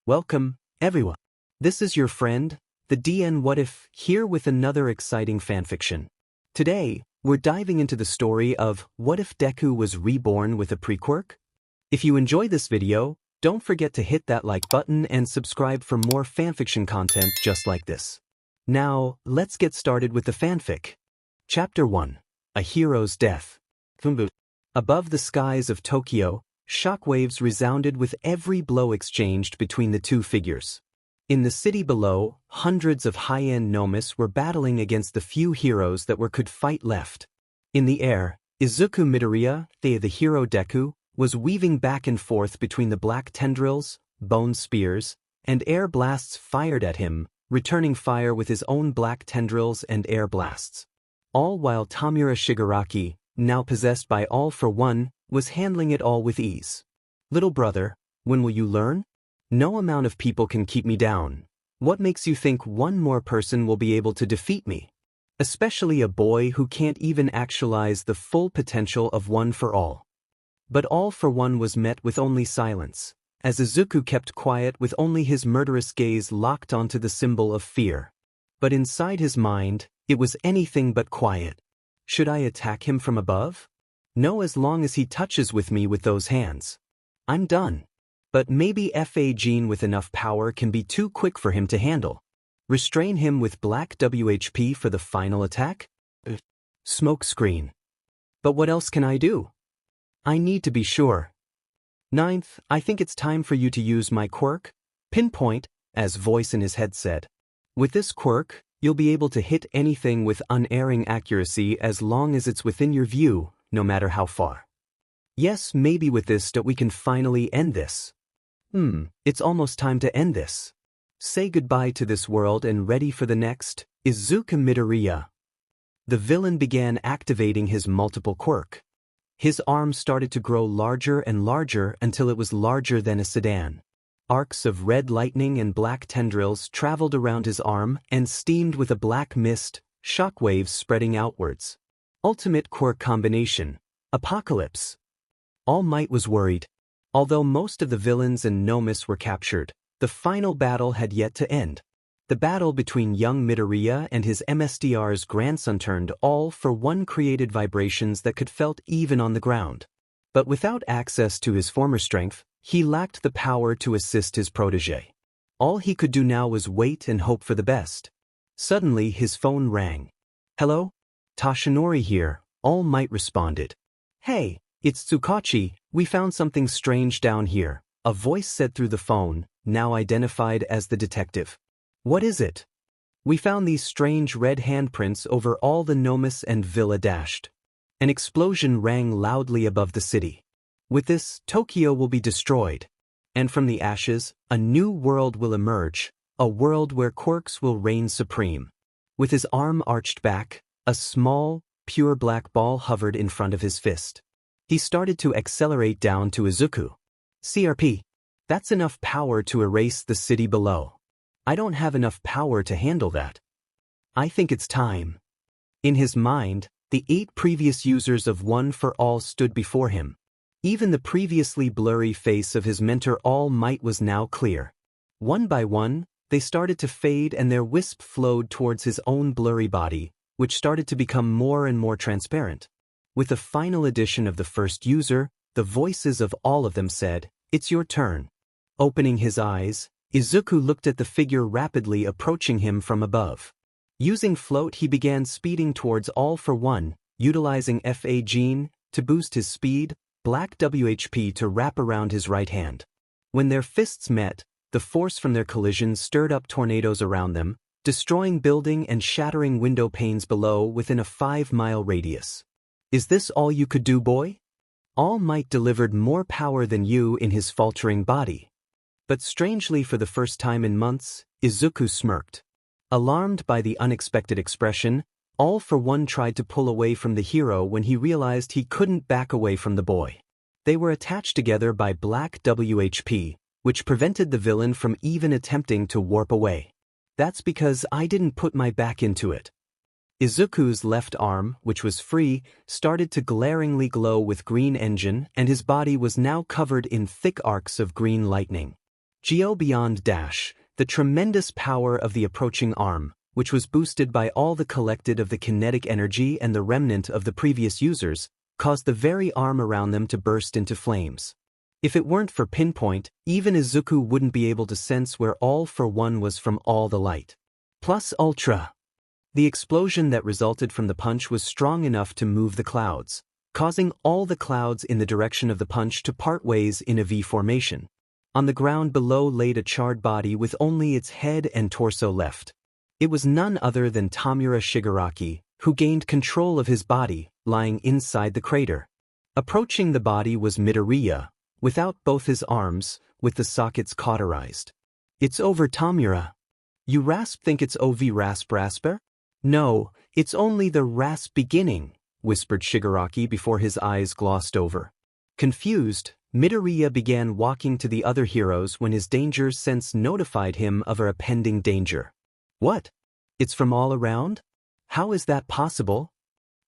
Welcome, everyone. This is your friend, the DN What If, here with another exciting fanfiction. Today, we're diving into the story of What If Deku Was Reborn with a Pre-quirk? If you enjoyed this video, don't forget to hit that like button and subscribe for more fanfiction content just like this. Now, let's get started with the fanfic. Chapter 1. A Hero's Death. Above the skies of Tokyo, shockwaves resounded with every blow exchanged between the two figures. In the city below, hundreds of high-end nomes were battling against the few heroes that could fight left. In the air, Izuku Midoriya, the hero Deku, was weaving back and forth between the black tendrils, bone spears, and air blasts fired at him, returning fire with his own black tendrils and air blasts. All while Tamura Shigaraki, now possessed by All for One, was handling it all with ease. Little brother, when will you learn? No amount of people can keep me down. What makes you think one more person will be able to defeat me? Especially a boy who can't even actualize the full potential of One for All. But All for One was met with only silence, as Izuku kept quiet with only his murderous gaze locked onto the symbol of fear. But inside his mind, it was anything but quiet. Should I attack him from above? No, as long as he touches with me with those hands. I'm done. But maybe Fa Gene with enough power can be too quick for him to handle. Restrain him with black WHP for the final attack? Smoke screen. But what else can I do? I need to be sure. Ninth, I think it's time for you to use my quirk, Pinpoint, as voice in his head said. With this quirk, you'll be able to hit anything with unerring accuracy as long as it's within your view, no matter how far. Yes, maybe with this we can finally end this. It's almost time to end this. Say goodbye to this world and ready for the next, Izuku Midoriya. The villain began activating his multiple quirk. His arm started to grow larger and larger until it was larger than a sedan. Arcs of red lightning and black tendrils traveled around his arm and steamed with a black mist, shockwaves spreading outwards. Ultimate quirk combination. Apocalypse. All Might was worried. Although most of the villains and nomes were captured, the final battle had yet to end. The battle between young Midoriya and his MSDR's grandson turned All for One created vibrations that could felt even on the ground. But without access to his former strength, he lacked the power to assist his protege. All he could do now was wait and hope for the best. Suddenly his phone rang. Hello? Tashinori here, All Might responded. Hey, it's Tsukachi, we found something strange down here, a voice said through the phone, now identified as the detective. What is it? We found these strange red handprints over all the nomes and villa dashed. An explosion rang loudly above the city. With this, Tokyo will be destroyed. And from the ashes, a new world will emerge, a world where quirks will reign supreme. With his arm arched back, a small, pure black ball hovered in front of his fist. He started to accelerate down to Izuku. CRP. That's enough power to erase the city below. I don't have enough power to handle that. I think it's time. In his mind, the 8 previous users of One for All stood before him. Even the previously blurry face of his mentor All Might was now clear. One by one, they started to fade and their wisp flowed towards his own blurry body, which started to become more and more transparent. With the final addition of the first user, the voices of all of them said, "It's your turn." Opening his eyes, Izuku looked at the figure rapidly approaching him from above. Using float, he began speeding towards All for One, utilizing Fa Gene to boost his speed, black WHP to wrap around his right hand. When their fists met, the force from their collisions stirred up tornadoes around them, destroying building and shattering window panes below within a 5-mile radius. Is this all you could do, boy? All Might delivered more power than you in his faltering body. But strangely, for the first time in months, Izuku smirked. Alarmed by the unexpected expression, All for One tried to pull away from the hero when he realized he couldn't back away from the boy. They were attached together by black WHP, which prevented the villain from even attempting to warp away. That's because I didn't put my back into it. Izuku's left arm, which was free, started to glaringly glow with green engine and his body was now covered in thick arcs of green lightning. Geo beyond dash, the tremendous power of the approaching arm, which was boosted by all the collected of the kinetic energy and the remnant of the previous users, caused the very arm around them to burst into flames. If it weren't for pinpoint, even Izuku wouldn't be able to sense where all for one was from all the light. Plus ultra. The explosion that resulted from the punch was strong enough to move the clouds, causing all the clouds in the direction of the punch to part ways in a V formation. On the ground below laid a charred body with only its head and torso left. It was none other than Tamura Shigaraki, who gained control of his body, lying inside the crater. Approaching the body was Midoriya, without both his arms, with the sockets cauterized. It's over, Tamura. You rasp think it's ov rasp rasper? No, it's only the rasp beginning, whispered Shigaraki before his eyes glossed over. Confused, Midoriya began walking to the other heroes when his danger sense notified him of a pending danger. What? It's from all around? How is that possible?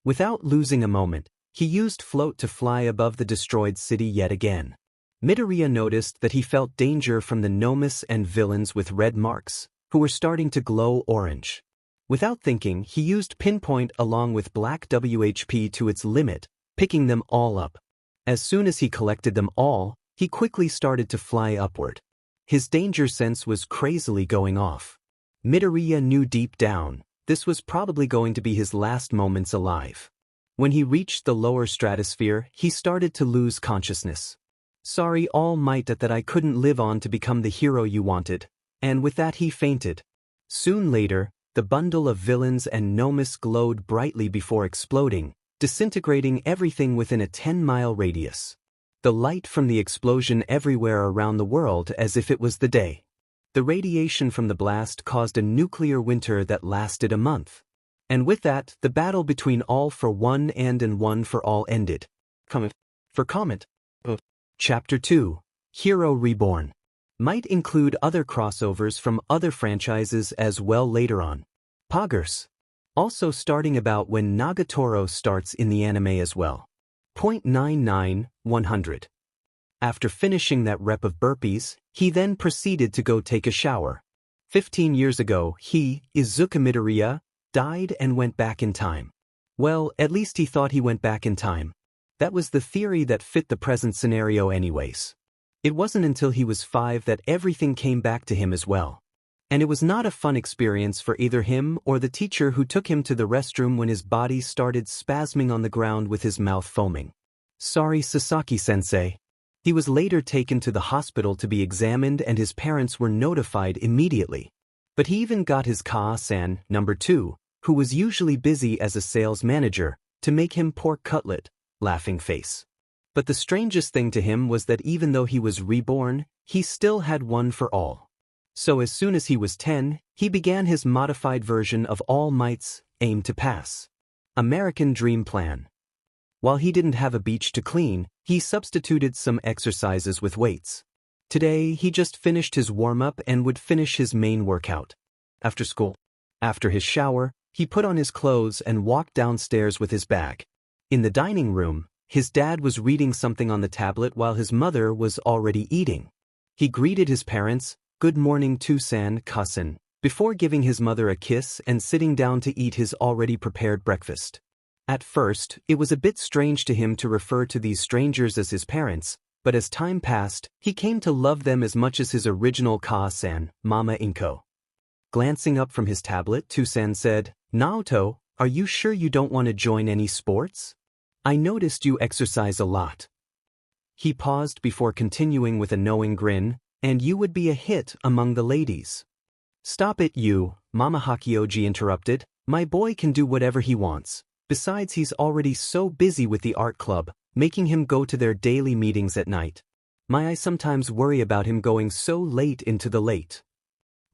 Without losing a moment, he used float to fly above the destroyed city yet again. Midoriya noticed that he felt danger from the gnomes and villains with red marks, who were starting to glow orange. Without thinking, he used pinpoint along with black WHP to its limit, picking them all up. As soon as he collected them all, he quickly started to fly upward. His danger sense was crazily going off. Midoriya knew deep down, this was probably going to be his last moments alive. When he reached the lower stratosphere, he started to lose consciousness. Sorry, All Might, that I couldn't live on to become the hero you wanted, and with that he fainted. Soon later, the bundle of villains and gnomes glowed brightly before exploding, disintegrating everything within a 10-mile radius. The light from the explosion everywhere around the world as if it was the day. The radiation from the blast caused a nuclear winter that lasted a month. And with that, the battle between All for One and One for All ended. Comment. Chapter 2. Hero Reborn. Might include other crossovers from other franchises as well later on. Poggers. Also starting about when Nagatoro starts in the anime as well. 0.99-100. After finishing that rep of burpees, he then proceeded to go take a shower. 15 years ago, he, Izuku Midoriya, died and went back in time. Well, at least he thought he went back in time. That was the theory that fit the present scenario anyways. It wasn't until he was 5 that everything came back to him as well. And it was not a fun experience for either him or the teacher who took him to the restroom when his body started spasming on the ground with his mouth foaming. Sorry, Sasaki-sensei. He was later taken to the hospital to be examined and his parents were notified immediately. But he even got his Kaa-san, number 2, who was usually busy as a sales manager, to make him pork cutlet, laughing face. But the strangest thing to him was that even though he was reborn, he still had one for all. So as soon as he was 10, he began his modified version of All Might's Aim to Pass. American Dream Plan. While he didn't have a beach to clean, he substituted some exercises with weights. Today, he just finished his warm-up and would finish his main workout. After school. After his shower, he put on his clothes and walked downstairs with his bag. In the dining room, his dad was reading something on the tablet while his mother was already eating. He greeted his parents, "Good morning, Tusan Kasen," before giving his mother a kiss and sitting down to eat his already prepared breakfast. At first, it was a bit strange to him to refer to these strangers as his parents, but as time passed, he came to love them as much as his original Kaa-san, Mama Inko. Glancing up from his tablet, Tusan said, "Naoto, are you sure you don't want to join any sports? I noticed you exercise a lot." He paused before continuing with a knowing grin, "And you would be a hit among the ladies." "Stop it, you," Mama Hakioji interrupted. "My boy can do whatever he wants. Besides, he's already so busy with the art club, making him go to their daily meetings at night. I sometimes worry about him going so late into the late."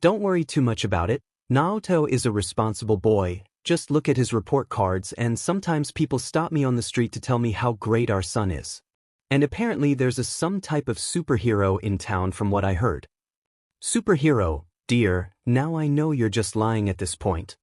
"Don't worry too much about it. Naoto is a responsible boy. Just look at his report cards, and sometimes people stop me on the street to tell me how great our son is. And apparently there's some type of superhero in town from what I heard." "Superhero, dear, now I know you're just lying at this point."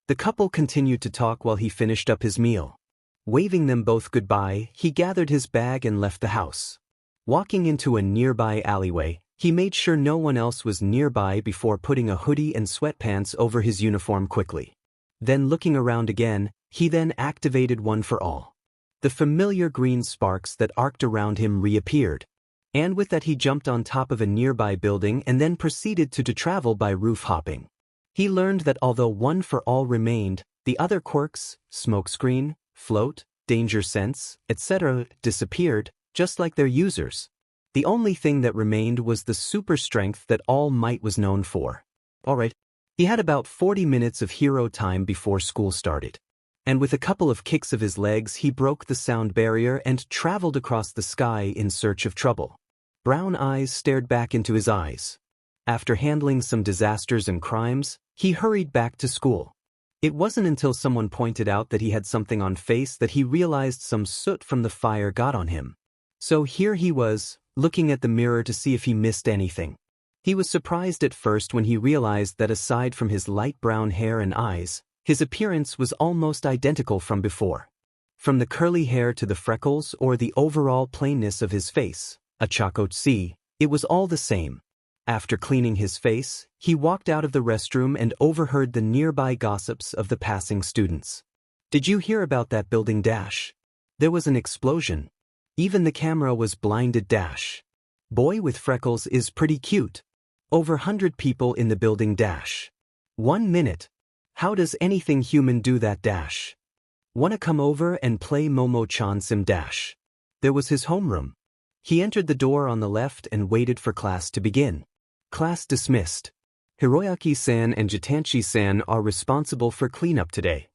The couple continued to talk while he finished up his meal. Waving them both goodbye, he gathered his bag and left the house. Walking into a nearby alleyway, He made sure no one else was nearby before putting a hoodie and sweatpants over his uniform quickly. Then looking around again, he then activated One for All. The familiar green sparks that arced around him reappeared. And with that he jumped on top of a nearby building and then proceeded to travel by roof hopping. He learned that although One for All remained, the other quirks, smokescreen, float, danger sense, etc., disappeared, just like their users. The only thing that remained was the super strength that All Might was known for. Alright. He had about 40 minutes of hero time before school started. And with a couple of kicks of his legs he broke the sound barrier and traveled across the sky in search of trouble. Brown eyes stared back into his eyes. After handling some disasters and crimes, he hurried back to school. It wasn't until someone pointed out that he had something on face that he realized some soot from the fire got on him. So here he was, looking at the mirror to see if he missed anything. He was surprised at first when he realized that aside from his light brown hair and eyes, his appearance was almost identical from before. From the curly hair to the freckles or the overall plainness of his face, a chakotsi, it was all the same. After cleaning his face, he walked out of the restroom and overheard the nearby gossips of the passing students. Did you hear about that building dash? There was an explosion. Even the camera was blinded dash. Boy with freckles is pretty cute. Over 100 people in the building dash. 1 minute. How does anything human do that dash? Wanna come over and play Momo-chan sim dash? There was his homeroom. He entered the door on the left and waited for class to begin. Class dismissed. Hiroyaki-san and Jitanchi-san are responsible for cleanup today.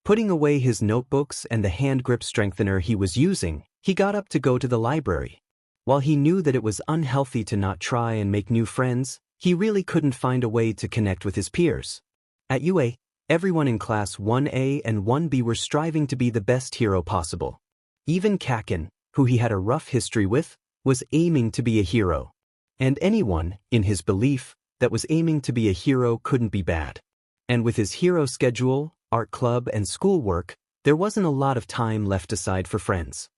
Putting away his notebooks and the hand grip strengthener he was using, he got up to go to the library. While he knew that it was unhealthy to not try and make new friends, he really couldn't find a way to connect with his peers. At UA, everyone in class 1A and 1B were striving to be the best hero possible. Even Kaken, who he had a rough history with, was aiming to be a hero. And anyone, in his belief, that was aiming to be a hero couldn't be bad. And with his hero schedule, art club and schoolwork, there wasn't a lot of time left aside for friends.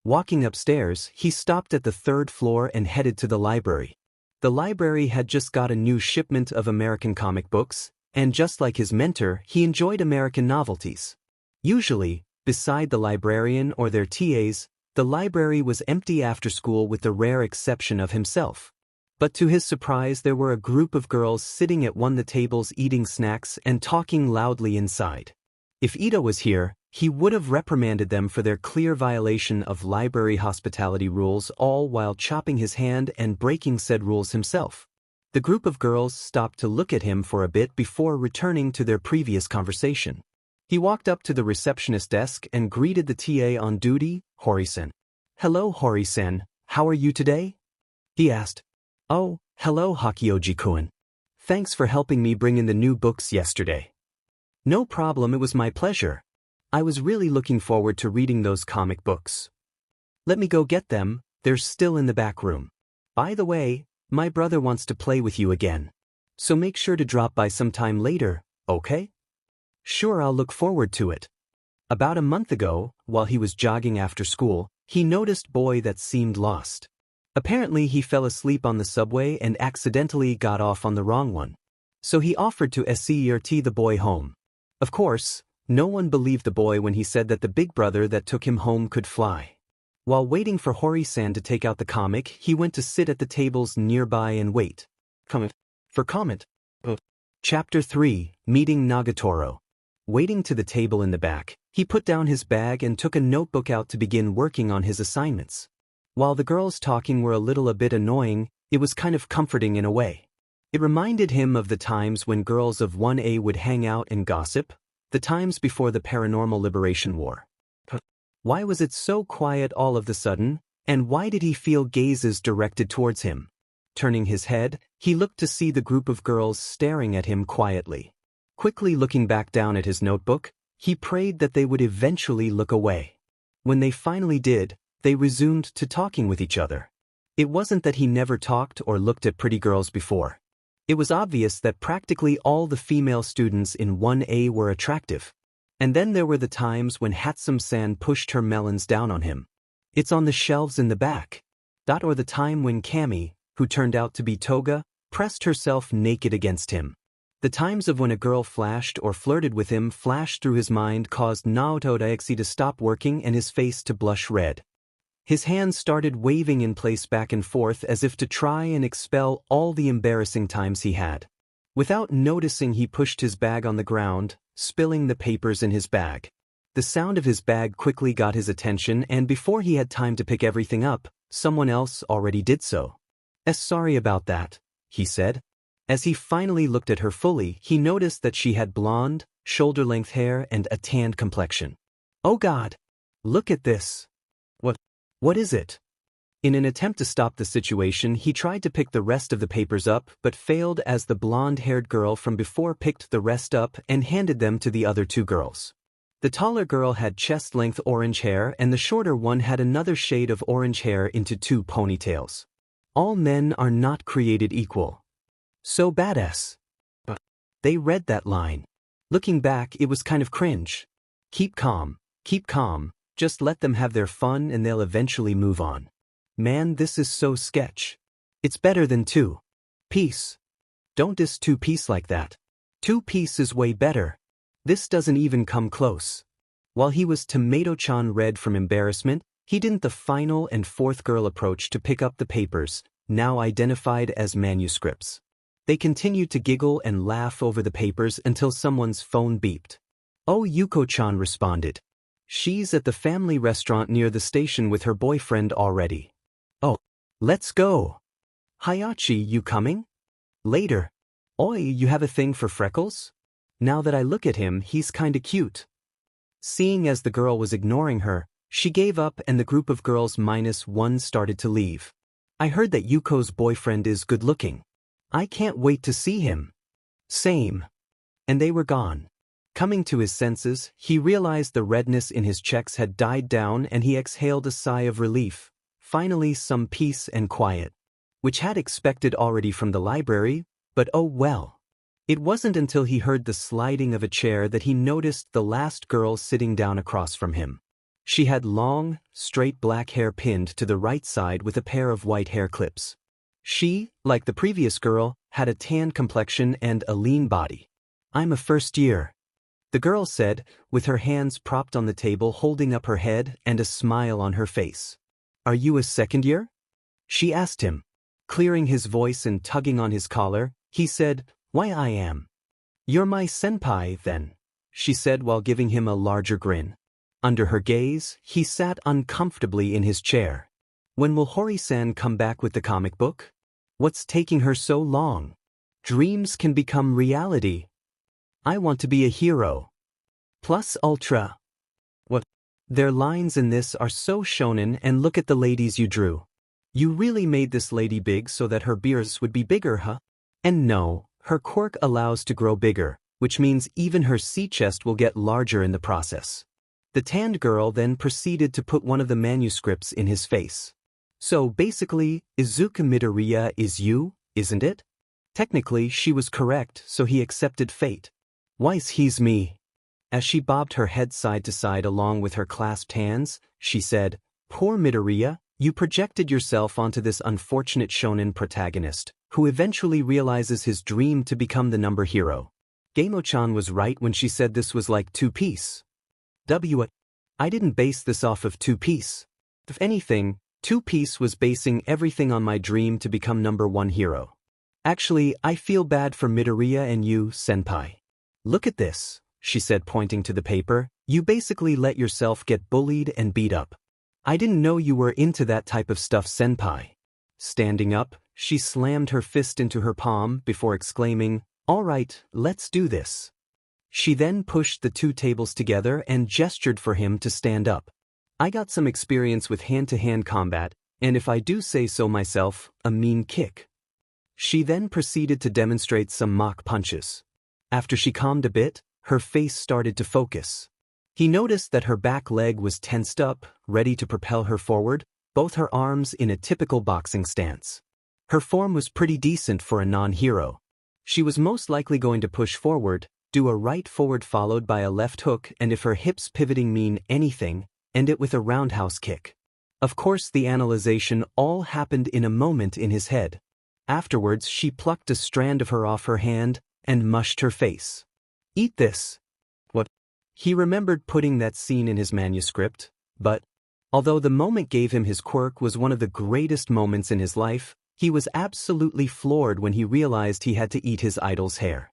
Walking upstairs, he stopped at the 3rd floor and headed to the library. The library had just got a new shipment of American comic books, and just like his mentor, he enjoyed American novelties. Usually, beside the librarian or their TAs, the library was empty after school with the rare exception of himself. But to his surprise there were a group of girls sitting at one of the tables eating snacks and talking loudly inside. If Ito was here, he would have reprimanded them for their clear violation of library hospitality rules, all while chopping his hand and breaking said rules himself. The group of girls stopped to look at him for a bit before returning to their previous conversation. He walked up to the receptionist desk and greeted the TA on duty, Hori-san. "Hello Hori-san, how are you today?" he asked. "Oh, hello Hakioji-kun. Thanks for helping me bring in the new books yesterday." "No problem, it was my pleasure. I was really looking forward to reading those comic books." "Let me go get them, they're still in the back room. By the way, my brother wants to play with you again. So make sure to drop by sometime later, okay?" "Sure, I'll look forward to it." About a month ago, while he was jogging after school, he noticed boy that seemed lost. Apparently he fell asleep on the subway and accidentally got off on the wrong one. So he offered to escort the boy home. Of course, no one believed the boy when he said that the big brother that took him home could fly. While waiting for Hori-san to take out the comic, he went to sit at the tables nearby and wait. Comment. Chapter 3, Meeting Nagatoro. Waiting to the table in the back, he put down his bag and took a notebook out to begin working on his assignments. While the girls talking were a bit annoying, it was kind of comforting in a way. It reminded him of the times when girls of 1A would hang out and gossip, the times before the Paranormal Liberation War. Why was it so quiet all of the sudden, and why did he feel gazes directed towards him? Turning his head, he looked to see the group of girls staring at him quietly. Quickly looking back down at his notebook, he prayed that they would eventually look away. When they finally did, they resumed to talking with each other. It wasn't that he never talked or looked at pretty girls before. It was obvious that practically all the female students in 1A were attractive. And then there were the times when Hatsum-san pushed her melons down on him. "It's on the shelves in the back." Or the time when Cammy, who turned out to be Toga, pressed herself naked against him. The times of when a girl flashed or flirted with him flashed through his mind caused Naotodaixi to stop working and his face to blush red. His hands started waving in place back and forth as if to try and expel all the embarrassing times he had. Without noticing, he pushed his bag on the ground, spilling the papers in his bag. The sound of his bag quickly got his attention, and before he had time to pick everything up, someone else already did so. Sorry about that," he said. As he finally looked at her fully, he noticed that she had blonde, shoulder-length hair and a tanned complexion. "Oh God! Look at this! What is it?" In an attempt to stop the situation, he tried to pick the rest of the papers up but failed as the blonde-haired girl from before picked the rest up and handed them to the other two girls. The taller girl had chest-length orange hair and the shorter one had another shade of orange hair into two ponytails. All men are not created equal. So badass. But they read that line. Looking back, it was kind of cringe. Keep calm, just let them have their fun and they'll eventually move on. Man, this is so sketch. It's better than 2-piece. Don't diss 2-piece like that. 2-piece is way better. This doesn't even come close. While he was tomato-chan red from embarrassment, he didn't the final and fourth girl approach to pick up the papers, now identified as manuscripts. They continued to giggle and laugh over the papers until someone's phone beeped. "Oh, Yuko-chan," responded. "She's at the family restaurant near the station with her boyfriend already." "Oh, let's go." "Hayachi, you coming?" "Later." "Oi, you have a thing for freckles?" "Now that I look at him, he's kinda cute." Seeing as the girl was ignoring her, she gave up and the group of girls -1 started to leave. "I heard that Yuko's boyfriend is good-looking. I can't wait to see him." "Same." And they were gone. Coming to his senses, he realized the redness in his cheeks had died down and he exhaled a sigh of relief. Finally some peace and quiet. Which had expected already from the library, but oh well. It wasn't until he heard the sliding of a chair that he noticed the last girl sitting down across from him. She had long, straight black hair pinned to the right side with a pair of white hair clips. She, like the previous girl, had a tan complexion and a lean body. "I'm a first year," the girl said, with her hands propped on the table holding up her head and a smile on her face. "Are you a second year?" she asked him. Clearing his voice and tugging on his collar, he said, "Why I am." "You're my senpai, then," she said while giving him a larger grin. Under her gaze, he sat uncomfortably in his chair. "When will Hori-san come back with the comic book? What's taking her so long? Dreams can become reality. I want to be a hero. Plus ultra." "What? Their lines in this are so shonen, and look at the ladies you drew. You really made this lady big so that her beers would be bigger, huh? And no, her quirk allows to grow bigger, which means even her sea chest will get larger in the process." The tanned girl then proceeded to put one of the manuscripts in his face. "So basically, Izuku Midoriya is you, isn't it?" Technically, she was correct, so he accepted fate. "Why's he's me?" As she bobbed her head side to side along with her clasped hands, she said, "Poor Midoriya, you projected yourself onto this unfortunate shonen protagonist, who eventually realizes his dream to become the number hero." Gaimo-chan was right when she said this was like 2-piece. I didn't base this off of 2-piece. If anything, 2-piece was basing everything on my dream to become number 1 hero. Actually, I feel bad for Midoriya and you, senpai. Look at this, she said pointing to the paper. You basically let yourself get bullied and beat up. I didn't know you were into that type of stuff, senpai. Standing up, she slammed her fist into her palm before exclaiming, "All right, let's do this." She then pushed the 2 tables together and gestured for him to stand up. I got some experience with hand-to-hand combat, and if I do say so myself, a mean kick. She then proceeded to demonstrate some mock punches. After she calmed a bit, her face started to focus. He noticed that her back leg was tensed up, ready to propel her forward, both her arms in a typical boxing stance. Her form was pretty decent for a non-hero. She was most likely going to push forward, do a right forward followed by a left hook, and if her hips pivoting mean anything, end it with a roundhouse kick. Of course the analyzation all happened in a moment in his head. Afterwards she plucked a strand of her off her hand and mushed her face. "Eat this." What? He remembered putting that scene in his manuscript, but although the moment gave him his quirk was one of the greatest moments in his life, he was absolutely floored when he realized he had to eat his idol's hair.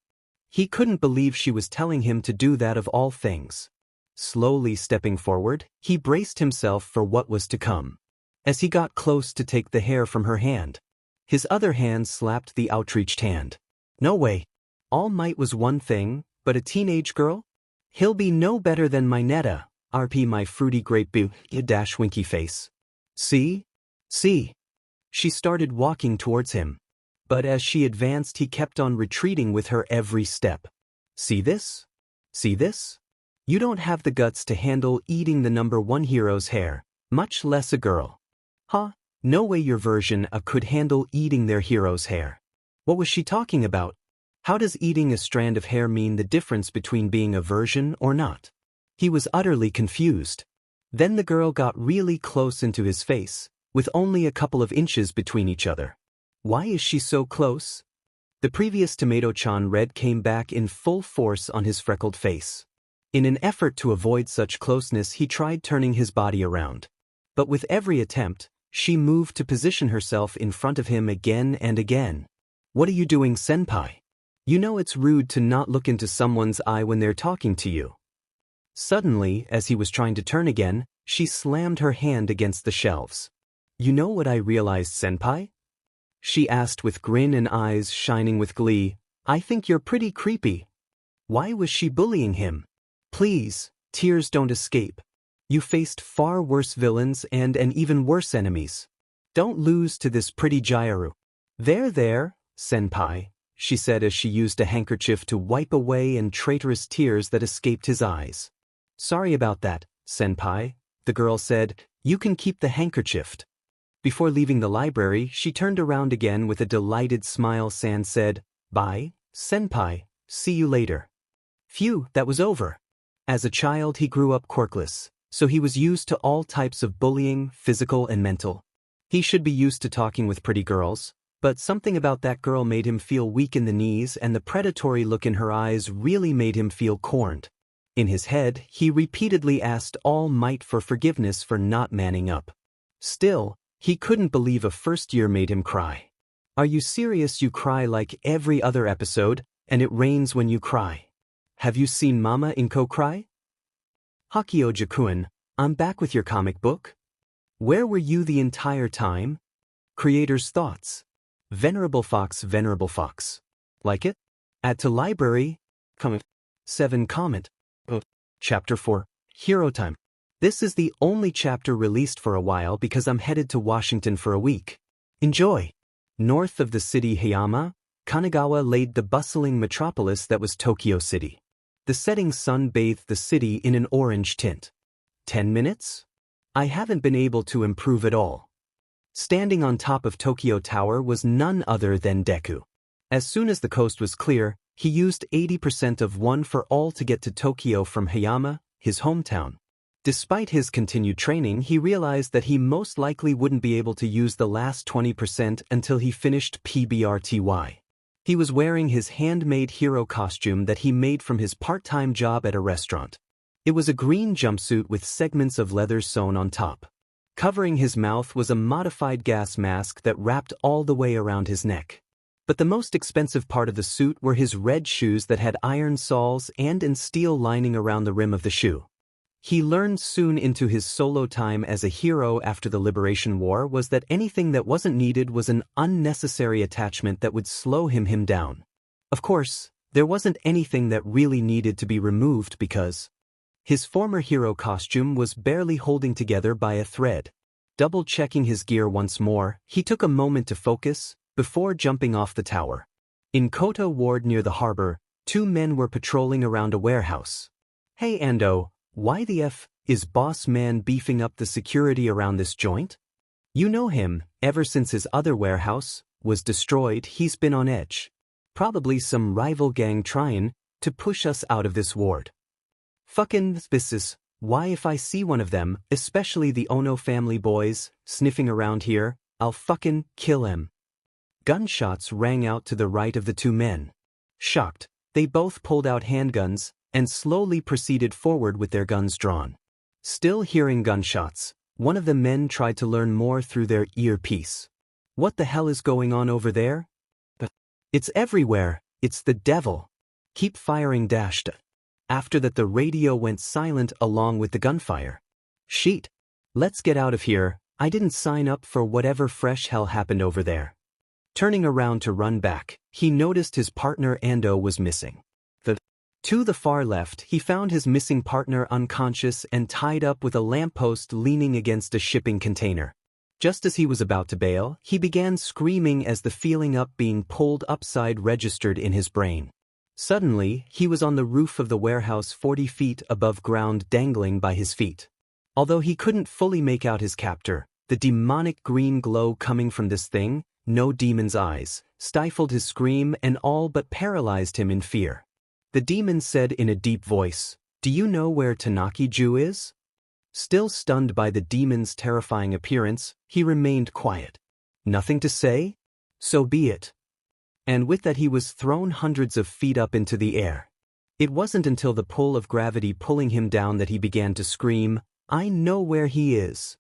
He couldn't believe she was telling him to do that of all things. Slowly stepping forward, he braced himself for what was to come. As he got close to take the hair from her hand, his other hand slapped the outreached hand. No way. All Might was one thing, but a teenage girl? He'll be no better than my Netta, RP my fruity grape boo, dash winky face. See? See? She started walking towards him. But as she advanced he kept on retreating with her every step. See this? See this? You don't have the guts to handle eating the #1 hero's hair, much less a girl. Huh? No way your version could handle eating their hero's hair. What was she talking about? How does eating a strand of hair mean the difference between being a version or not? He was utterly confused. Then the girl got really close into his face, with only a couple of inches between each other. Why is she so close? The previous tomato-chan red came back in full force on his freckled face. In an effort to avoid such closeness he tried turning his body around. But with every attempt, she moved to position herself in front of him again and again. What are you doing, senpai? You know it's rude to not look into someone's eye when they're talking to you. Suddenly, as he was trying to turn again, she slammed her hand against the shelves. You know what I realized, senpai? She asked with grin and eyes shining with glee. I think you're pretty creepy. Why was she bullying him? Please, tears don't escape. You faced far worse villains and even worse enemies. Don't lose to this pretty Gyru. There, senpai, she said as she used a handkerchief to wipe away any traitorous tears that escaped his eyes. Sorry about that, senpai, the girl said. You can keep the handkerchief. Before leaving the library, she turned around again with a delighted smile and said, Bye, senpai, see you later. Phew, that was over. As a child he grew up quirkless, so he was used to all types of bullying, physical and mental. He should be used to talking with pretty girls, but something about that girl made him feel weak in the knees and the predatory look in her eyes really made him feel cornered. In his head, he repeatedly asked All Might for forgiveness for not manning up. Still, he couldn't believe a first year made him cry. Are you serious? You cry like every other episode, and it rains when you cry. Have you seen Mama Inko cry? Hakio-jakuen, I'm back with your comic book. Where were you the entire time? Creator's thoughts. VenerableFox. Like it? Add to library. Comment. 7 comment. Chapter 4. Hero Time. This is the only chapter released for a while because I'm headed to Washington for a week. Enjoy. North of the city Hayama, Kanagawa laid the bustling metropolis that was Tokyo City. The setting sun bathed the city in an orange tint. 10 minutes? I haven't been able to improve at all. Standing on top of Tokyo Tower was none other than Deku. As soon as the coast was clear, he used 80% of One for All to get to Tokyo from Hayama, his hometown. Despite his continued training, he realized that he most likely wouldn't be able to use the last 20% until he finished PBRTY. He was wearing his handmade hero costume that he made from his part-time job at a restaurant. It was a green jumpsuit with segments of leather sewn on top. Covering his mouth was a modified gas mask that wrapped all the way around his neck. But the most expensive part of the suit were his red shoes that had iron soles and steel lining around the rim of the shoe. He learned soon into his solo time as a hero after the Liberation War was that anything that wasn't needed was an unnecessary attachment that would slow him down. Of course, there wasn't anything that really needed to be removed because his former hero costume was barely holding together by a thread. Double-checking his gear once more, he took a moment to focus before jumping off the tower. In Kota Ward near the harbor, 2 men were patrolling around a warehouse. Hey Ando, why the F is Boss Man beefing up the security around this joint? You know him, ever since his other warehouse was destroyed he's been on edge. Probably some rival gang trying to push us out of this ward. Fucking this, why if I see one of them, especially the Ono family boys, sniffing around here, I'll fucking kill him. Gunshots rang out to the right of the two men. Shocked, they both pulled out handguns and slowly proceeded forward with their guns drawn. Still hearing gunshots, one of the men tried to learn more through their earpiece. "What the hell is going on over there?" "It's everywhere, it's the devil. Keep firing dashed." After that the radio went silent along with the gunfire. "Sheet. Let's get out of here, I didn't sign up for whatever fresh hell happened over there." Turning around to run back, he noticed his partner Ando was missing. To the far left, he found his missing partner unconscious and tied up with a lamppost leaning against a shipping container. Just as he was about to bail, he began screaming as the feeling of being pulled upside registered in his brain. Suddenly, he was on the roof of the warehouse 40 feet above ground, dangling by his feet. Although he couldn't fully make out his captor, the demonic green glow coming from this thing, no demon's eyes, stifled his scream and all but paralyzed him in fear. The demon said in a deep voice, "Do you know where Tanaki-ju is?" Still stunned by the demon's terrifying appearance, he remained quiet. "Nothing to say? So be it." And with that he was thrown hundreds of feet up into the air. It wasn't until the pull of gravity pulling him down that he began to scream, "I know where he is."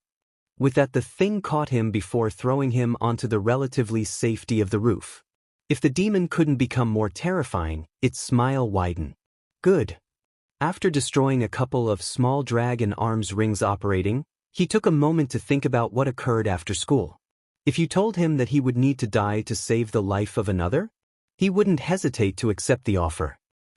With that the thing caught him before throwing him onto the relatively safety of the roof. If the demon couldn't become more terrifying, its smile widened. "Good." After destroying a couple of small dragon arms rings operating, he took a moment to think about what occurred after school. If you told him that he would need to die to save the life of another, he wouldn't hesitate to accept the offer.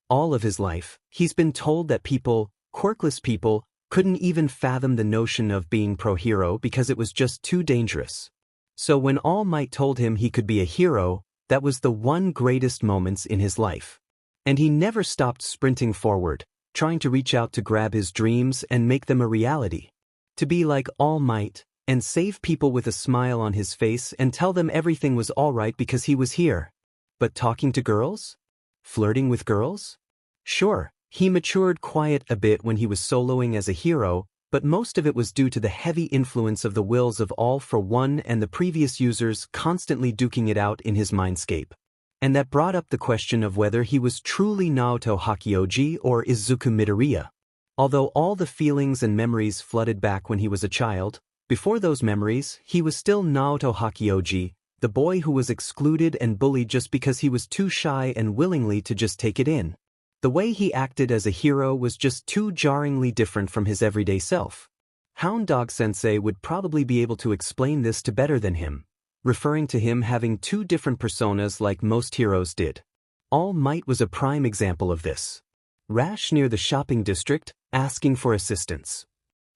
All of his life, he's been told that people, quirkless people, couldn't even fathom the notion of being pro-hero because it was just too dangerous. So when All Might told him he could be a hero, that was the one greatest moments in his life. And he never stopped sprinting forward, trying to reach out to grab his dreams and make them a reality. To be like All Might, and save people with a smile on his face and tell them everything was alright because he was here. But talking to girls? Flirting with girls? Sure, he matured quite a bit when he was soloing as a hero, but most of it was due to the heavy influence of the wills of All for One and the previous users constantly duking it out in his mindscape. And that brought up the question of whether he was truly Naoto Hakioji or Izuku Midoriya. Although all the feelings and memories flooded back when he was a child, before those memories, he was still Naoto Hakioji, the boy who was excluded and bullied just because he was too shy and willingly to just take it in. The way he acted as a hero was just too jarringly different from his everyday self. Hound Dog Sensei would probably be able to explain this to better than him, referring to him having two different personas like most heroes did. All Might was a prime example of this. Rash near the shopping district, asking for assistance.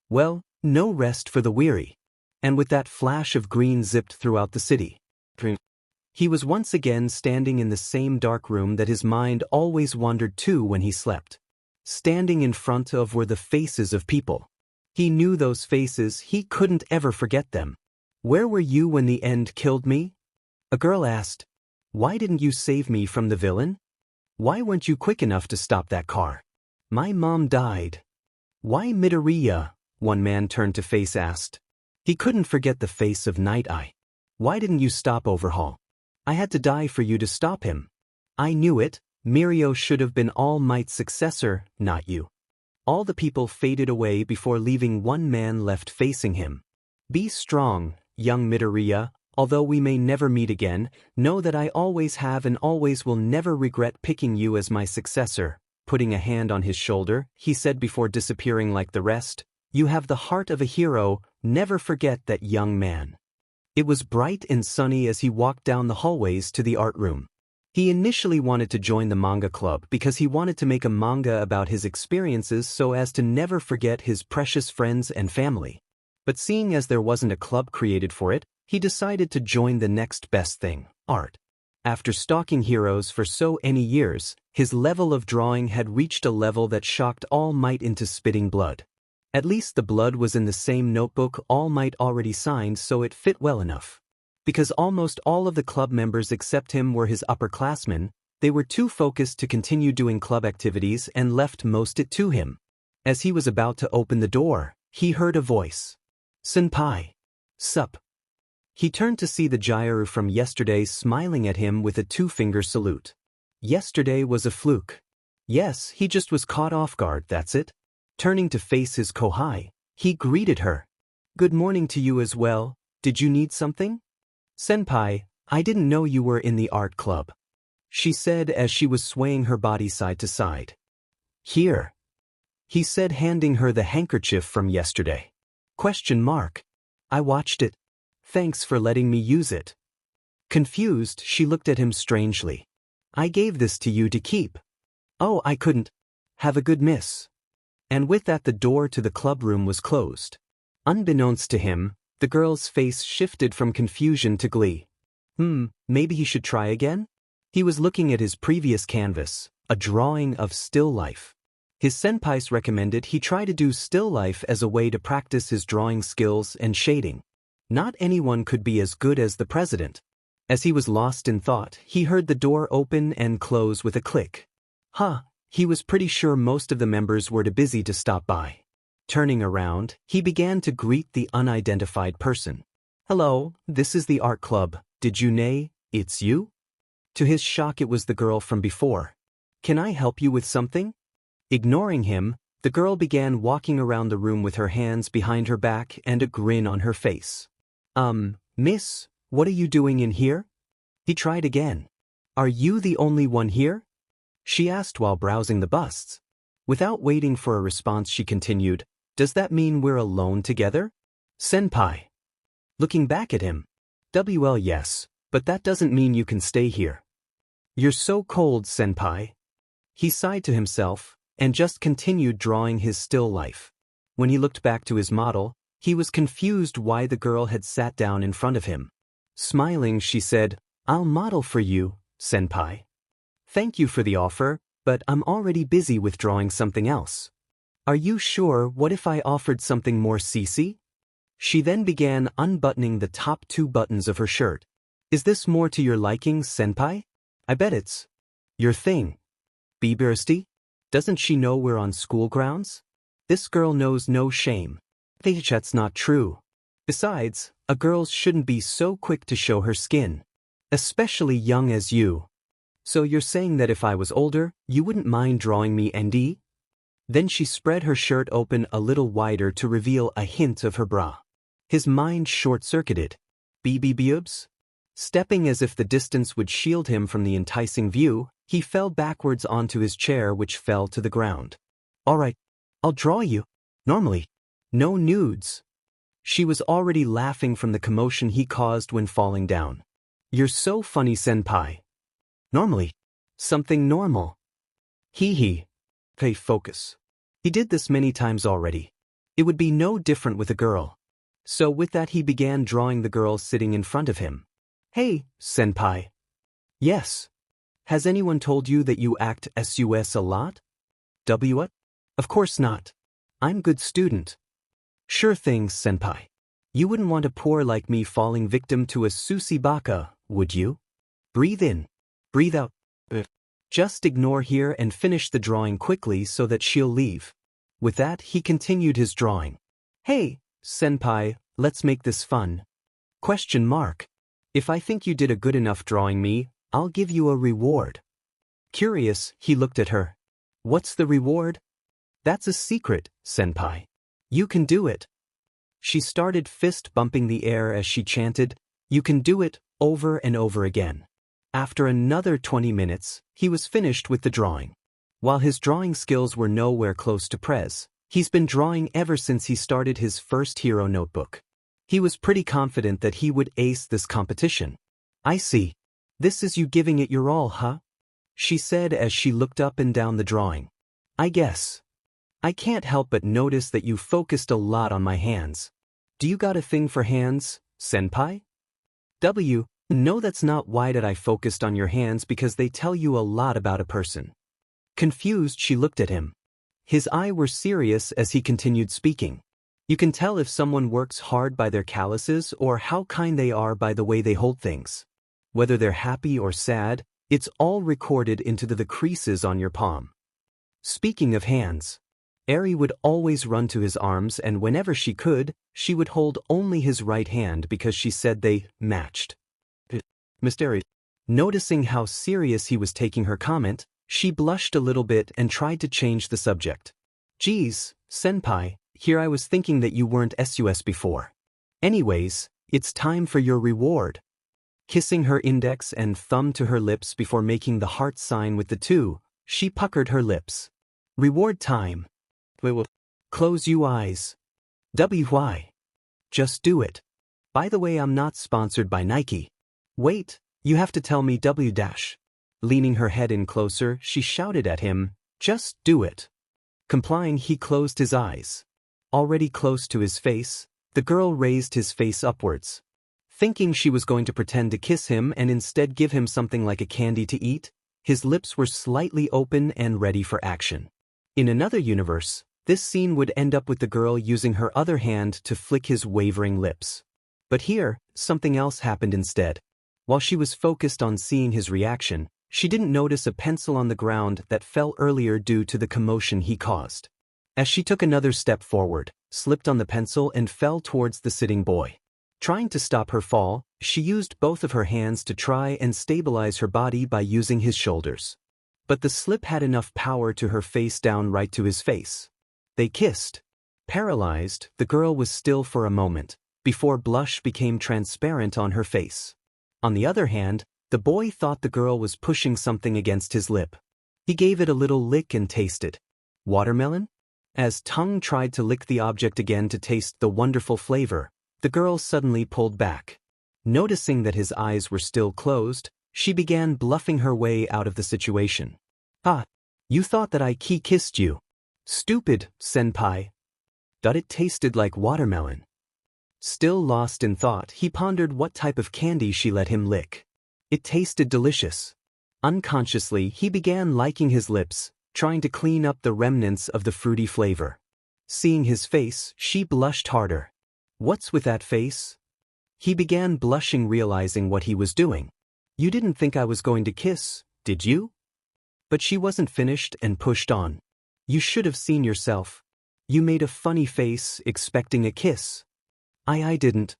Well, no rest for the weary. And with that flash of green zipped throughout the city. He was once again standing in the same dark room that his mind always wandered to when he slept. Standing in front of were the faces of people. He knew those faces, he couldn't ever forget them. "Where were you when the end killed me?" A girl asked. "Why didn't you save me from the villain? Why weren't you quick enough to stop that car?" "My mom died." "Why Midoriya?" one man turned to face asked. He couldn't forget the face of Night Eye. "Why didn't you stop Overhaul? I had to die for you to stop him." "I knew it, Mirio should have been All Might's successor, not you." All the people faded away before leaving one man left facing him. "Be strong, young Midoriya, although we may never meet again, know that I always have and always will never regret picking you as my successor." Putting a hand on his shoulder, he said before disappearing like the rest, "You have the heart of a hero, never forget that, young man." It was bright and sunny as he walked down the hallways to the art room. He initially wanted to join the manga club because he wanted to make a manga about his experiences so as to never forget his precious friends and family. But seeing as there wasn't a club created for it, he decided to join the next best thing, art. After stalking heroes for so many years, his level of drawing had reached a level that shocked All Might into spitting blood. At least the blood was in the same notebook All Might already signed, so it fit well enough. Because almost all of the club members except him were his upperclassmen, they were too focused to continue doing club activities and left most it to him. As he was about to open the door, he heard a voice. "Senpai." "Sup?" He turned to see the Gyru from yesterday smiling at him with a two-finger salute. Yesterday was a fluke. Yes, he just was caught off guard, that's it. Turning to face his Kohai, he greeted her. Good morning to you as well, did you need something? Senpai, I didn't know you were in the art club, she said as she was swaying her body side to side. Here, he said, handing her the handkerchief from yesterday. I watched it. Thanks for letting me use it. Confused, she looked at him strangely. I gave this to you to keep. Oh, I couldn't. Have a good miss. And with that, the door to the clubroom was closed. Unbeknownst to him, the girl's face shifted from confusion to glee. Maybe he should try again? He was looking at his previous canvas, a drawing of still life. His senpais recommended he try to do still life as a way to practice his drawing skills and shading. Not anyone could be as good as the president. As he was lost in thought, he heard the door open and close with a click. He was pretty sure most of the members were too busy to stop by. Turning around, he began to greet the unidentified person. Hello, this is the art club. Did you know it's you? To his shock, it was the girl from before. Can I help you with something? Ignoring him, the girl began walking around the room with her hands behind her back and a grin on her face. Miss, what are you doing in here? He tried again. Are you the only one here? She asked while browsing the busts. Without waiting for a response, she continued, Does that mean we're alone together? Senpai. Looking back at him. Well, yes, but that doesn't mean you can stay here. You're so cold, senpai. He sighed to himself, and just continued drawing his still life. When he looked back to his model, he was confused why the girl had sat down in front of him. Smiling, she said, I'll model for you, senpai. Thank you for the offer, but I'm already busy with drawing something else. Are you sure? What if I offered something more CC? She then began unbuttoning the top 2 buttons of her shirt. Is this more to your liking, senpai? I bet it's your thing. Bibirsty? Doesn't she know we're on school grounds? This girl knows no shame. That's not true. Besides, a girl shouldn't be so quick to show her skin. Especially young as you. So you're saying that if I was older, you wouldn't mind drawing me ND? Then she spread her shirt open a little wider to reveal a hint of her bra. His mind short-circuited. BBBubs? Stepping as if the distance would shield him from the enticing view, he fell backwards onto his chair, which fell to the ground. All right, I'll draw you. Normally. No nudes. She was already laughing from the commotion he caused when falling down. You're so funny, senpai. Normally. Something normal. Hee. Pay focus. He did this many times already. It would be no different with a girl. So with that, he began drawing the girl sitting in front of him. Hey, senpai. Yes. Has anyone told you that you act sus a lot? What? Of course not. I'm good student. Sure thing, senpai. You wouldn't want a poor like me falling victim to a sushi baka, would you? Breathe in. Breathe out. Just ignore here and finish the drawing quickly so that she'll leave. With that, he continued his drawing. Hey, senpai, let's make this fun. ? If I think you did a good enough drawing me, I'll give you a reward. Curious, he looked at her. What's the reward? That's a secret, senpai. You can do it. She started fist bumping the air as she chanted, You can do it, over and over again. After another 20 minutes, he was finished with the drawing. While his drawing skills were nowhere close to Prez, he's been drawing ever since he started his first hero notebook. He was pretty confident that he would ace this competition. I see. This is you giving it your all, huh? She said as she looked up and down the drawing. I guess. I can't help but notice that you focused a lot on my hands. Do you got a thing for hands, senpai? No, that's not why did I focused on your hands, because they tell you a lot about a person. Confused, she looked at him. His eyes were serious as he continued speaking. You can tell if someone works hard by their calluses or how kind they are by the way they hold things. Whether they're happy or sad, it's all recorded into the creases on your palm. Speaking of hands, Eri would always run to his arms, and whenever she could, she would hold only his right hand because she said they matched. Mysterious. Noticing how serious he was taking her comment, she blushed a little bit and tried to change the subject. Geez, senpai, here I was thinking that you weren't SUS before. Anyways, it's time for your reward. Kissing her index and thumb to her lips before making the heart sign with the two, she puckered her lips. Reward time. Close you eyes. WY. Just do it. By the way, I'm not sponsored by Nike. Wait, you have to tell me W dash. Leaning her head in closer, she shouted at him, just do it. Complying, he closed his eyes. Already close to his face, the girl raised his face upwards. Thinking she was going to pretend to kiss him and instead give him something like a candy to eat, his lips were slightly open and ready for action. In another universe, this scene would end up with the girl using her other hand to flick his wavering lips. But here, something else happened instead. While she was focused on seeing his reaction, she didn't notice a pencil on the ground that fell earlier due to the commotion he caused. As she took another step forward, slipped on the pencil and fell towards the sitting boy. Trying to stop her fall, she used both of her hands to try and stabilize her body by using his shoulders. But the slip had enough power to her face down right to his face. They kissed. Paralyzed, the girl was still for a moment, before blush became transparent on her face. On the other hand, the boy thought the girl was pushing something against his lip. He gave it a little lick and tasted. Watermelon? As tongue tried to lick the object again to taste the wonderful flavor, the girl suddenly pulled back. Noticing that his eyes were still closed, she began bluffing her way out of the situation. Ah, you thought that I kissed you. Stupid, senpai. It tasted like watermelon. Still lost in thought, he pondered what type of candy she let him lick. It tasted delicious. Unconsciously, he began licking his lips, trying to clean up the remnants of the fruity flavor. Seeing his face, she blushed harder. What's with that face? He began blushing, realizing what he was doing. You didn't think I was going to kiss, did you? But she wasn't finished and pushed on. You should have seen yourself. You made a funny face, expecting a kiss. I didn't.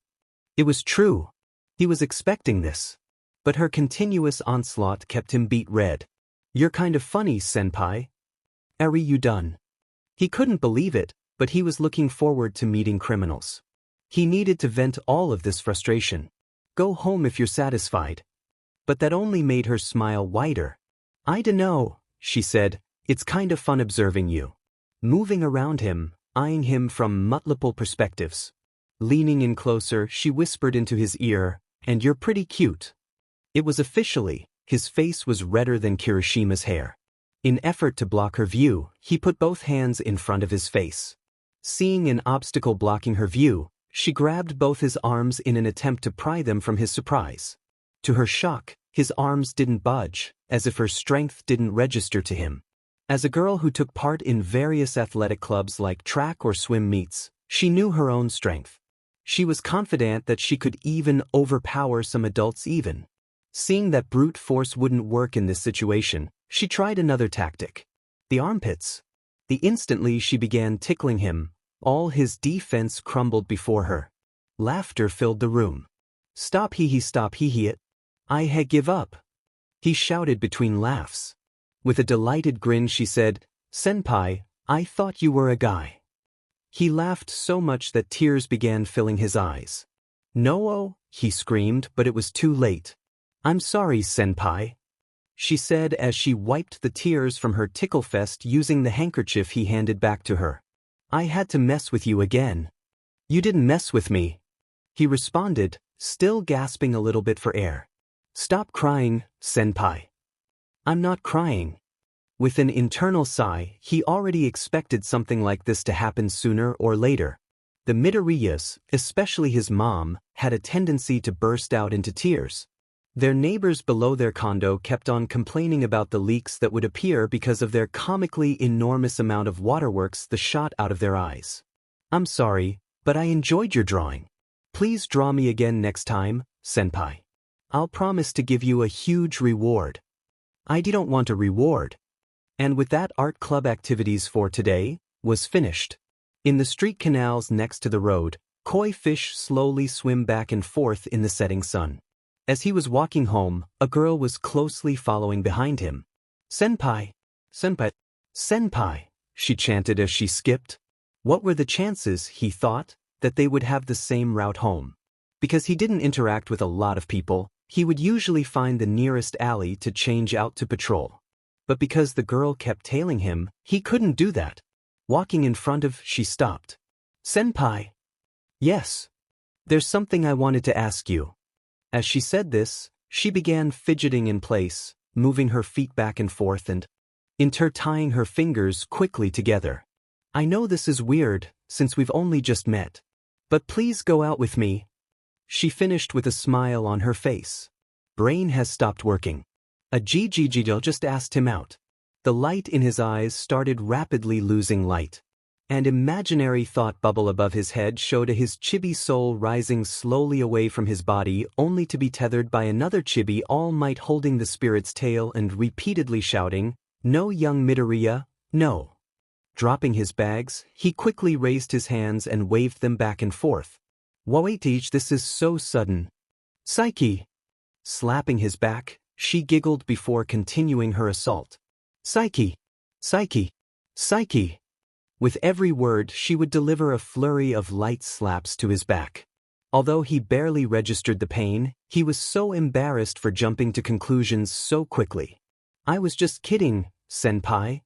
It was true. He was expecting this. But her continuous onslaught kept him beet red. You're kind of funny, senpai. Eri, you done. He couldn't believe it, but he was looking forward to meeting criminals. He needed to vent all of this frustration. Go home if you're satisfied. But that only made her smile wider. I dunno, she said, it's kind of fun observing you. Moving around him, eyeing him from multiple perspectives. Leaning in closer, she whispered into his ear, and you're pretty cute. It was officially, his face was redder than Kirishima's hair. In effort to block her view, he put both hands in front of his face. Seeing an obstacle blocking her view, she grabbed both his arms in an attempt to pry them from his surprise. To her shock, his arms didn't budge, as if her strength didn't register to him. As a girl who took part in various athletic clubs like track or swim meets, she knew her own strength. She was confident that she could even overpower some adults even. Seeing that brute force wouldn't work in this situation, she tried another tactic. The armpits. Instantly she began tickling him. All his defense crumbled before her. Laughter filled the room. Stop hee it. I give up. He shouted between laughs. With a delighted grin she said, Senpai, I thought you were a guy. He laughed so much that tears began filling his eyes. No, he screamed, but it was too late. I'm sorry, senpai, she said as she wiped the tears from her tickle fest using the handkerchief he handed back to her. I had to mess with you again. You didn't mess with me, he responded, still gasping a little bit for air. Stop crying, senpai. I'm not crying. With an internal sigh, he already expected something like this to happen sooner or later. The Midoriyas, especially his mom, had a tendency to burst out into tears. Their neighbors below their condo kept on complaining about the leaks that would appear because of their comically enormous amount of waterworks that shot out of their eyes. I'm sorry, but I enjoyed your drawing. Please draw me again next time, senpai. I'll promise to give you a huge reward. I don't want a reward. And with that art club activities for today, was finished. In the street canals next to the road, koi fish slowly swim back and forth in the setting sun. As he was walking home, a girl was closely following behind him. "Senpai! Senpai! Senpai!" she chanted as she skipped. What were the chances, he thought, that they would have the same route home? Because he didn't interact with a lot of people, he would usually find the nearest alley to change out to patrol. But because the girl kept tailing him, he couldn't do that. Walking in front of, she stopped. "Senpai!" "Yes. There's something I wanted to ask you." As she said this, she began fidgeting in place, moving her feet back and forth and intertying her fingers quickly together. "I know this is weird, since we've only just met. But please go out with me." She finished with a smile on her face. Brain has stopped working. A GGGL just asked him out. The light in his eyes started rapidly losing light. An imaginary thought bubble above his head showed his chibi soul rising slowly away from his body, only to be tethered by another chibi all might holding the spirit's tail and repeatedly shouting, "No, young Midoriya, no." Dropping his bags, he quickly raised his hands and waved them back and forth. "Wait, this is so sudden." "Psyche!" Slapping his back, she giggled before continuing her assault. "Psyche! Psyche! Psyche!" With every word, she would deliver a flurry of light slaps to his back. Although he barely registered the pain, he was so embarrassed for jumping to conclusions so quickly. "I was just kidding, senpai."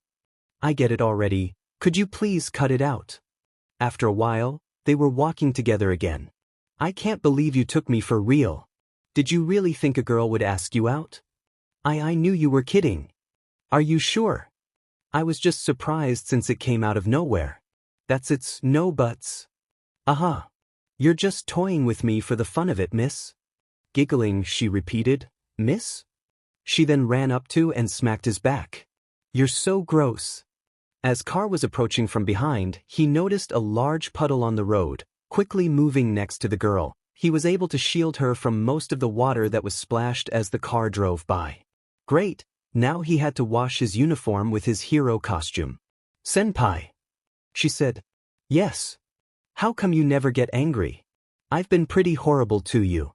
"I get it already. Could you please cut it out?" After a while, they were walking together again. "I can't believe you took me for real. Did you really think a girl would ask you out?" I knew you were kidding." "Are you sure?" "I was just surprised since it came out of nowhere." "That's it's no buts." "Aha. You're just toying with me for the fun of it, miss." Giggling, she repeated, "Miss?" She then ran up to and smacked his back. "You're so gross." As car was approaching from behind, he noticed a large puddle on the road. Quickly moving next to the girl, he was able to shield her from most of the water that was splashed as the car drove by. Great, now he had to wash his uniform with his hero costume. "Senpai," she said. "Yes. How come you never get angry? I've been pretty horrible to you."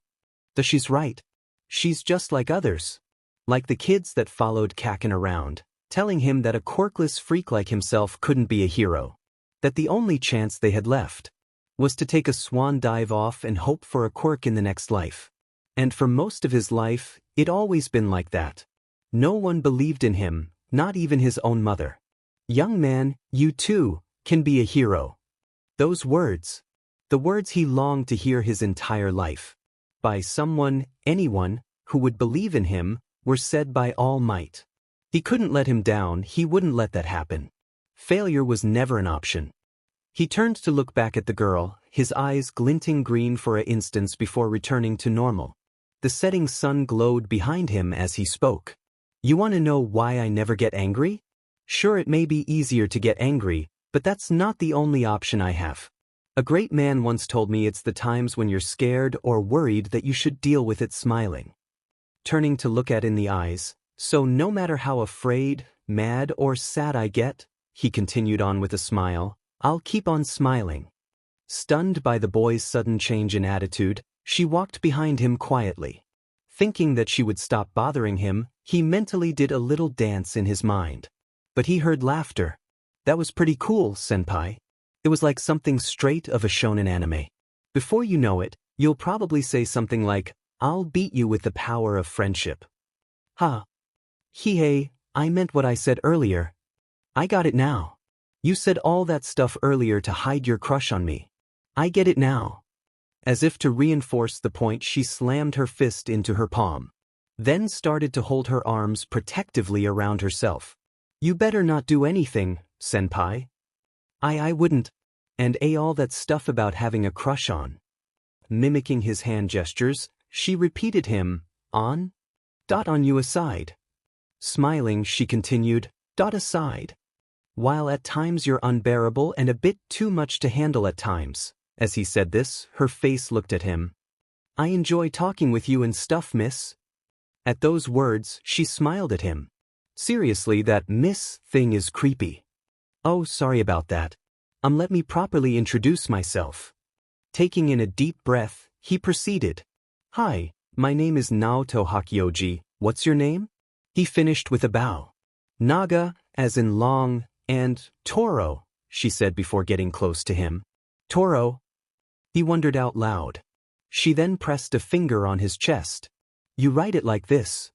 She's right. She's just like others. Like the kids that followed Kakin around, telling him that a quirkless freak like himself couldn't be a hero. That the only chance they had left was to take a swan dive off and hope for a quirk in the next life. And for most of his life, it always been like that. No one believed in him, not even his own mother. "Young man, you too can be a hero." Those words, the words he longed to hear his entire life, by someone, anyone, who would believe in him, were said by All Might. He couldn't let him down, he wouldn't let that happen. Failure was never an option. He turned to look back at the girl, his eyes glinting green for an instant before returning to normal. The setting sun glowed behind him as he spoke. "You want to know why I never get angry? Sure, it may be easier to get angry, but that's not the only option I have. A great man once told me it's the times when you're scared or worried that you should deal with it smiling." Turning to look at in the eyes, "So no matter how afraid, mad, or sad I get," he continued on with a smile, "I'll keep on smiling." Stunned by the boy's sudden change in attitude, she walked behind him quietly. Thinking that she would stop bothering him, he mentally did a little dance in his mind. But he heard laughter. "That was pretty cool, senpai." It was like something straight of a shonen anime. Before you know it, you'll probably say something like, "I'll beat you with the power of friendship." "Ha. Hey, I meant what I said earlier. I got it now. You said all that stuff earlier to hide your crush on me. I get it now." As if to reinforce the point, she slammed her fist into her palm. Then started to hold her arms protectively around herself. "You better not do anything, senpai." I wouldn't. And all that stuff about having a crush on." Mimicking his hand gestures, she repeated him, on you aside." Smiling, she continued, "Aside. While at times you're unbearable and a bit too much to handle at times." As he said this, her face looked at him. "I enjoy talking with you and stuff, miss." At those words, she smiled at him. "Seriously, that miss thing is creepy." Oh, sorry about that. Let me properly introduce myself. Taking in a deep breath, he proceeded. Hi, my name is Naoto Hakyoji, what's your name? He finished with a bow. Naga, as in long, and Toro, she said before getting close to him. Toro? He wondered out loud. She then pressed a finger on his chest. You write it like this.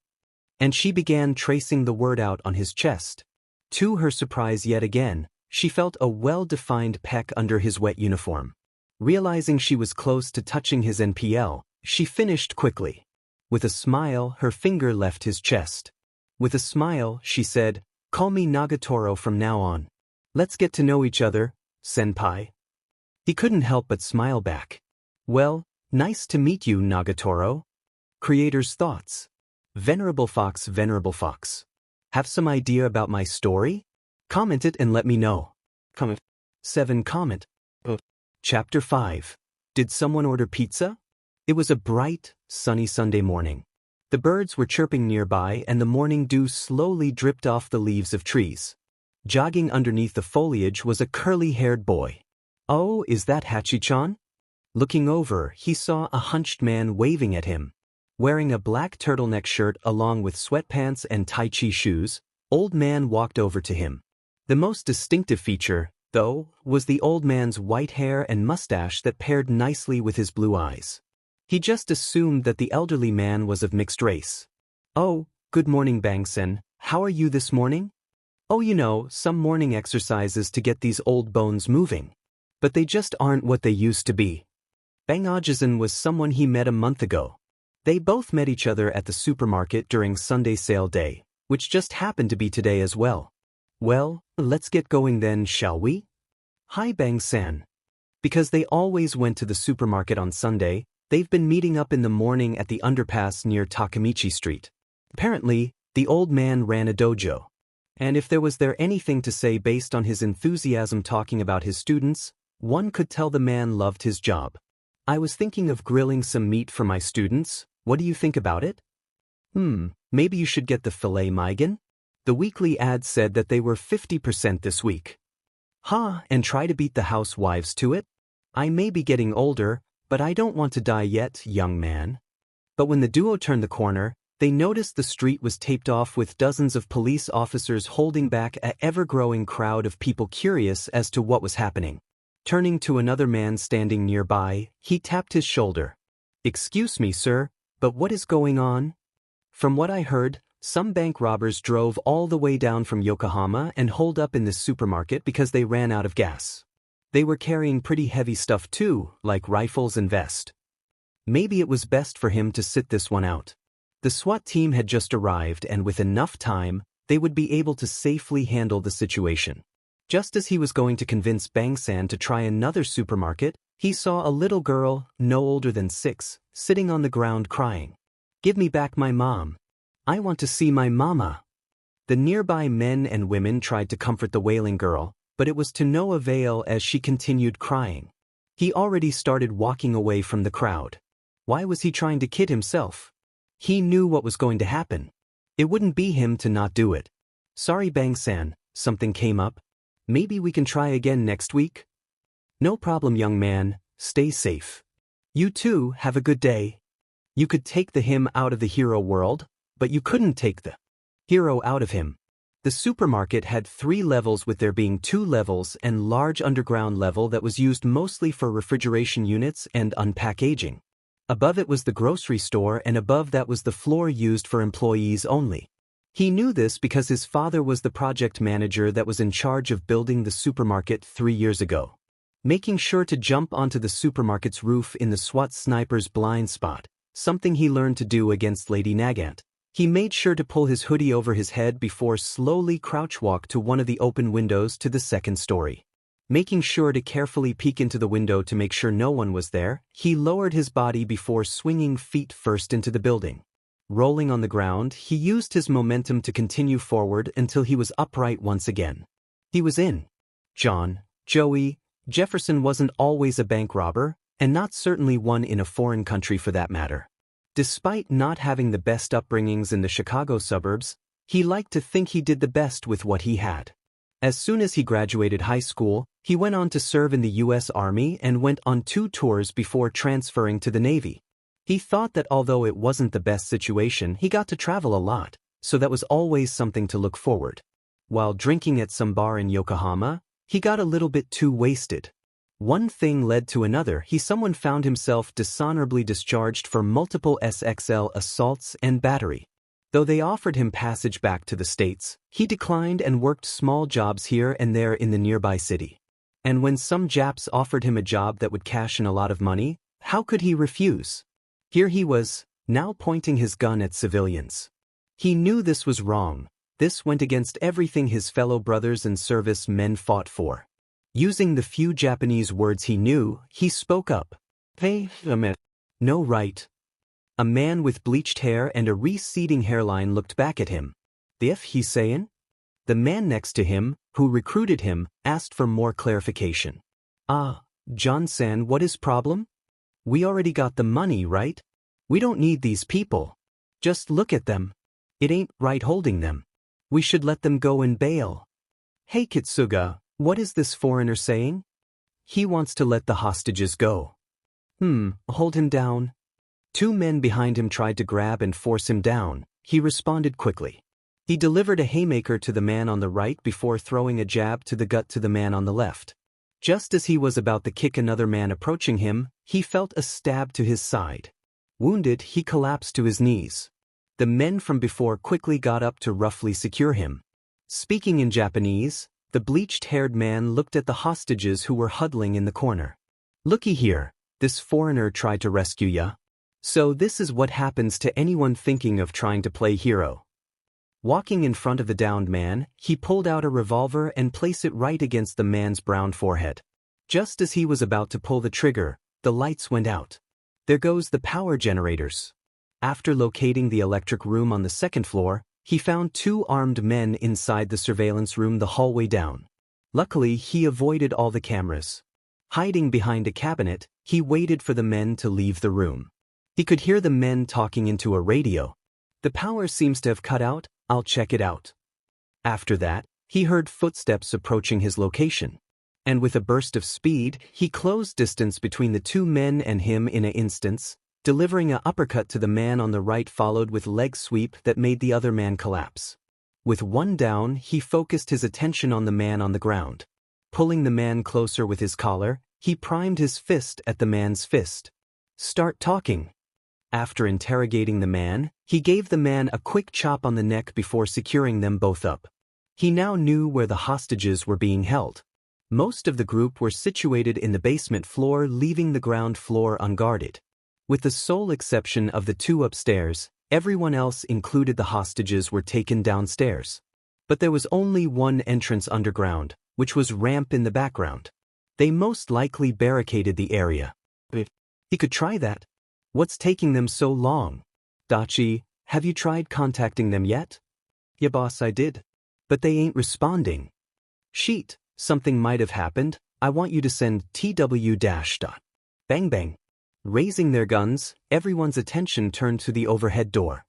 And she began tracing the word out on his chest. To her surprise yet again, she felt a well-defined peck under his wet uniform. Realizing she was close to touching his NPL, she finished quickly. With a smile, her finger left his chest. With a smile, she said, Call me Nagatoro from now on. Let's get to know each other, senpai. He couldn't help but smile back. Well, nice to meet you, Nagatoro. Creator's thoughts. VenerableFox. Have some idea about my story? Comment it and let me know. Comment. 7. Comment. Chapter 5. Did someone order pizza? It was a bright, sunny Sunday morning. The birds were chirping nearby and the morning dew slowly dripped off the leaves of trees. Jogging underneath the foliage was a curly-haired boy. Oh, is that Hachi-chan? Looking over, he saw a hunched man waving at him. Wearing a black turtleneck shirt along with sweatpants and tai chi shoes, old man walked over to him. The most distinctive feature, though, was the old man's white hair and mustache that paired nicely with his blue eyes. He just assumed that the elderly man was of mixed race. Oh, good morning, Bang-sen. How are you this morning? Oh, some morning exercises to get these old bones moving. But they just aren't what they used to be. Bang Ajisen was someone he met a month ago. They both met each other at the supermarket during Sunday sale day, which just happened to be today as well. Well, let's get going then, shall we? Hi, Bang-san. Because they always went to the supermarket on Sunday, they've been meeting up in the morning at the underpass near Takamichi Street. Apparently, the old man ran a dojo. And if there was anything to say based on his enthusiasm talking about his students, one could tell the man loved his job. I was thinking of grilling some meat for my students. What do you think about it? Maybe you should get the filet mignon? The weekly ad said that they were 50% this week. And try to beat the housewives to it? I may be getting older, but I don't want to die yet, young man. But when the duo turned the corner, they noticed the street was taped off with dozens of police officers holding back an ever-growing crowd of people curious as to what was happening. Turning to another man standing nearby, he tapped his shoulder. Excuse me, sir, but what is going on? From what I heard, some bank robbers drove all the way down from Yokohama and holed up in this supermarket because they ran out of gas. They were carrying pretty heavy stuff too, like rifles and vests. Maybe it was best for him to sit this one out. The SWAT team had just arrived and with enough time, they would be able to safely handle the situation. Just as he was going to convince Bang-san to try another supermarket, he saw a little girl, no older than 6, sitting on the ground crying. Give me back my mom. I want to see my mama. The nearby men and women tried to comfort the wailing girl, but it was to no avail as she continued crying. He already started walking away from the crowd. Why was he trying to kid himself? He knew what was going to happen. It wouldn't be him to not do it. Sorry, Bang-san, something came up. Maybe we can try again next week? No problem, young man, stay safe. You too, have a good day. You could take him out of the hero world, but you couldn't take the hero out of him. The supermarket had 3 levels with there being 2 levels and large underground level that was used mostly for refrigeration units and unpackaging. Above it was the grocery store and above that was the floor used for employees only. He knew this because his father was the project manager that was in charge of building the supermarket 3 years ago. Making sure to jump onto the supermarket's roof in the SWAT sniper's blind spot, something he learned to do against Lady Nagant. He made sure to pull his hoodie over his head before slowly crouch walk to one of the open windows to the 2nd story. Making sure to carefully peek into the window to make sure no one was there, he lowered his body before swinging feet first into the building. Rolling on the ground, he used his momentum to continue forward until he was upright once again. He was in. John, Joey, Jefferson wasn't always a bank robber, and not certainly one in a foreign country for that matter. Despite not having the best upbringings in the Chicago suburbs, he liked to think he did the best with what he had. As soon as he graduated high school, he went on to serve in the U.S. Army and went on 2 tours before transferring to the Navy. He thought that although it wasn't the best situation, he got to travel a lot, so that was always something to look forward. While drinking at some bar in Yokohama, he got a little bit too wasted. One thing led to another. Someone found himself dishonorably discharged for multiple SXL assaults and battery. Though they offered him passage back to the States, he declined and worked small jobs here and there in the nearby city. And when some Japs offered him a job that would cash in a lot of money, how could he refuse? Here he was, now pointing his gun at civilians. He knew this was wrong. This went against everything his fellow brothers and service men fought for. Using the few Japanese words he knew, he spoke up. Hey, no, right. A man with bleached hair and a receding hairline looked back at him. The F he's saying? The man next to him, who recruited him, asked for more clarification. John-san, what is problem? We already got the money, right? We don't need these people. Just look at them. It ain't right holding them. We should let them go and bail. Hey Kitsuga, what is this foreigner saying? He wants to let the hostages go. Hold him down. 2 men behind him tried to grab and force him down. He responded quickly. He delivered a haymaker to the man on the right before throwing a jab to the gut to the man on the left. Just as he was about to kick another man approaching him, he felt a stab to his side. Wounded, he collapsed to his knees. The men from before quickly got up to roughly secure him. Speaking in Japanese, the bleached-haired man looked at the hostages who were huddling in the corner. Looky here, this foreigner tried to rescue ya. So this is what happens to anyone thinking of trying to play hero. Walking in front of the downed man, he pulled out a revolver and placed it right against the man's brown forehead. Just as he was about to pull the trigger, the lights went out. There goes the power generators. After locating the electric room on the 2nd floor, he found 2 armed men inside the surveillance room the hallway down. Luckily, he avoided all the cameras. Hiding behind a cabinet, he waited for the men to leave the room. He could hear the men talking into a radio. The power seems to have cut out, I'll check it out. After that, he heard footsteps approaching his location. And with a burst of speed, he closed distance between the 2 men and him in an instant, delivering an uppercut to the man on the right followed with leg sweep that made the other man collapse. With 1 down, he focused his attention on the man on the ground. Pulling the man closer with his collar, he primed his fist at the man's fist. Start talking. After interrogating the man, he gave the man a quick chop on the neck before securing them both up. He now knew where the hostages were being held. Most of the group were situated in the basement floor, leaving the ground floor unguarded. With the sole exception of the 2 upstairs, everyone else, included the hostages, were taken downstairs. But there was only one entrance underground, which was ramp in the background. They most likely barricaded the area. He could try that. What's taking them so long? Dachi, have you tried contacting them yet? Yeah boss, I did. But they ain't responding. Sheet, something might have happened. I want you to send TW-. Bang bang. Raising their guns, everyone's attention turned to the overhead door.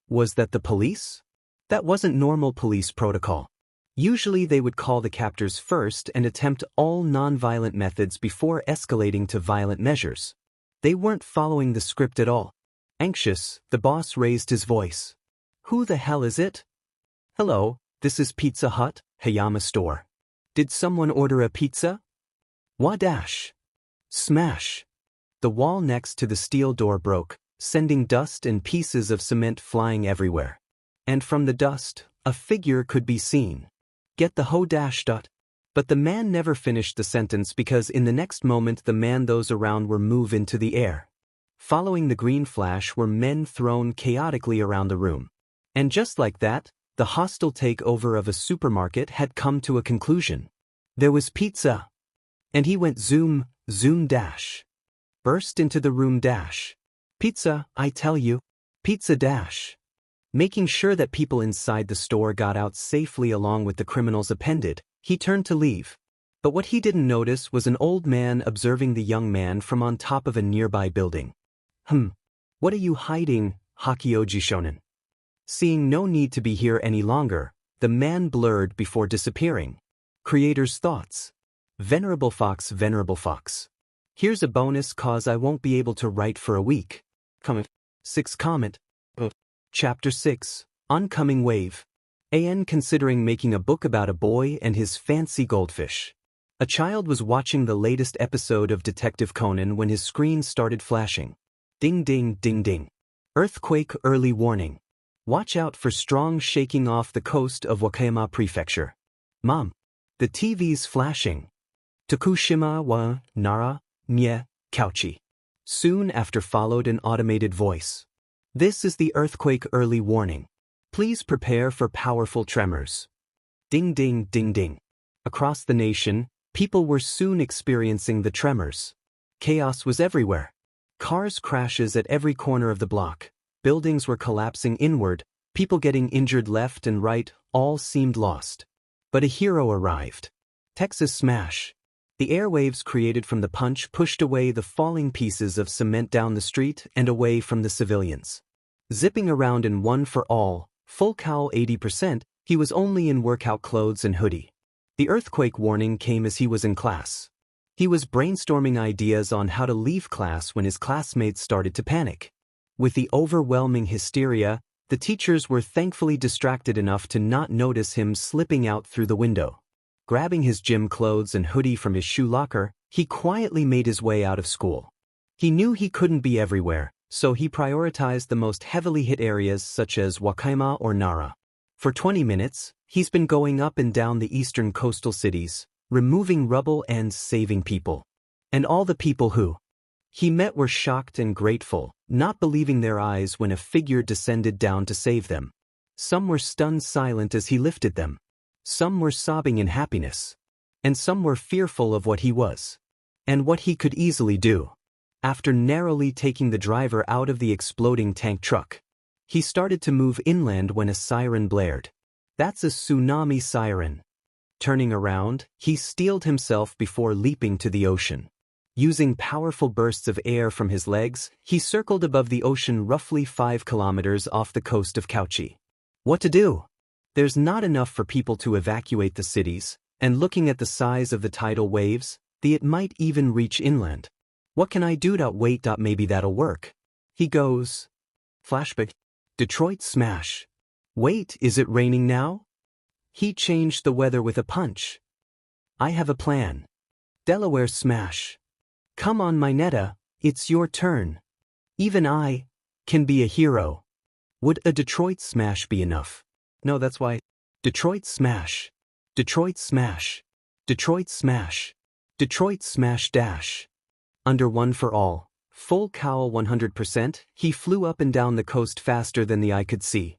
Was that the police? That wasn't normal police protocol. Usually they would call the captors first and attempt all non-violent methods before escalating to violent measures. They weren't following the script at all. Anxious, the boss raised his voice. Who the hell is it? Hello, this is Pizza Hut, Hayama store. Did someone order a pizza? Wadash. Smash. The wall next to the steel door broke, sending dust and pieces of cement flying everywhere. And from the dust, a figure could be seen. Get the ho dash. But the man never finished the sentence because in the next moment the man those around were moved into the air. Following the green flash were men thrown chaotically around the room. And just like that, the hostile takeover of a supermarket had come to a conclusion. There was pizza. And he went zoom, zoom dash. Burst into the room dash. Pizza, I tell you. Pizza dash. Making sure that people inside the store got out safely along with the criminals appended, he turned to leave. But what he didn't notice was an old man observing the young man from on top of a nearby building. What are you hiding, Hakioji Shonen? Seeing no need to be here any longer, the man blurred before disappearing. Creator's thoughts. VenerableFox. Here's a bonus cause I won't be able to write for a week. Comment. 6 comment. Chapter 6, Oncoming Wave. AN considering making a book about a boy and his fancy goldfish. A child was watching the latest episode of Detective Conan when his screen started flashing. Ding ding ding ding. Earthquake early warning. Watch out for strong shaking off the coast of Wakayama Prefecture. Mom. The TV's flashing. Tokushima wa Nara, nye, Kauchi. Soon after followed an automated voice. This is the earthquake early warning. Please prepare for powerful tremors. Ding ding ding ding. Across the nation, people were soon experiencing the tremors. Chaos was everywhere. Cars crashes at every corner of the block. Buildings were collapsing inward, people getting injured left and right, all seemed lost. But a hero arrived. Texas smash. The airwaves created from the punch pushed away the falling pieces of cement down the street and away from the civilians. Zipping around in one for all, full cowl 80%, he was only in workout clothes and hoodie. The earthquake warning came as he was in class. He was brainstorming ideas on how to leave class when his classmates started to panic. With the overwhelming hysteria, the teachers were thankfully distracted enough to not notice him slipping out through the window. Grabbing his gym clothes and hoodie from his shoe locker, he quietly made his way out of school. He knew he couldn't be everywhere, so he prioritized the most heavily hit areas such as Wakayama or Nara. For 20 minutes, he's been going up and down the eastern coastal cities, removing rubble and saving people. And all the people who he met were shocked and grateful, not believing their eyes when a figure descended down to save them. Some were stunned silent as he lifted them. Some were sobbing in happiness. And some were fearful of what he was. And what he could easily do. After narrowly taking the driver out of the exploding tank truck, he started to move inland when a siren blared. That's a tsunami siren. Turning around, he steeled himself before leaping to the ocean. Using powerful bursts of air from his legs, he circled above the ocean roughly 5 kilometers off the coast of Kauchi. What to do? There's not enough for people to evacuate the cities, and looking at the size of the tidal waves, it might even reach inland. What can I do? Wait, maybe that'll work. He goes. Flashback. Detroit smash. Wait, is it raining now? He changed the weather with a punch. I have a plan. Delaware smash. Come on, Mineta, it's your turn. Even I can be a hero. Would a Detroit smash be enough? No, that's why. Detroit smash. Detroit smash. Detroit smash. Detroit smash dash. Under one for all, full cowl 100%, he flew up and down the coast faster than the eye could see.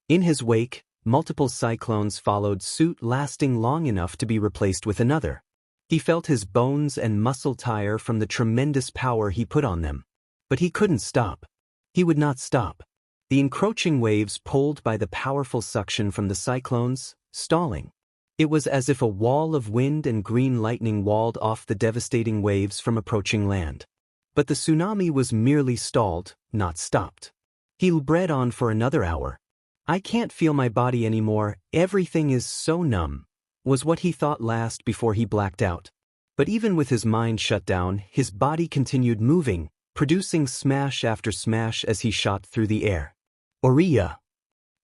In his wake, multiple cyclones followed suit, lasting long enough to be replaced with another. He felt his bones and muscle tire from the tremendous power he put on them. But he couldn't stop. He would not stop. The encroaching waves pulled by the powerful suction from the cyclones, stalling. It was as if a wall of wind and green lightning walled off the devastating waves from approaching land. But the tsunami was merely stalled, not stopped. He bred on for another hour. I can't feel my body anymore, everything is so numb, was what he thought last before he blacked out. But even with his mind shut down, his body continued moving, producing smash after smash as he shot through the air. Oriya.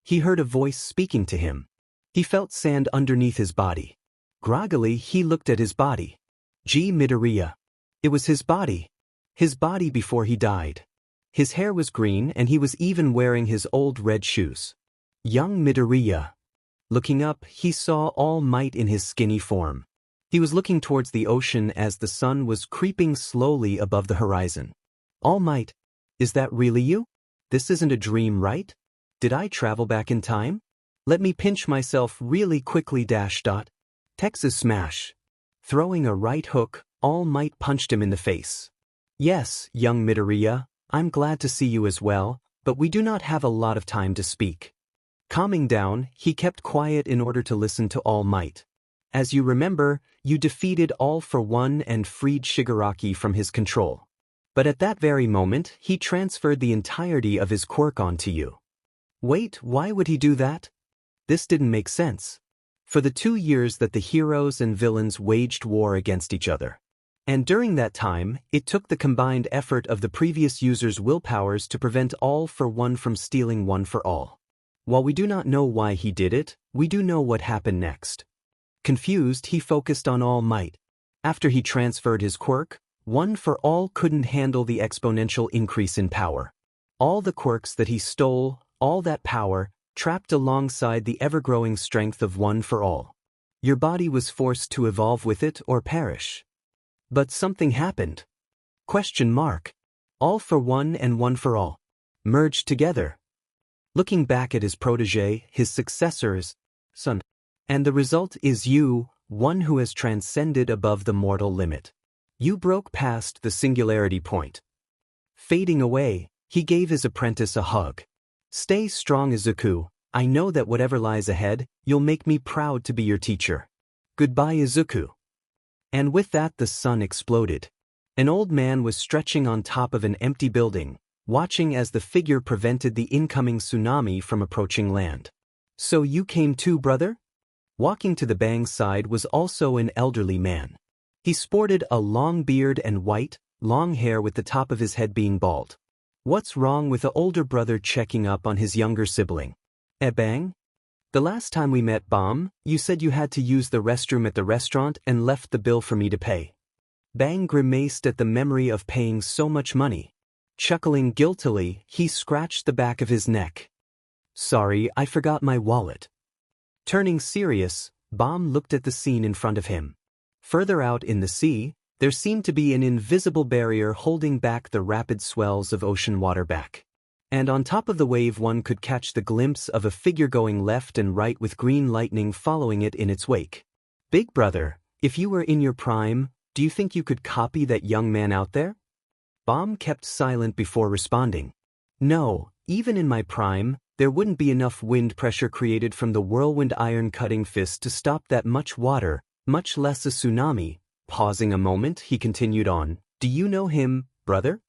He heard a voice speaking to him. He felt sand underneath his body. Groggily, he looked at his body. Midoriya. It was his body. His body before he died. His hair was green and he was even wearing his old red shoes. Young Midoriya. Looking up, he saw All Might in his skinny form. He was looking towards the ocean as the sun was creeping slowly above the horizon. All Might. Is that really you? This isn't a dream, right? Did I travel back in time? Let me pinch myself really quickly. Texas smash. Throwing a right hook, All Might punched him in the face. Yes, young Midoriya, I'm glad to see you as well, but we do not have a lot of time to speak. Calming down, he kept quiet in order to listen to All Might. As you remember, you defeated All for One and freed Shigaraki from his control. But at that very moment, he transferred the entirety of his quirk onto you. Wait, why would he do that? This didn't make sense. for the 2 years that the heroes and villains waged war against each other. And during that time, it took the combined effort of the previous user's willpowers to prevent All for One from stealing One for All. While we do not know why he did it, we do know what happened next. Confused, he focused on All Might. After he transferred his quirk, One for All couldn't handle the exponential increase in power. All the quirks that he stole, all that power, trapped alongside the ever-growing strength of One for All. Your body was forced to evolve with it or perish. But something happened. Question mark. All for One and One for All merged together. Looking back at his protege, his successor's son, and the result is you, one who has transcended above the mortal limit. You broke past the singularity point. Fading away, he gave his apprentice a hug. Stay strong, Izuku. I know that whatever lies ahead, you'll make me proud to be your teacher. Goodbye, Izuku. And with that, the sun exploded. An old man was stretching on top of an empty building, watching as the figure prevented the incoming tsunami from approaching land. So you came too, brother? Walking to the Bang's side was also an elderly man. He sported a long beard and white, long hair with the top of his head being bald. What's wrong with the older brother checking up on his younger sibling? Bang? The last time we met, Bomb, you said you had to use the restroom at the restaurant and left the bill for me to pay. Bang grimaced at the memory of paying so much money. Chuckling guiltily, he scratched the back of his neck. Sorry, I forgot my wallet. Turning serious, Bomb looked at the scene in front of him. Further out in the sea, there seemed to be an invisible barrier holding back the rapid swells of ocean water back. And on top of the wave one could catch the glimpse of a figure going left and right with green lightning following it in its wake. Big brother, if you were in your prime, do you think you could copy that young man out there? Bomb kept silent before responding. No, even in my prime, there wouldn't be enough wind pressure created from the whirlwind iron-cutting fist to stop that much water, much less a tsunami. Pausing a moment, he continued on. Do you know him, brother?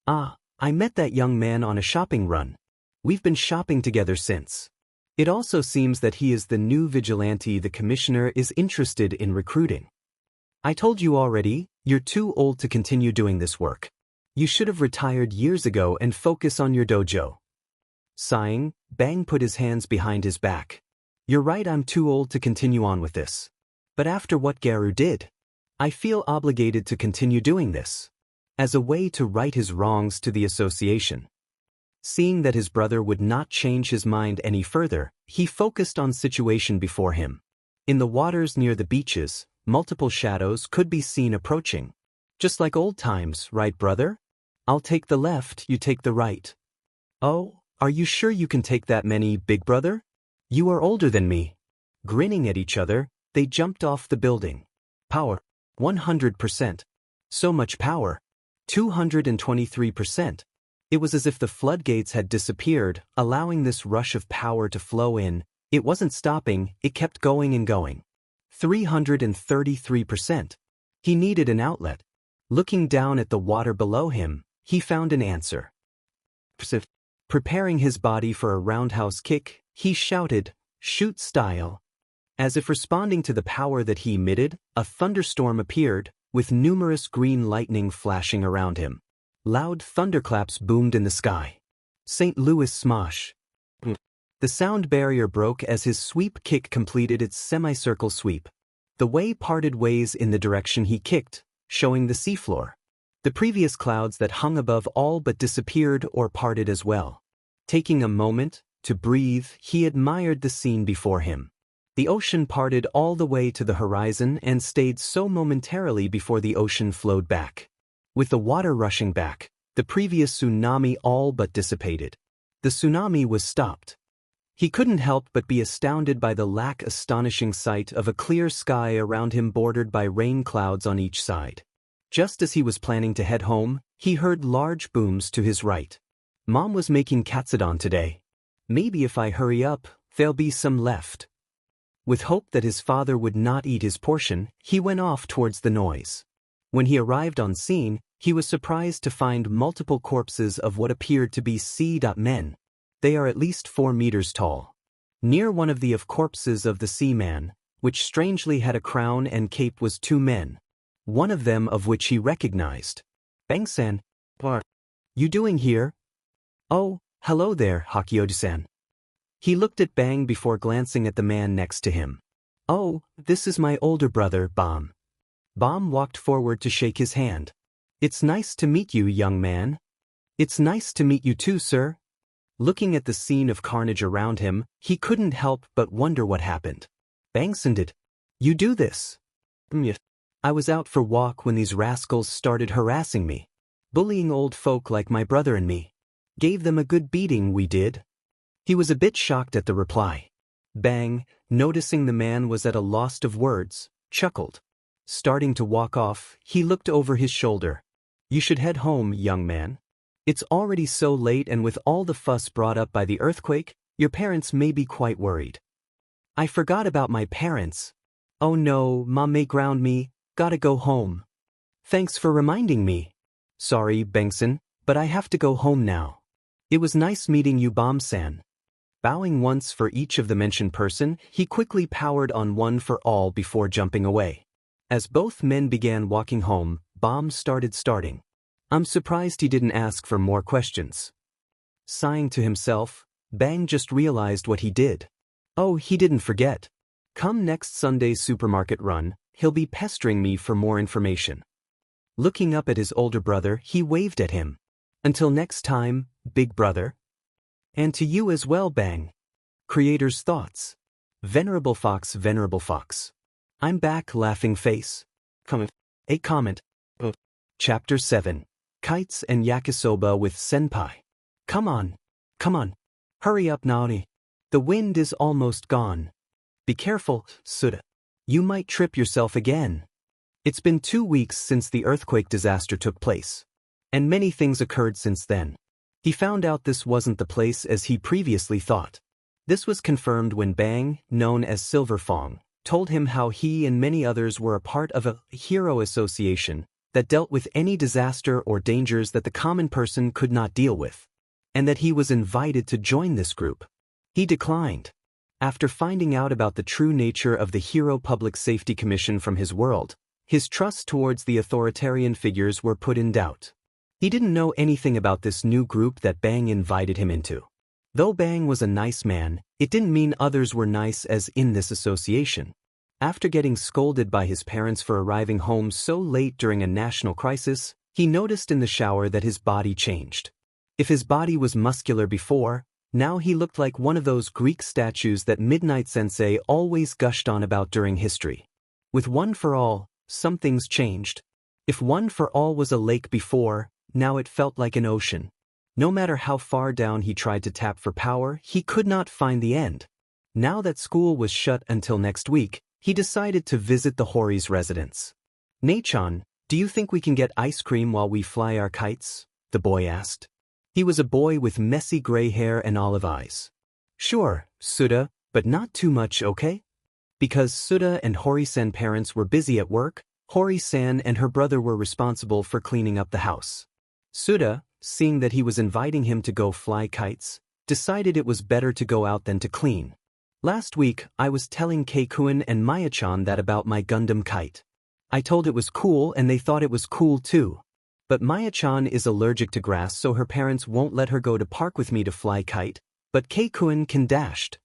Ah, I met that young man on a shopping run. We've been shopping together since. It also seems that he is the new vigilante the commissioner is interested in recruiting. I told you already, you're too old to continue doing this work. You should have retired years ago and focus on your dojo. Sighing, Bang put his hands behind his back. You're right, I'm too old to continue on with this. But after what Garu did, I feel obligated to continue doing this, as a way to right his wrongs to the association. Seeing that his brother would not change his mind any further, he focused on the situation before him. In the waters near the beaches, multiple shadows could be seen approaching. Just like old times, right, brother? I'll take the left, you take the right. Oh, are you sure you can take that many, big brother? You are older than me. Grinning at each other, they jumped off the building. Power. 100%. So much power. 223%. It was as if the floodgates had disappeared, allowing this rush of power to flow in. It wasn't stopping, it kept going and going. 333%. He needed an outlet. Looking down at the water below him, he found an answer. Preparing his body for a roundhouse kick, he shouted, "Shoot style." As if responding to the power that he emitted, a thunderstorm appeared, with numerous green lightning flashing around him. Loud thunderclaps boomed in the sky. St. Louis smosh. The sound barrier broke as his sweep kick completed its semicircle sweep. The way parted ways in the direction he kicked, showing the seafloor. The previous clouds that hung above all but disappeared or parted as well. Taking a moment to breathe, he admired the scene before him. The ocean parted all the way to the horizon and stayed so momentarily before the ocean flowed back. With the water rushing back, the previous tsunami all but dissipated. The tsunami was stopped. He couldn't help but be astounded by the astonishing sight of a clear sky around him bordered by rain clouds on each side. Just as he was planning to head home, he heard large booms to his right. Mom was making katsudon today. Maybe if I hurry up, there'll be some left. With hope that his father would not eat his portion, he went off towards the noise. When he arrived on scene, he was surprised to find multiple corpses of what appeared to be sea-men. They are at least 4 meters tall. Near one of the corpses of the seaman, which strangely had a crown and cape, was two men, one of them of which he recognized. Bang-san, what are you doing here? Oh, hello there, Hakioji-san. He looked at Bang before glancing at the man next to him. Oh, this is my older brother, Bam. Bam walked forward to shake his hand. It's nice to meet you, young man. It's nice to meet you too, sir. Looking at the scene of carnage around him, he couldn't help but wonder what happened. Bangsan, did you do this? Yes. I was out for walk when these rascals started harassing me, bullying old folk like my brother and me. Gave them a good beating, we did. He was a bit shocked at the reply. Bang, noticing the man was at a loss of words, chuckled. Starting to walk off, he looked over his shoulder. You should head home, young man. It's already so late, and with all the fuss brought up by the earthquake, your parents may be quite worried. I forgot about my parents. Oh no, Mom may ground me, gotta go home. Thanks for reminding me. Sorry, Bengtson, but I have to go home now. It was nice meeting you, Bam-san. Bowing once for each of the mentioned person, he quickly powered on one for all before jumping away. As both men began walking home, Bam starting. I'm surprised he didn't ask for more questions. Sighing to himself, Bang just realized what he did. Oh, he didn't forget. Come next Sunday's supermarket run, he'll be pestering me for more information. Looking up at his older brother, he waved at him. Until next time, big brother. And to you as well, Bang. Creator's thoughts. VenerableFox. I'm back, laughing face. A comment. Chapter 7. Kites and Yakisoba with Senpai. Come on. Hurry up, Naori. The wind is almost gone. Be careful, Suda. You might trip yourself again. It's been 2 weeks since the earthquake disaster took place. And many things occurred since then. He found out this wasn't the place as he previously thought. This was confirmed when Bang, known as Silver Fong, told him how he and many others were a part of a hero association that dealt with any disaster or dangers that the common person could not deal with, and that he was invited to join this group. He declined. After finding out about the true nature of the Hero Public Safety Commission from his world, his trust towards the authoritarian figures were put in doubt. He didn't know anything about this new group that Bang invited him into. Though Bang was a nice man, it didn't mean others were nice as in this association. After getting scolded by his parents for arriving home so late during a national crisis, he noticed in the shower that his body changed. If his body was muscular before, now he looked like one of those Greek statues that Midnight Sensei always gushed on about during history. With One for All, some things changed. If One for All was a lake before, now it felt like an ocean. No matter how far down he tried to tap for power, he could not find the end. Now that school was shut until next week, he decided to visit the Hori's residence. Nei-chan, do you think we can get ice cream while we fly our kites? The boy asked. He was a boy with messy gray hair and olive eyes. Sure, Suda, but not too much, okay? Because Suda and Hori-san parents were busy at work, Hori-san and her brother were responsible for cleaning up the house. Suda, seeing that he was inviting him to go fly kites, decided it was better to go out than to clean. Last week, I was telling Keikuin and Maya-chan that about my Gundam kite. I told it was cool and they thought it was cool too. But Maya-chan is allergic to grass, so her parents won't let her go to park with me to fly kite, but Keikuin can dashed.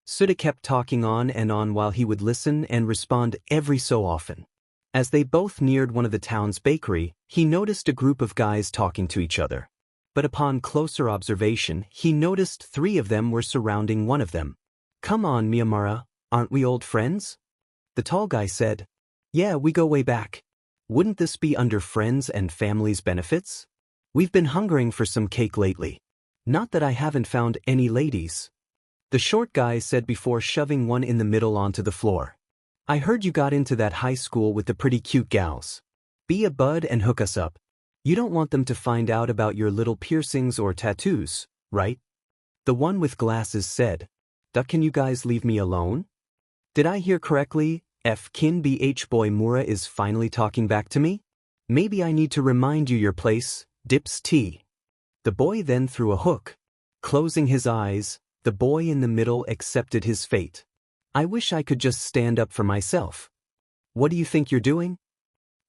Suda kept talking on and on while he would listen and respond every so often. As they both neared one of the town's bakery, he noticed a group of guys talking to each other. But upon closer observation, he noticed 3 of them were surrounding one of them. Come on, Miyamura, aren't we old friends? The tall guy said. Yeah, we go way back. Wouldn't this be under friends and families benefits? We've been hungering for some cake lately. Not that I haven't found any ladies. The short guy said before shoving one in the middle onto the floor. I heard you got into that high school with the pretty cute gals. Be a bud and hook us up. You don't want them to find out about your little piercings or tattoos, right? The one with glasses said. Can you guys leave me alone? Did I hear correctly? Kin BH boy Mura is finally talking back to me? Maybe I need to remind you your place, Dips T. The boy then threw a hook. Closing his eyes, the boy in the middle accepted his fate. I wish I could just stand up for myself. What do you think you're doing?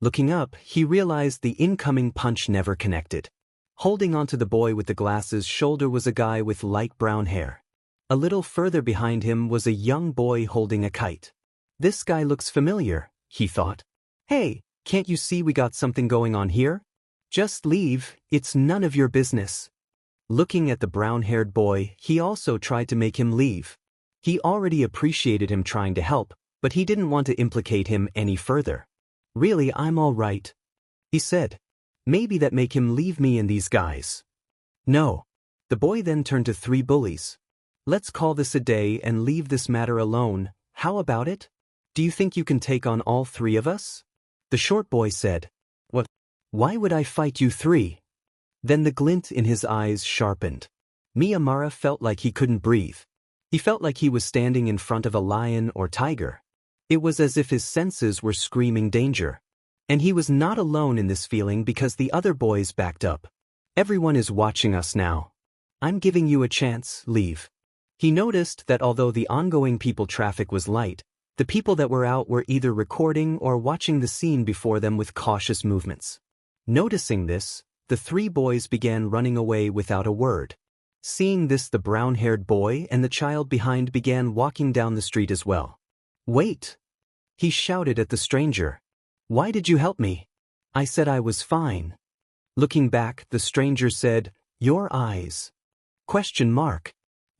Looking up, he realized the incoming punch never connected. Holding onto the boy with the glasses' shoulder was a guy with light brown hair. A little further behind him was a young boy holding a kite. This guy looks familiar, he thought. Hey, can't you see we got something going on here? Just leave, it's none of your business. Looking at the brown-haired boy, he also tried to make him leave. He already appreciated him trying to help, but he didn't want to implicate him any further. Really, I'm all right, he said. Maybe that make him leave me and these guys. No. The boy then turned to 3 bullies. Let's call this a day and leave this matter alone, how about it? Do you think you can take on all 3 of us? The short boy said. What? Why would I fight you 3? Then the glint in his eyes sharpened. Miyamura felt like he couldn't breathe. He felt like he was standing in front of a lion or tiger. It was as if his senses were screaming danger. And he was not alone in this feeling because the other boys backed up. Everyone is watching us now. I'm giving you a chance, leave. He noticed that although the ongoing people traffic was light, the people that were out were either recording or watching the scene before them with cautious movements. Noticing this, the 3 boys began running away without a word. Seeing this, the brown-haired boy and the child behind began walking down the street as well. Wait! He shouted at the stranger. Why did you help me? I said I was fine. Looking back, the stranger said, Your eyes. ?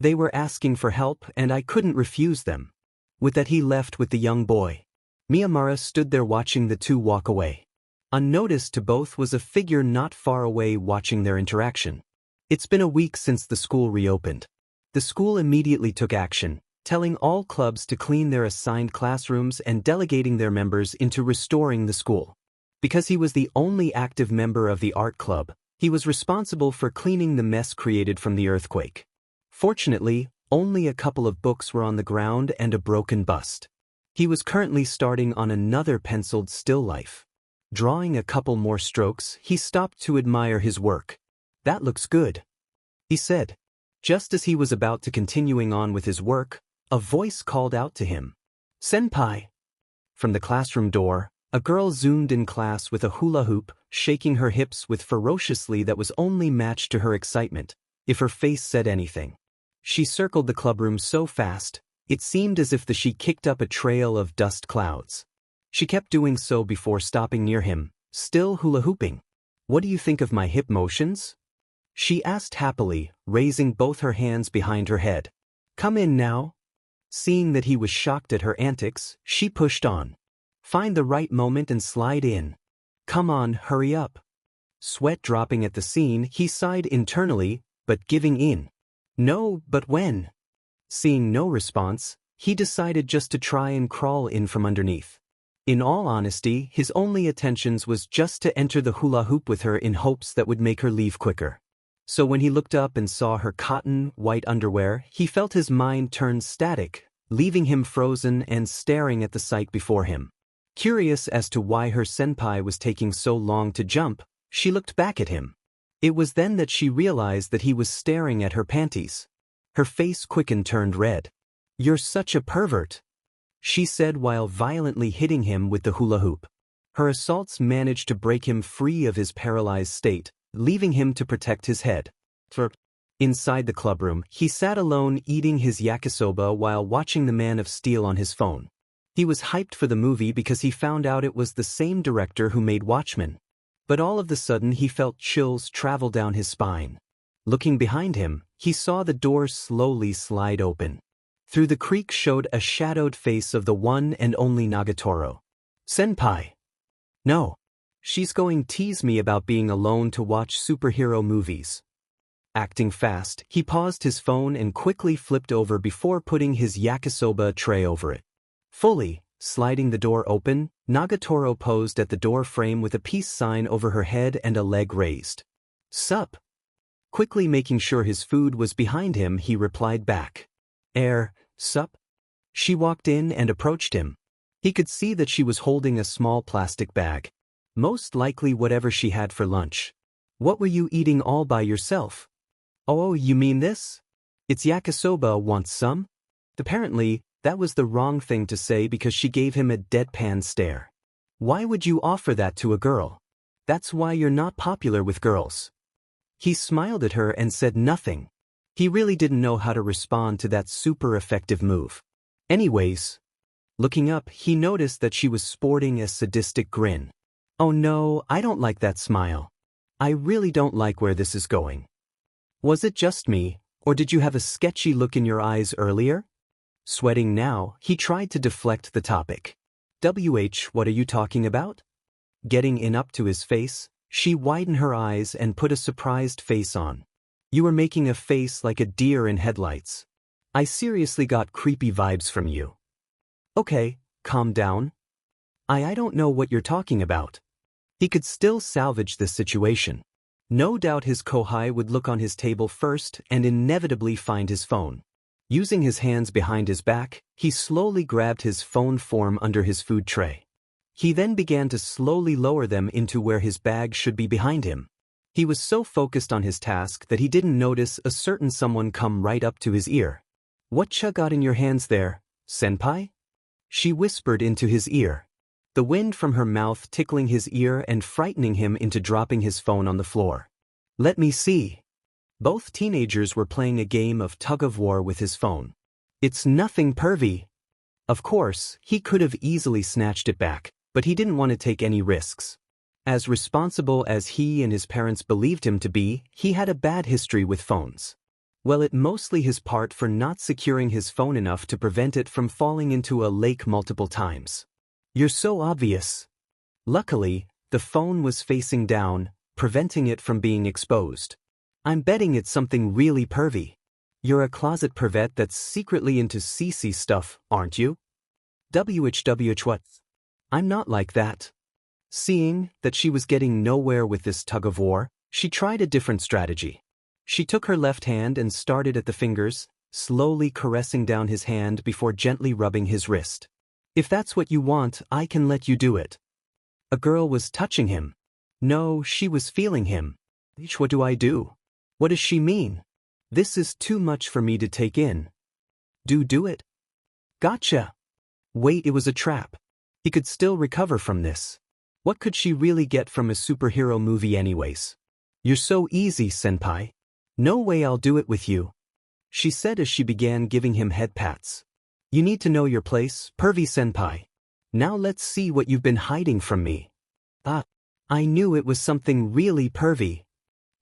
They were asking for help and I couldn't refuse them. With that he left with the young boy. Miyamura stood there watching the 2 walk away. Unnoticed to both was a figure not far away watching their interaction. It's been a week since the school reopened. The school immediately took action, telling all clubs to clean their assigned classrooms and delegating their members into restoring the school. Because he was the only active member of the art club, he was responsible for cleaning the mess created from the earthquake. Fortunately, only a couple of books were on the ground and a broken bust. He was currently starting on another penciled still life. Drawing a couple more strokes, he stopped to admire his work. That looks good, he said. Just as he was about to continuing on with his work, a voice called out to him. Senpai! From the classroom door, a girl zoomed in class with a hula hoop, shaking her hips with ferociously that was only matched to her excitement, if her face said anything. She circled the clubroom so fast, it seemed as if she kicked up a trail of dust clouds. She kept doing so before stopping near him, still hula hooping. What do you think of my hip motions? She asked happily, raising both her hands behind her head. Come in now. Seeing that he was shocked at her antics, she pushed on. Find the right moment and slide in. Come on, hurry up. Sweat dropping at the scene, he sighed internally, but giving in. No, but when? Seeing no response, he decided just to try and crawl in from underneath. In all honesty, his only intentions was just to enter the hula hoop with her in hopes that would make her leave quicker. So when he looked up and saw her cotton, white underwear, he felt his mind turn static, leaving him frozen and staring at the sight before him. Curious as to why her senpai was taking so long to jump, she looked back at him. It was then that she realized that he was staring at her panties. Her face quickened, turned red. You're such a pervert, she said while violently hitting him with the hula hoop. Her assaults managed to break him free of his paralyzed state, leaving him to protect his head. Inside the clubroom, he sat alone eating his yakasoba while watching the Man of Steel on his phone. He was hyped for the movie because he found out it was the same director who made Watchmen. But all of a sudden he felt chills travel down his spine. Looking behind him, he saw the door slowly slide open. Through the creak showed a shadowed face of the one and only Nagurro. Senpai. No. She's going to tease me about being alone to watch superhero movies. Acting fast, he paused his phone and quickly flipped over before putting his yakisoba tray over it. Fully, sliding the door open, Nagurro posed at the door frame with a peace sign over her head and a leg raised. Sup? Quickly making sure his food was behind him, he replied back. Sup? She walked in and approached him. He could see that she was holding a small plastic bag. Most likely whatever she had for lunch. What were you eating all by yourself? Oh, you mean this? It's yakisoba, want some? Apparently, That was the wrong thing to say because she gave him a deadpan stare. Why would you offer that to a girl? That's why you're not popular with girls. He smiled at her and said nothing. He really didn't know how to respond to that super effective move. Anyways, looking up, he noticed that she was sporting a sadistic grin. Oh no, I don't like that smile. I really don't like where this is going. Was it just me, or did you have a sketchy look in your eyes earlier? Sweating now, he tried to deflect the topic. What are you talking about? Getting in up to his face, she widened her eyes and put a surprised face on. You were making a face like a deer in headlights. I seriously got creepy vibes from you. Okay, calm down. I don't know what you're talking about. He could still salvage this situation. No doubt his kohai would look on his table first and inevitably find his phone. Using his hands behind his back, he slowly grabbed his phone form under his food tray. He then began to slowly lower them into where his bag should be behind him. He was so focused on his task that he didn't notice a certain someone come right up to his ear. Whatcha got in your hands there, senpai? She whispered into his ear. The wind from her mouth tickling his ear and frightening him into dropping his phone on the floor. Let me see. Both teenagers were playing a game of tug-of-war with his phone. It's nothing pervy. Of course, he could have easily snatched it back, but he didn't want to take any risks. As responsible as he and his parents believed him to be, he had a bad history with phones. Well, it mostly his part for not securing his phone enough to prevent it from falling into a lake multiple times. You're so obvious. Luckily, the phone was facing down, preventing it from being exposed. I'm betting it's something really pervy. You're a closet pervert that's secretly into CC stuff, aren't you? What? I'm not like that. Seeing that she was getting nowhere with this tug-of-war, she tried a different strategy. She took her left hand and started at the fingers, slowly caressing down his hand before gently rubbing his wrist. If that's what you want, I can let you do it. A girl was touching him. No, she was feeling him. What do I do? What does she mean? This is too much for me to take in. Do it. Gotcha. Wait, it was a trap. He could still recover from this. What could she really get from a superhero movie anyways? You're so easy, senpai. No way I'll do it with you. She said as she began giving him head pats. You need to know your place, pervy senpai. Now let's see what you've been hiding from me. I knew it was something really pervy.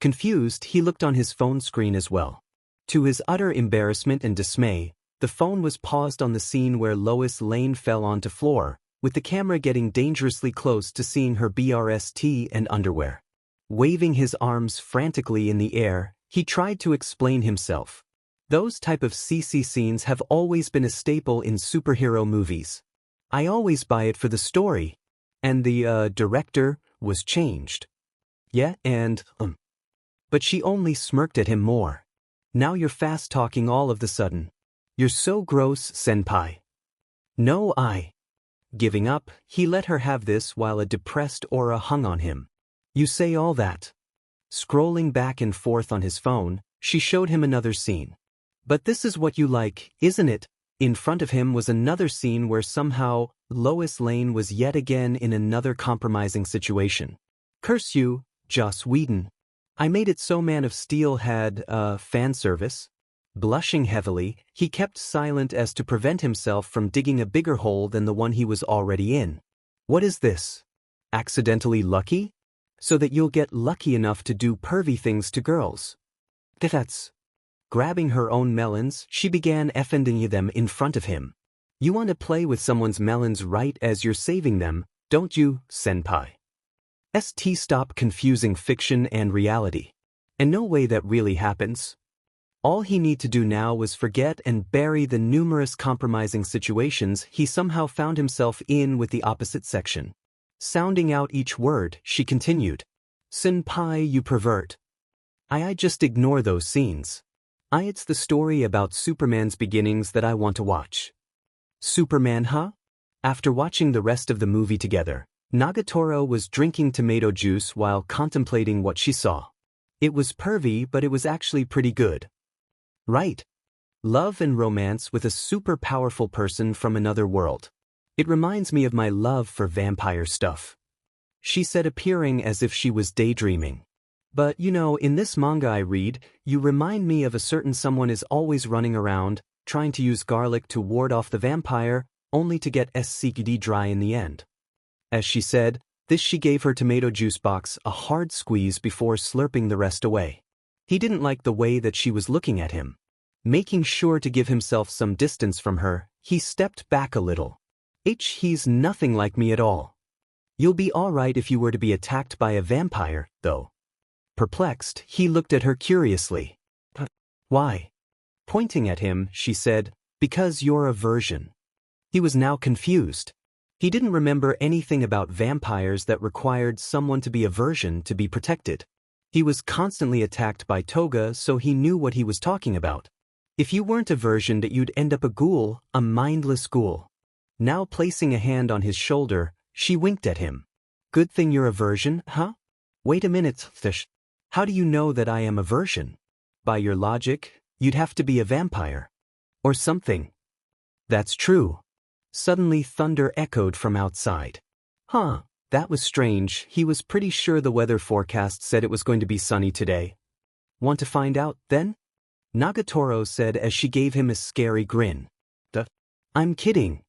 Confused, he looked on his phone screen as well. To his utter embarrassment and dismay, the phone was paused on the scene where Lois Lane fell onto floor, with the camera getting dangerously close to seeing her BRST and underwear. Waving his arms frantically in the air, he tried to explain himself. Those type of CC scenes have always been a staple in superhero movies. I always buy it for the story. And the director was changed. Yeah, and But she only smirked at him more. Now you're fast talking all of the sudden. You're so gross, senpai. No, Giving up, he let her have this while a depressed aura hung on him. You say all that. Scrolling back and forth on his phone, she showed him another scene. But this is what you like, isn't it? In front of him was another scene where somehow Lois Lane was yet again in another compromising situation. Curse you, Joss Whedon. I made it so Man of Steel had, fan service. Blushing heavily, he kept silent as to prevent himself from digging a bigger hole than the one he was already in. What is this? Accidentally lucky? So that you'll get lucky enough to do pervy things to girls. That's. Grabbing her own melons, she began effending them in front of him. You want to play with someone's melons right as you're saving them, don't you, senpai? Stop confusing fiction and reality. And no way that really happens. All he need to do now was forget and bury the numerous compromising situations he somehow found himself in with the opposite section. Sounding out each word, she continued. Senpai, you pervert. I just ignore those scenes. It's the story about Superman's beginnings that I want to watch. Superman, huh? After watching the rest of the movie together, Nagurro was drinking tomato juice while contemplating what she saw. It was pervy, but it was actually pretty good. Right. Love and romance with a super powerful person from another world. It reminds me of my love for vampire stuff. She said, appearing as if she was daydreaming. But you know, in this manga I read, you remind me of a certain someone is always running around, trying to use garlic to ward off the vampire, only to get SCD dry in the end. As she said, this she gave her tomato juice box a hard squeeze before slurping the rest away. He didn't like the way that she was looking at him. Making sure to give himself some distance from her, he stepped back a little. He's nothing like me at all. You'll be alright if you were to be attacked by a vampire, though. Perplexed, he looked at her curiously. Why? Pointing at him, she said, because you're a virgin. He was now confused. He didn't remember anything about vampires that required someone to be a virgin to be protected. He was constantly attacked by Toga, so he knew what he was talking about. If you weren't a virgin, that you'd end up a ghoul, a mindless ghoul. Now placing a hand on his shoulder, she winked at him. Good thing you're a virgin, huh? Wait a minute, Fish. How do you know that I am a virgin? By your logic, you'd have to be a vampire. Or something. That's true. Suddenly thunder echoed from outside. Huh, that was strange. He was pretty sure the weather forecast said it was going to be sunny today. Want to find out, then? Nagurro said as she gave him a scary grin. I'm kidding.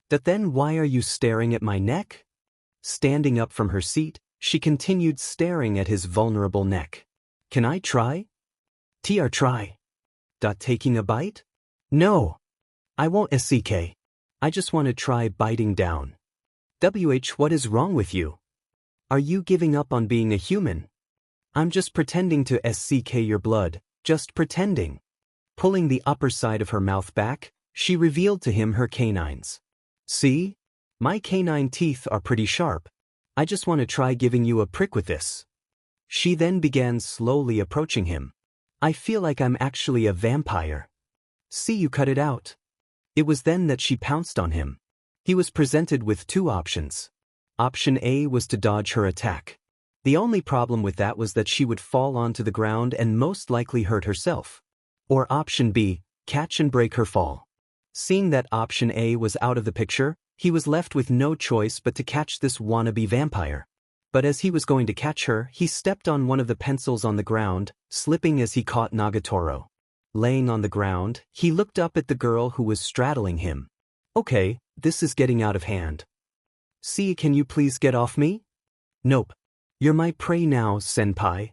Then why are you staring at my neck? Standing up from her seat, she continued staring at his vulnerable neck. Can I try? Try. Taking a bite? No. I won't SCK. I just want to try biting down. What is wrong with you? Are you giving up on being a human? I'm just pretending to SCK your blood, just pretending. Pulling the upper side of her mouth back, she revealed to him her canines. See? My canine teeth are pretty sharp. I just want to try giving you a prick with this. She then began slowly approaching him. I feel like I'm actually a vampire. See, you cut it out. It was then that she pounced on him. He was presented with two options. Option A was to dodge her attack. The only problem with that was that she would fall onto the ground and most likely hurt herself. Or option B, catch and break her fall. Seeing that option A was out of the picture, he was left with no choice but to catch this wannabe vampire. But as he was going to catch her, he stepped on one of the pencils on the ground, slipping as he caught Nagurro. Laying on the ground, he looked up at the girl who was straddling him. Okay, this is getting out of hand. See, can you please get off me? Nope. You're my prey now, senpai.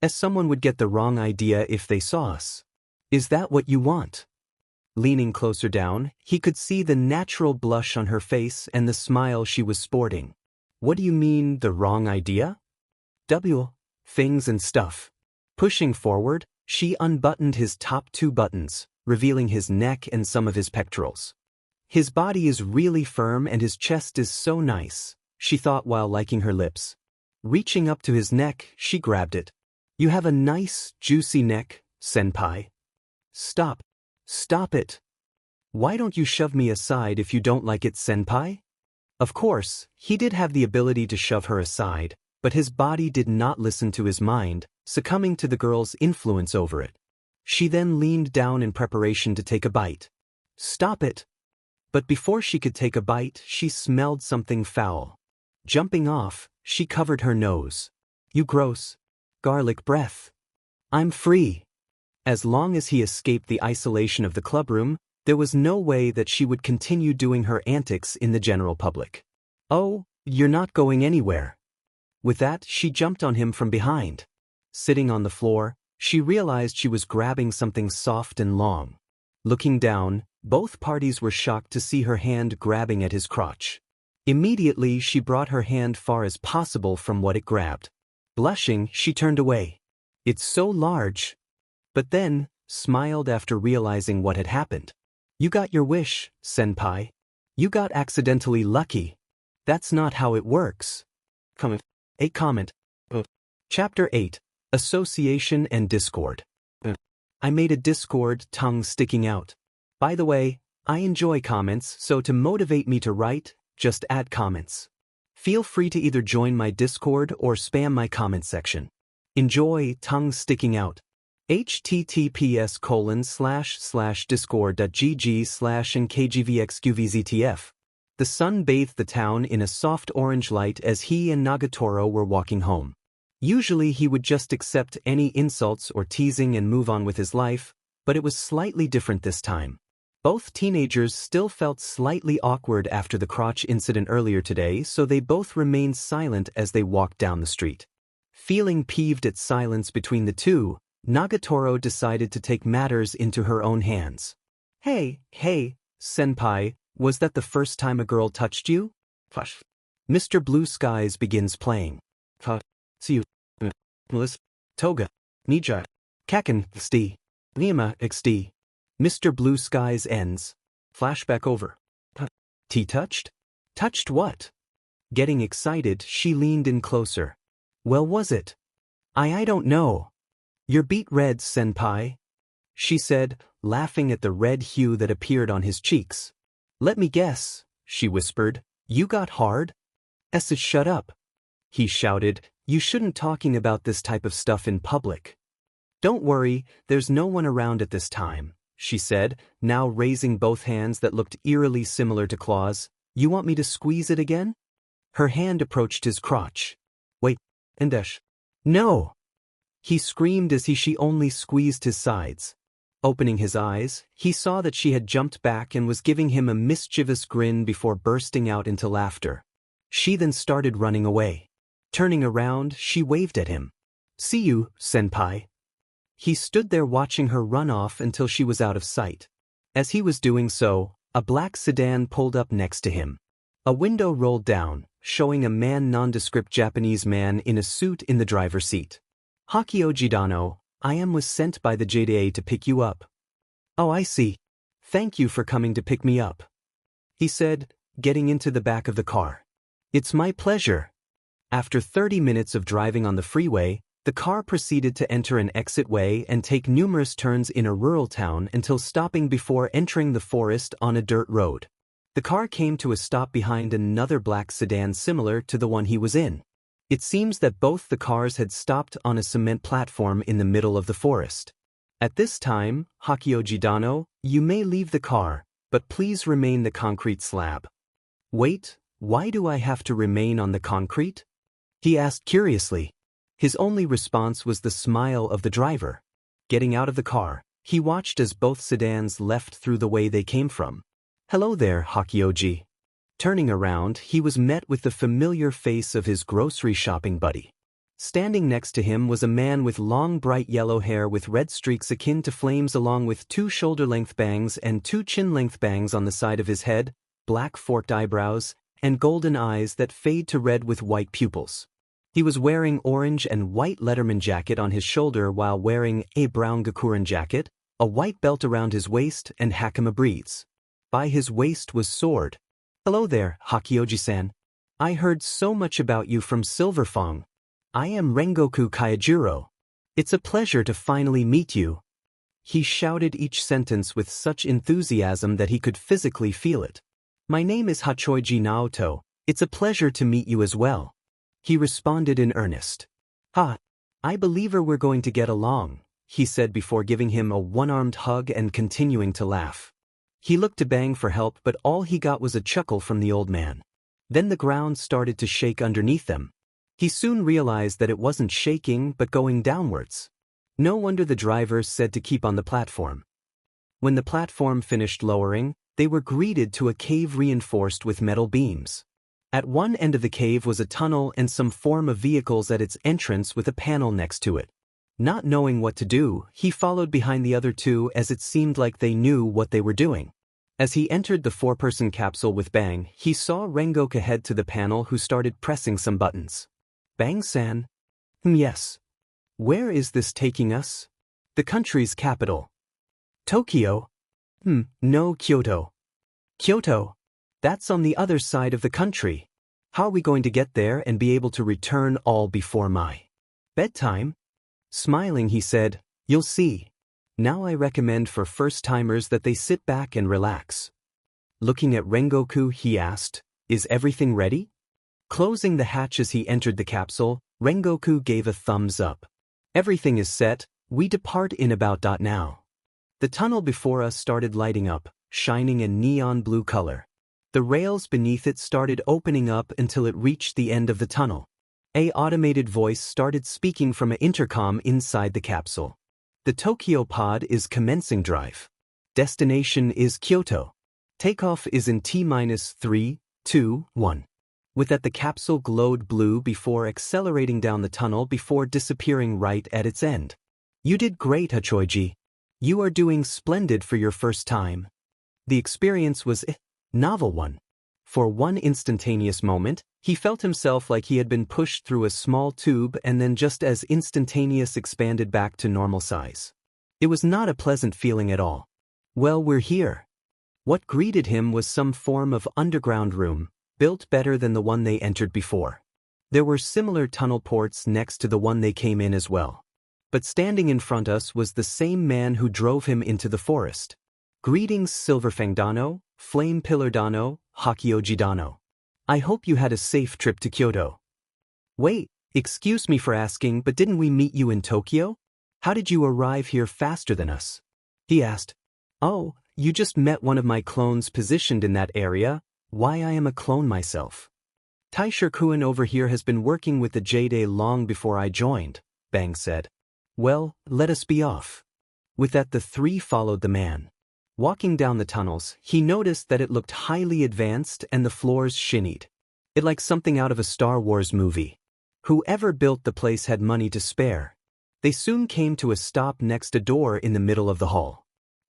As someone would get the wrong idea if they saw us. Is that what you want? Leaning closer down, he could see the natural blush on her face and the smile she was sporting. What do you mean, the wrong idea? Things and stuff. Pushing forward, she unbuttoned his top two buttons, revealing his neck and some of his pectorals. His body is really firm and his chest is so nice, she thought while licking her lips. Reaching up to his neck, she grabbed it. You have a nice, juicy neck, senpai. Stop. Stop it. Why don't you shove me aside if you don't like it, senpai? Of course, he did have the ability to shove her aside, but his body did not listen to his mind, succumbing to the girl's influence over it. She then leaned down in preparation to take a bite. Stop it. But before she could take a bite, she smelled something foul. Jumping off, she covered her nose. You gross. Garlic breath. I'm free. As long as he escaped the isolation of the clubroom, there was no way that she would continue doing her antics in the general public. Oh, you're not going anywhere. With that, she jumped on him from behind. Sitting on the floor, she realized she was grabbing something soft and long. Looking down, both parties were shocked to see her hand grabbing at his crotch. Immediately, she brought her hand far as possible from what it grabbed. Blushing, she turned away. It's so large. But then, smiled after realizing what had happened. You got your wish, senpai. You got accidentally lucky. That's not how it works. Comment. Chapter 8. Association and Discord. I made a Discord, tongue sticking out. By the way, I enjoy comments, so to motivate me to write, just add comments. Feel free to either join my Discord or spam my comment section. Enjoy, tongue sticking out. https://discord.gg/nkgvxqvztf. The sun bathed the town in a soft orange light as he and Nagurro were walking home. Usually he would just accept any insults or teasing and move on with his life, but it was slightly different this time. Both teenagers still felt slightly awkward after the crotch incident earlier today, so they both remained silent as they walked down the street. Feeling peeved at silence between the two, Nagurro decided to take matters into her own hands. Hey, senpai, was that the first time a girl touched you? Mr. Blue Skies begins playing. See you. Toga. Nija. Kaken. Xd. Nima. Xd. Mr. Blue Skies ends. Flashback over. T touched? Touched what? Getting excited, she leaned in closer. Well, was it? I don't know. You're beet red, senpai, she said, laughing at the red hue that appeared on his cheeks. Let me guess, she whispered. You got hard? Shut up. He shouted, you shouldn't talking about this type of stuff in public. Don't worry, there's no one around at this time, she said, now raising both hands that looked eerily similar to claws. You want me to squeeze it again? Her hand approached his crotch. Wait, Endesh. No! He screamed as she only squeezed his sides. Opening his eyes, he saw that she had jumped back and was giving him a mischievous grin before bursting out into laughter. She then started running away. Turning around, she waved at him. See you, senpai. He stood there watching her run off until she was out of sight. As he was doing so, a black sedan pulled up next to him. A window rolled down, showing a nondescript Japanese man in a suit in the driver's seat. Hakio-jidano, I was sent by the JDA to pick you up. Oh, I see. Thank you for coming to pick me up, he said, getting into the back of the car. It's my pleasure. After 30 minutes of driving on the freeway, the car proceeded to enter an exitway and take numerous turns in a rural town until stopping before entering the forest on a dirt road. The car came to a stop behind another black sedan similar to the one he was in. It seems that both the cars had stopped on a cement platform in the middle of the forest. At this time, Hakio-jidano, you may leave the car, but please remain the concrete slab. Wait, why do I have to remain on the concrete? He asked curiously. His only response was the smile of the driver. Getting out of the car, he watched as both sedans left through the way they came from. Hello there, Hakioji. Turning around, he was met with the familiar face of his grocery shopping buddy. Standing next to him was a man with long bright yellow hair with red streaks akin to flames along with 2 shoulder-length bangs and 2 chin-length bangs on the side of his head, black forked eyebrows, and golden eyes that fade to red with white pupils. He was wearing orange and white Letterman jacket on his shoulder while wearing a brown Gakuren jacket, a white belt around his waist, and hakama breeds. By his waist was sword. Hello there, Hakioji-san. I heard so much about you from Silverfang. I am Rengoku Kaijiro. It's a pleasure to finally meet you. He shouted each sentence with such enthusiasm that he could physically feel it. My name is Hachoiji Naoto. It's a pleasure to meet you as well. He responded in earnest. I believe we're going to get along, he said before giving him a one-armed hug and continuing to laugh. He looked to Bang for help, but all he got was a chuckle from the old man. Then the ground started to shake underneath them. He soon realized that it wasn't shaking but going downwards. No wonder the driver said to keep on the platform. When the platform finished lowering, they were greeted to a cave reinforced with metal beams. At one end of the cave was a tunnel and some form of vehicles at its entrance with a panel next to it. Not knowing what to do, he followed behind the other two as it seemed like they knew what they were doing. As he entered the 4-person capsule with Bang, he saw Rengoku head to the panel who started pressing some buttons. Bang-san? Yes. Where is this taking us? The country's capital. Tokyo? No, Kyoto. Kyoto? That's on the other side of the country. How are we going to get there and be able to return all before my bedtime? Smiling, he said, You'll see. Now I recommend for first-timers that they sit back and relax. Looking at Rengoku, he asked, Is everything ready? Closing the hatch as he entered the capsule, Rengoku gave a thumbs up. Everything is set, We depart in about now. The tunnel before us started lighting up, shining a neon blue color. The rails beneath it started opening up until it reached the end of the tunnel. An automated voice started speaking from an intercom inside the capsule. The Tokyo pod is commencing drive. Destination is Kyoto. Takeoff is in T-3, 2, 1. With that, the capsule glowed blue before accelerating down the tunnel before disappearing right at its end. You did great, Hachoiji. You are doing splendid for your first time. The experience was a novel one. For one instantaneous moment, he felt himself like he had been pushed through a small tube and then just as instantaneous expanded back to normal size. It was not a pleasant feeling at all. Well, we're here. What greeted him was some form of underground room, built better than the one they entered before. There were similar tunnel ports next to the one they came in as well. But standing in front of us was the same man who drove him into the forest. Greetings, Silverfang Dano, Flame Pillar Dano, Hakioji Dano. I hope you had a safe trip to Kyoto. Wait, excuse me for asking, but didn't we meet you in Tokyo? How did you arrive here faster than us? He asked. Oh, you just met one of my clones positioned in that area. Why, I am a clone myself. Taisher-kun over here has been working with the J-Day long before I joined, Bang said. Well, let us be off. With that, the three followed the man. Walking down the tunnels, he noticed that it looked highly advanced and the floors shinnied. It like something out of a Star Wars movie. Whoever built the place had money to spare. They soon came to a stop next a door in the middle of the hall.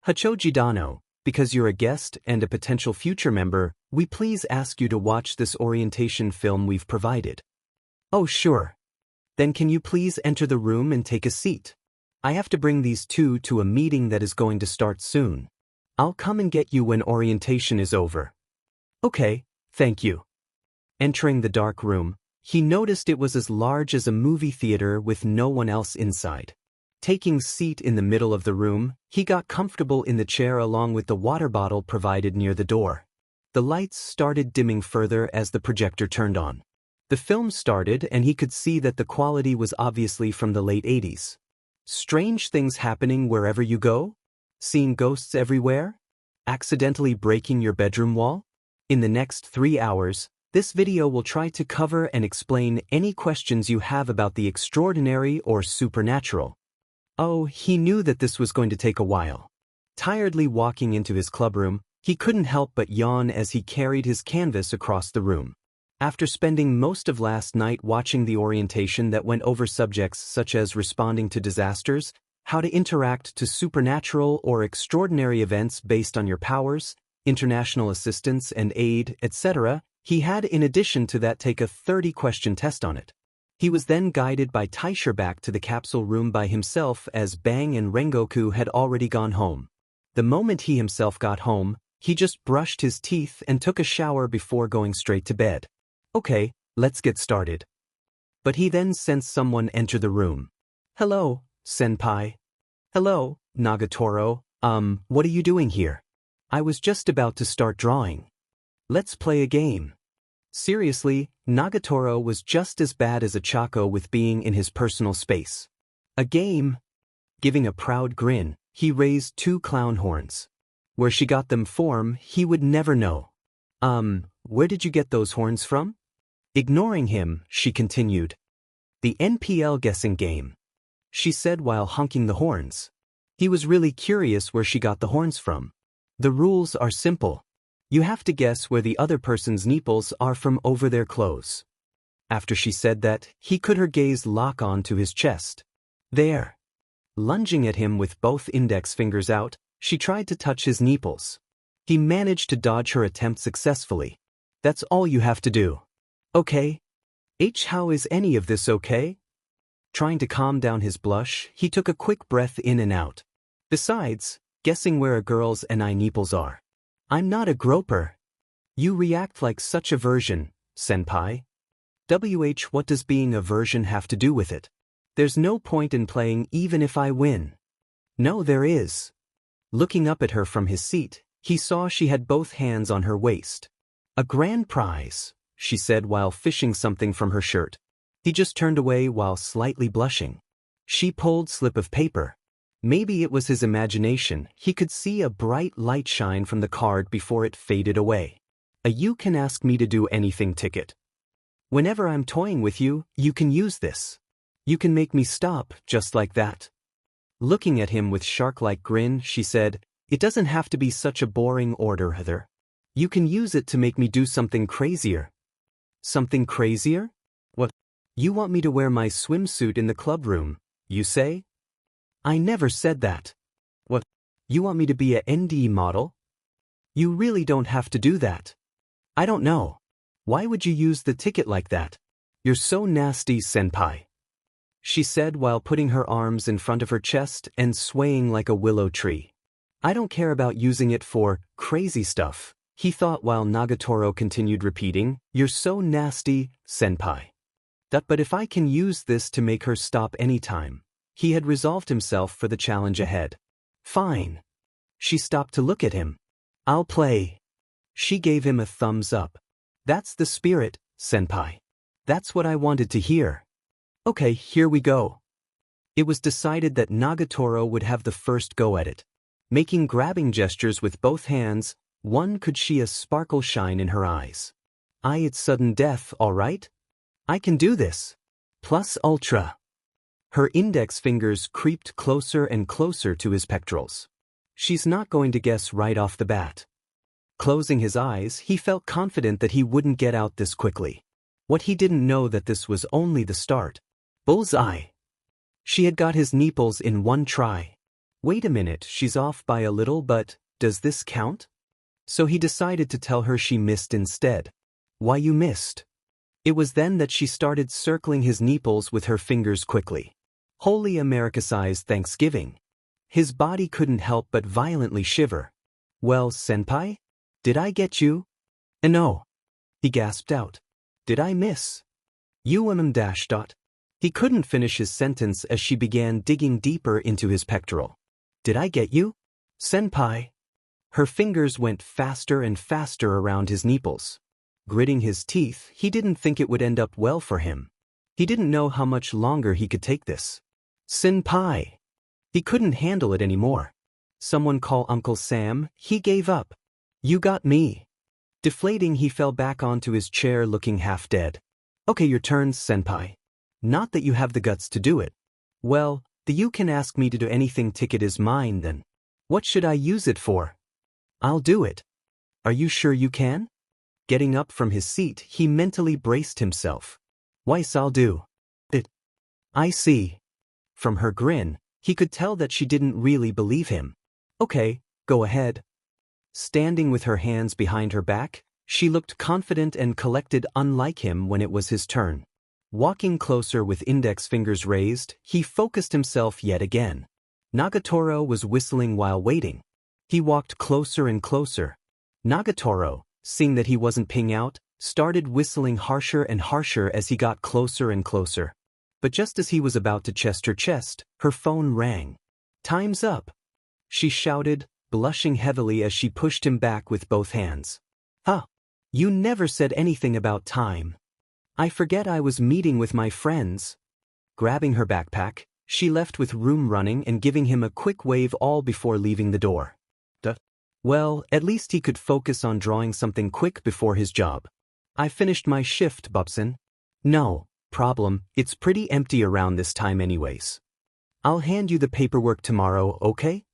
Hachoji Dano, because you're a guest and a potential future member, we please ask you to watch this orientation film we've provided. Oh, sure. Then can you please enter the room and take a seat? I have to bring these two to a meeting that is going to start soon. I'll come and get you when orientation is over. Okay, thank you. Entering the dark room, he noticed it was as large as a movie theater with no one else inside. Taking seat in the middle of the room, he got comfortable in the chair along with the water bottle provided near the door. The lights started dimming further as the projector turned on. The film started and he could see that the quality was obviously from the late 80s. Strange things happening wherever you go? Seeing ghosts everywhere? Accidentally breaking your bedroom wall? In the next 3 hours, this video will try to cover and explain any questions you have about the extraordinary or supernatural. Oh, he knew that this was going to take a while. Tiredly walking into his clubroom, he couldn't help but yawn as he carried his canvas across the room. After spending most of last night watching the orientation that went over subjects such as responding to disasters, how to interact to supernatural or extraordinary events based on your powers, international assistance and aid, etc., he had in addition to that take a 30-question test on it. He was then guided by Taisher back to the capsule room by himself as Bang and Rengoku had already gone home. The moment he himself got home, he just brushed his teeth and took a shower before going straight to bed. Okay, let's get started. But he then sensed someone enter the room. Hello, Senpai. Hello, Nagatoro. What are you doing here? I was just about to start drawing. Let's play a game. Seriously, Nagatoro was just as bad as a Chaco with being in his personal space. A game? Giving a proud grin, he raised 2 clown horns. Where she got them from, he would never know. Where did you get those horns from? Ignoring him, she continued. The NPL guessing game, she said while honking the horns. He was really curious where she got the horns from. The rules are simple. You have to guess where the other person's nipples are from over their clothes. After she said that, he could her gaze lock on to his chest. There. Lunging at him with both index fingers out, she tried to touch his nipples. He managed to dodge her attempt successfully. That's all you have to do. Okay? How is any of this okay? Trying to calm down his blush, he took a quick breath in and out. Besides, guessing where a girl's nipples are. I'm not a groper. You react like such a virgin, senpai. What does being a virgin have to do with it? There's no point in playing even if I win. No, there is. Looking up at her from his seat, he saw she had both hands on her waist. A grand prize, she said while fishing something from her shirt. He just turned away while slightly blushing. She pulled slip of paper. Maybe it was his imagination. He could see a bright light shine from the card before it faded away. A "you can ask me to do anything" ticket. Whenever I'm toying with you, you can use this. You can make me stop, just like that. Looking at him with shark-like grin, she said, "It doesn't have to be such a boring order, Heather. You can use it to make me do something crazier." Something crazier? What? You want me to wear my swimsuit in the clubroom, you say? I never said that. What? You want me to be a ND model? You really don't have to do that. I don't know. Why would you use the ticket like that? You're so nasty, senpai. She said while putting her arms in front of her chest and swaying like a willow tree. I don't care about using it for crazy stuff, he thought while Nagurro continued repeating, "You're so nasty, senpai." But if I can use this to make her stop anytime. He had resolved himself for the challenge ahead. Fine. She stopped to look at him. I'll play. She gave him a thumbs up. That's the spirit, senpai. That's what I wanted to hear. Okay, here we go. It was decided that Nagurro would have the first go at it. Making grabbing gestures with both hands, one could see a sparkle shine in her eyes. It's sudden death, all right? I can do this. Plus ultra. Her index fingers creeped closer and closer to his pectorals. She's not going to guess right off the bat. Closing his eyes, he felt confident that he wouldn't get out this quickly. What he didn't know that this was only the start. Bullseye. She had got his nipples in one try. Wait a minute, she's off by a little, but does this count? So he decided to tell her she missed instead. Why you missed? It was then that she started circling his nipples with her fingers quickly. Holy America-sized Thanksgiving. His body couldn't help but violently shiver. Well, senpai? Did I get you? No. He gasped out. Did I miss? dash dot. He couldn't finish his sentence as she began digging deeper into his pectoral. Did I get you? Senpai. Her fingers went faster and faster around his nipples. Gritting his teeth, he didn't think it would end up well for him. He didn't know how much longer he could take this. Senpai. He couldn't handle it anymore. Someone call Uncle Sam, he gave up. You got me. Deflating, he fell back onto his chair looking half dead. Okay, your turn, senpai. Not that you have the guts to do it. Well, the "you can ask me to do anything" ticket is mine then. What should I use it for? I'll do it. Are you sure you can? Getting up from his seat, he mentally braced himself. Weiss, I'll do it. I see. From her grin, he could tell that she didn't really believe him. Okay, go ahead. Standing with her hands behind her back, she looked confident and collected, unlike him when it was his turn. Walking closer with index fingers raised, he focused himself yet again. Nagurro was whistling while waiting. He walked closer and closer. Nagurro, seeing that he wasn't ping out, started whistling harsher and harsher as he got closer and closer. But just as he was about to chest her chest, her phone rang. Time's up. She shouted, blushing heavily as she pushed him back with both hands. Huh. You never said anything about time. I forget I was meeting with my friends. Grabbing her backpack, she left with room running and giving him a quick wave all before leaving the door. Well, at least he could focus on drawing something quick before his job. I finished my shift, Bubson. No problem, it's pretty empty around this time anyways. I'll hand you the paperwork tomorrow, okay?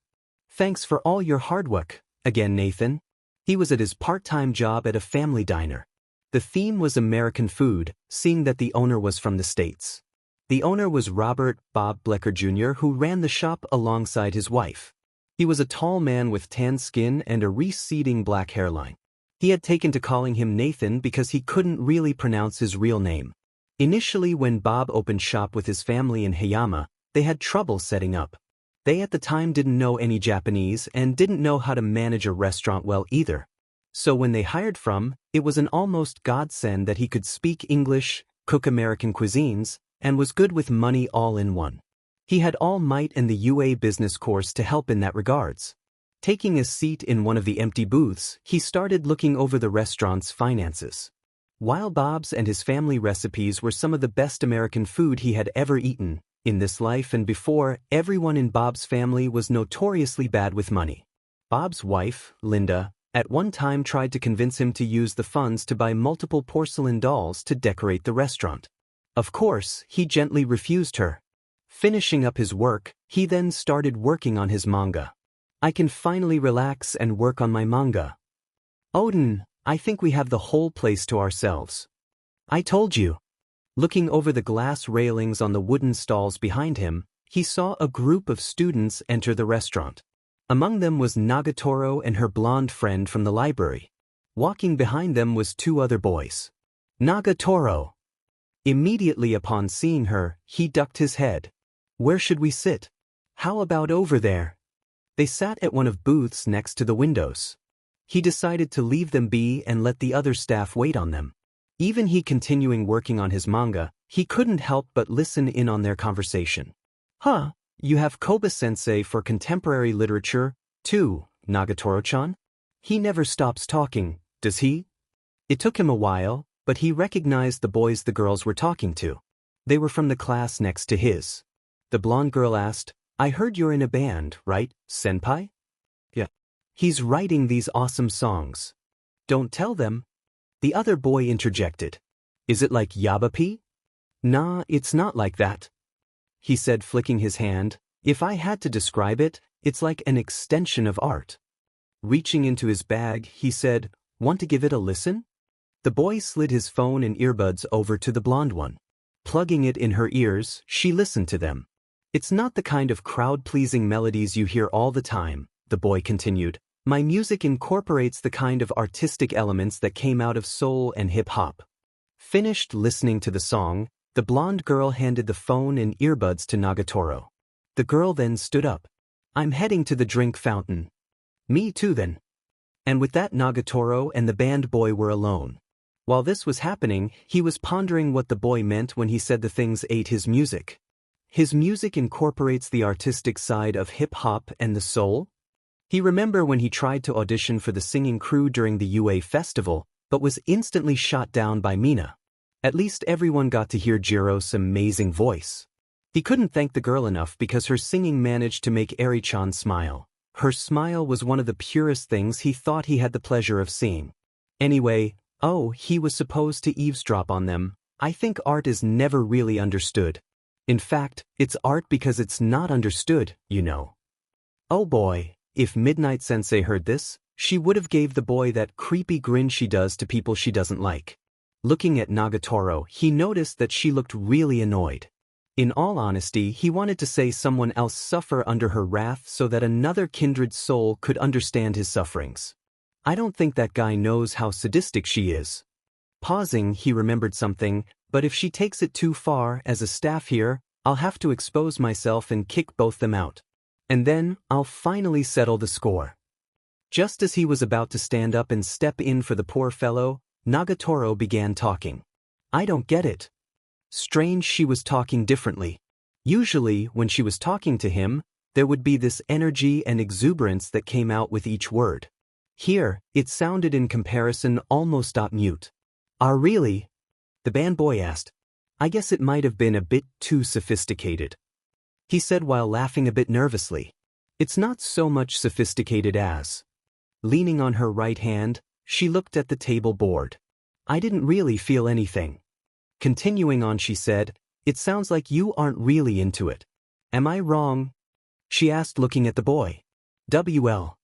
Thanks for all your hard work, again Nathan. He was at his part-time job at a family diner. The theme was American food, seeing that the owner was from the States. The owner was Robert Bob Blecker Jr., who ran the shop alongside his wife. He was a tall man with tan skin and a receding black hairline. He had taken to calling him Nathan because he couldn't really pronounce his real name. Initially, when Bob opened shop with his family in Hayama, they had trouble setting up. They at the time didn't know any Japanese and didn't know how to manage a restaurant well either. So when they hired from, it was an almost godsend that he could speak English, cook American cuisines, and was good with money all in one. He had all might and the UA business course to help in that regards. Taking a seat in one of the empty booths, he started looking over the restaurant's finances. While Bob's and his family recipes were some of the best American food he had ever eaten, In this life and before, everyone in Bob's family was notoriously bad with money. Bob's wife, Linda, at one time tried to convince him to use the funds to buy multiple porcelain dolls to decorate the restaurant. Of course, he gently refused her. Finishing up his work, he then started working on his manga. I can finally relax and work on my manga. Odin, I think we have the whole place to ourselves. I told you. Looking over the glass railings on the wooden stalls behind him, he saw a group of students enter the restaurant. Among them was Nagurro and her blonde friend from the library. Walking behind them was two other boys. Nagurro. Immediately upon seeing her, he ducked his head. Where should we sit? How about over there? They sat at one of booths next to the windows. He decided to leave them be and let the other staff wait on them. Even he continuing working on his manga, he couldn't help but listen in on their conversation. Huh, you have Koba-sensei for contemporary literature, too, Nagurro-chan? He never stops talking, does he? It took him a while, but he recognized the boys the girls were talking to. They were from the class next to his. The blonde girl asked, I heard you're in a band, right, senpai? Yeah. He's writing these awesome songs. Don't tell them. The other boy interjected. Is it like Yabapi? Nah, it's not like that. He said, flicking his hand. If I had to describe it, it's like an extension of art. Reaching into his bag, he said, Want to give it a listen? The boy slid his phone and earbuds over to the blonde one. Plugging it in her ears, she listened to them. It's not the kind of crowd-pleasing melodies you hear all the time, the boy continued. My music incorporates the kind of artistic elements that came out of soul and hip-hop. Finished listening to the song, the blonde girl handed the phone and earbuds to Nagurro. The girl then stood up. I'm heading to the drink fountain. Me too then. And with that, Nagurro and the band boy were alone. While this was happening, he was pondering what the boy meant when he said the things ate his music. His music incorporates the artistic side of hip-hop and the soul? He remembered when he tried to audition for the singing crew during the UA festival, but was instantly shot down by Mina. At least everyone got to hear Jiro's amazing voice. He couldn't thank the girl enough because her singing managed to make Eri-chan smile. Her smile was one of the purest things he thought he had the pleasure of seeing. Anyway, he was supposed to eavesdrop on them. I think art is never really understood. In fact, it's art because it's not understood, you know. Oh boy. If Midnight Sensei heard this, she would have gave the boy that creepy grin she does to people she doesn't like. Looking at Nagurro, he noticed that she looked really annoyed. In all honesty, he wanted to say someone else suffer under her wrath so that another kindred soul could understand his sufferings. I don't think that guy knows how sadistic she is. Pausing, he remembered something, but if she takes it too far as a staff here, I'll have to expose myself and kick both them out. And then, I'll finally settle the score. Just as he was about to stand up and step in for the poor fellow, Nagurro began talking. I don't get it. Strange, she was talking differently. Usually, when she was talking to him, there would be this energy and exuberance that came out with each word. Here, it sounded in comparison almost mute. Really? The band boy asked. I guess it might have been a bit too sophisticated. He said while laughing a bit nervously. It's not so much sophisticated as. Leaning on her right hand, she looked at the table board. I didn't really feel anything. Continuing on, she said, It sounds like you aren't really into it. Am I wrong? She asked, looking at the boy. WL.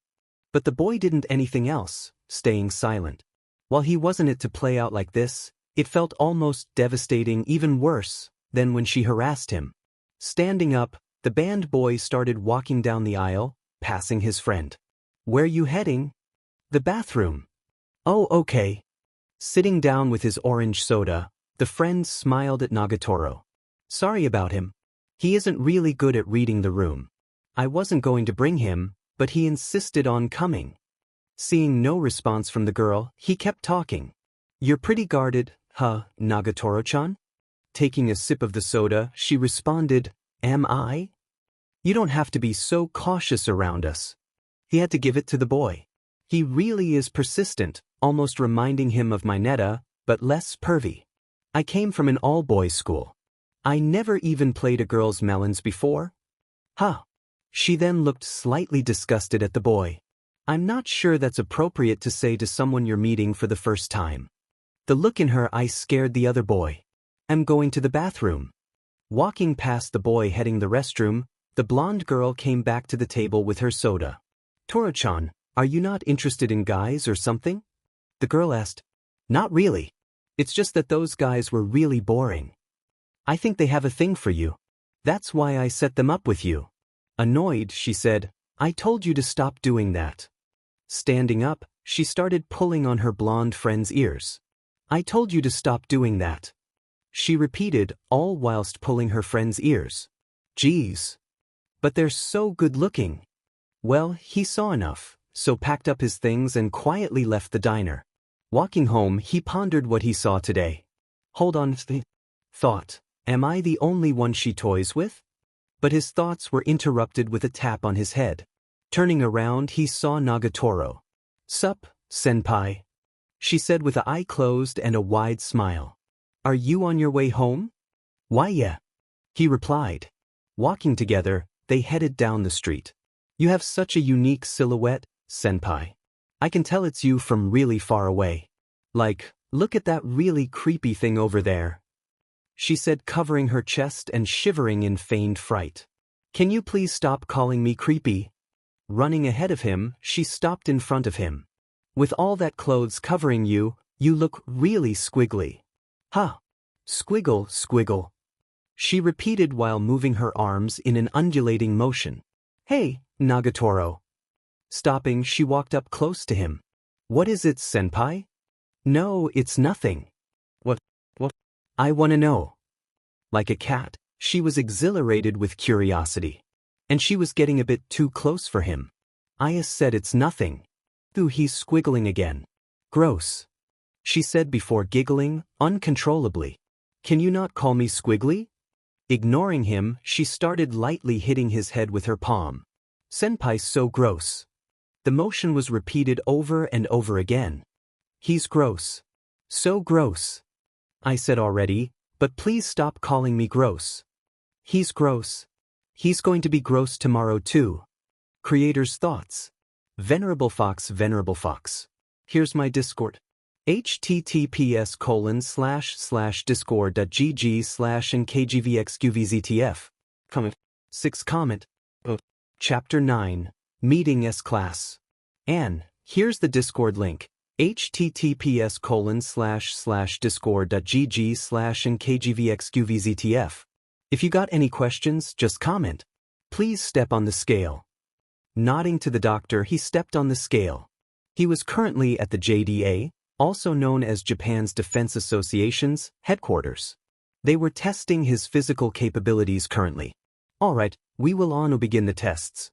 But the boy didn't anything else, staying silent. While he wasn't it to play out like this, it felt almost devastating, even worse than when she harassed him. Standing up, the band boy started walking down the aisle, passing his friend. Where you heading? The bathroom. Oh, okay. Sitting down with his orange soda, the friend smiled at Nagurro. Sorry about him. He isn't really good at reading the room. I wasn't going to bring him, but he insisted on coming. Seeing no response from the girl, he kept talking. You're pretty guarded, huh, Nagurro-chan? Taking a sip of the soda, she responded, Am I? You don't have to be so cautious around us. He had to give it to the boy. He really is persistent, almost reminding him of Mineta, but less pervy. I came from an all-boys school. I never even played a girl's melons before. Huh. She then looked slightly disgusted at the boy. I'm not sure that's appropriate to say to someone you're meeting for the first time. The look in her eyes scared the other boy. I'm going to the bathroom. Walking past the boy heading the restroom, the blonde girl came back to the table with her soda. Toro-chan, are you not interested in guys or something? The girl asked. Not really. It's just that those guys were really boring. I think they have a thing for you. That's why I set them up with you. Annoyed, she said, I told you to stop doing that. Standing up, she started pulling on her blonde friend's ears. I told you to stop doing that. She repeated, all whilst pulling her friend's ears. Geez. But they're so good-looking. Well, he saw enough, so packed up his things and quietly left the diner. Walking home, he pondered what he saw today. Hold on, thought, am I the only one she toys with? But his thoughts were interrupted with a tap on his head. Turning around, he saw Nagurro. Sup, senpai? She said with an eye closed and a wide smile. Are you on your way home? Why yeah. He replied. Walking together, they headed down the street. You have such a unique silhouette, senpai. I can tell it's you from really far away. Like, look at that really creepy thing over there. She said, covering her chest and shivering in feigned fright. Can you please stop calling me creepy? Running ahead of him, she stopped in front of him. With all that clothes covering you, you look really squiggly. Huh. Squiggle, squiggle. She repeated while moving her arms in an undulating motion. Hey, Nagurro. Stopping, she walked up close to him. What is it, senpai? No, it's nothing. What? I want to know. Like a cat, she was exhilarated with curiosity. And she was getting a bit too close for him. I said it's nothing. Though he's squiggling again. Gross. She said before giggling, uncontrollably. Can you not call me squiggly? Ignoring him, she started lightly hitting his head with her palm. Senpai's so gross. The motion was repeated over and over again. He's gross. So gross. I said already, but please stop calling me gross. He's gross. He's going to be gross tomorrow too. Creator's thoughts. VenerableFox. Here's my Discord. https://discord.gg/nkgvxqvztf. Comment. 6 comment. Chapter 9. Meeting S class. And here's the Discord link. https://discord.gg/nkgvxqvztf. If you got any questions, just comment. Please step on the scale. Nodding to the doctor, he stepped on the scale. He was currently at the JDA, also known as Japan's Defense Association's headquarters. They were testing his physical capabilities currently. Alright, we will on begin the tests.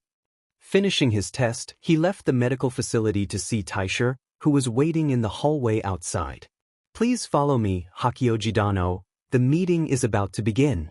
Finishing his test, he left the medical facility to see Taisha, who was waiting in the hallway outside. Please follow me, Hakioji-dano, the meeting is about to begin.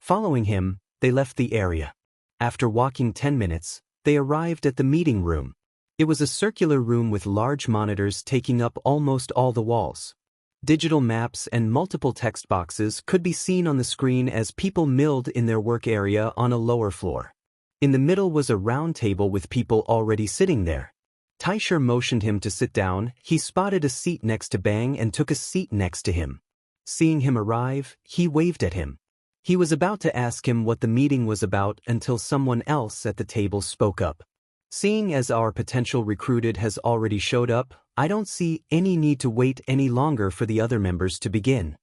Following him, they left the area. After walking 10 minutes, they arrived at the meeting room. It was a circular room with large monitors taking up almost all the walls. Digital maps and multiple text boxes could be seen on the screen as people milled in their work area on a lower floor. In the middle was a round table with people already sitting there. Taisha motioned him to sit down. He spotted a seat next to Bang and took a seat next to him. Seeing him arrive, he waved at him. He was about to ask him what the meeting was about until someone else at the table spoke up. Seeing as our potential recruited has already showed up, I don't see any need to wait any longer for the other members to begin.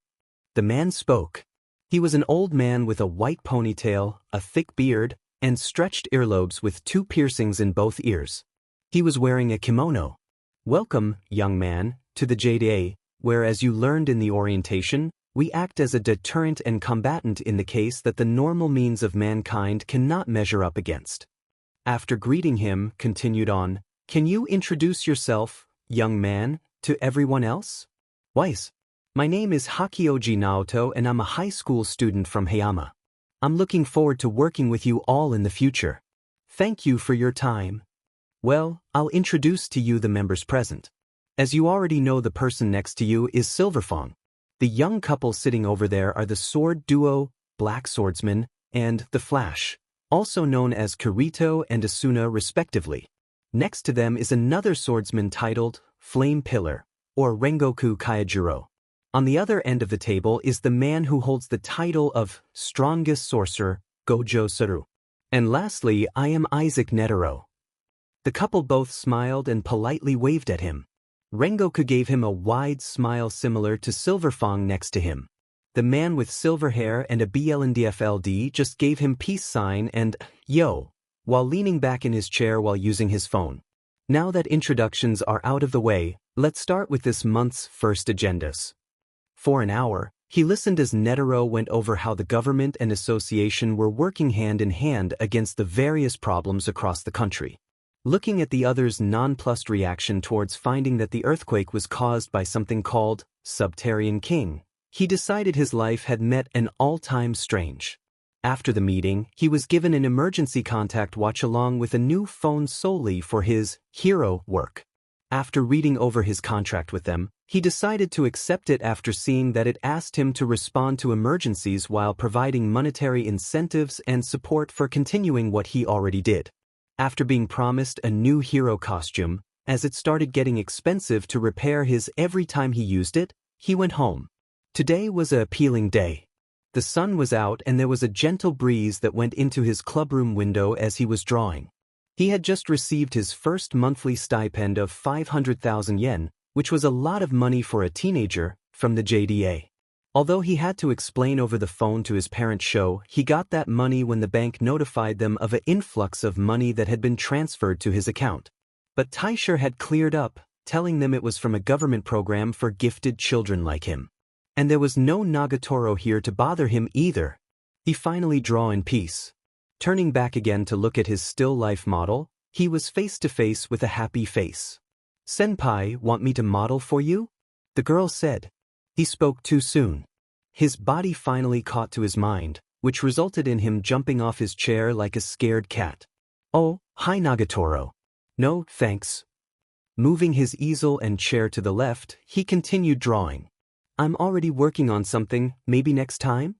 The man spoke. He was an old man with a white ponytail, a thick beard, and stretched earlobes with 2 piercings in both ears. He was wearing a kimono. Welcome, young man, to the JDA, where, as you learned in the orientation, we act as a deterrent and combatant in the case that the normal means of mankind cannot measure up against. After greeting him, continued on, can you introduce yourself, young man, to everyone else? Wise. My name is Hakioji Naoto and I'm a high school student from Hayama. I'm looking forward to working with you all in the future. Thank you for your time. Well, I'll introduce to you the members present. As you already know, the person next to you is Silverfong. The young couple sitting over there are the sword duo, Black Swordsman, and The Flash, also known as Kirito and Asuna respectively. Next to them is another swordsman titled Flame Pillar, or Rengoku Kaijuro. On the other end of the table is the man who holds the title of Strongest Sorcerer, Gojo Suru. And lastly, I am Isaac Netero. The couple both smiled and politely waved at him. Rengoku gave him a wide smile similar to Silverfang next to him. The man with silver hair and a BLNDFLD just gave him peace sign and yo, while leaning back in his chair while using his phone. Now that introductions are out of the way, let's start with this month's first agendas. For an hour, he listened as Netero went over how the government and association were working hand in hand against the various problems across the country. Looking at the other's nonplussed reaction towards finding that the earthquake was caused by something called Subterranean King, he decided his life had met an all-time strange. After the meeting, he was given an emergency contact watch along with a new phone solely for his hero work. After reading over his contract with them, he decided to accept it after seeing that it asked him to respond to emergencies while providing monetary incentives and support for continuing what he already did. After being promised a new hero costume, as it started getting expensive to repair his every time he used it, he went home. Today was an appealing day. The sun was out and there was a gentle breeze that went into his clubroom window as he was drawing. He had just received his first monthly stipend of 500,000 yen, which was a lot of money for a teenager, from the JDA. Although he had to explain over the phone to his parents' show, he got that money when the bank notified them of an influx of money that had been transferred to his account. But Taisher had cleared up, telling them it was from a government program for gifted children like him. And there was no Nagatoro here to bother him either. He finally drew in peace. Turning back again to look at his still life model, he was face to face with a happy face. "Senpai, want me to model for you?" the girl said. He spoke too soon. His body finally caught to his mind, which resulted in him jumping off his chair like a scared cat. "Oh, hi Nagatoro." "No, thanks." Moving his easel and chair to the left, he continued drawing. "I'm already working on something, maybe next time?"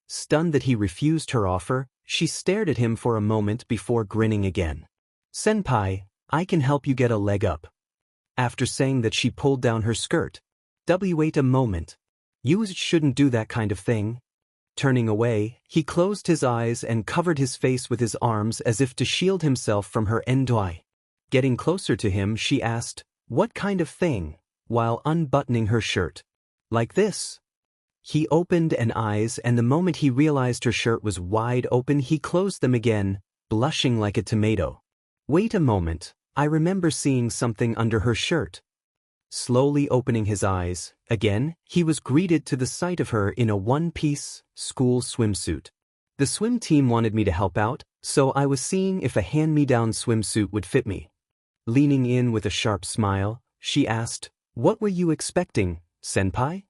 Stunned that he refused her offer, she stared at him for a moment before grinning again. "Senpai, I can help you get a leg up." After saying that, she pulled down her skirt. "Wait a moment. You shouldn't do that kind of thing." Turning away, he closed his eyes and covered his face with his arms as if to shield himself from her endoi. Getting closer to him, she asked, "What kind of thing?" while unbuttoning her shirt. "Like this." He opened an eyes, and the moment he realized her shirt was wide open, he closed them again, blushing like a tomato. "Wait a moment, I remember seeing something under her shirt." Slowly opening his eyes, again, he was greeted to the sight of her in a one-piece, school swimsuit. "The swim team wanted me to help out, so I was seeing if a hand-me-down swimsuit would fit me." Leaning in with a sharp smile, she asked, "What were you expecting, senpai?"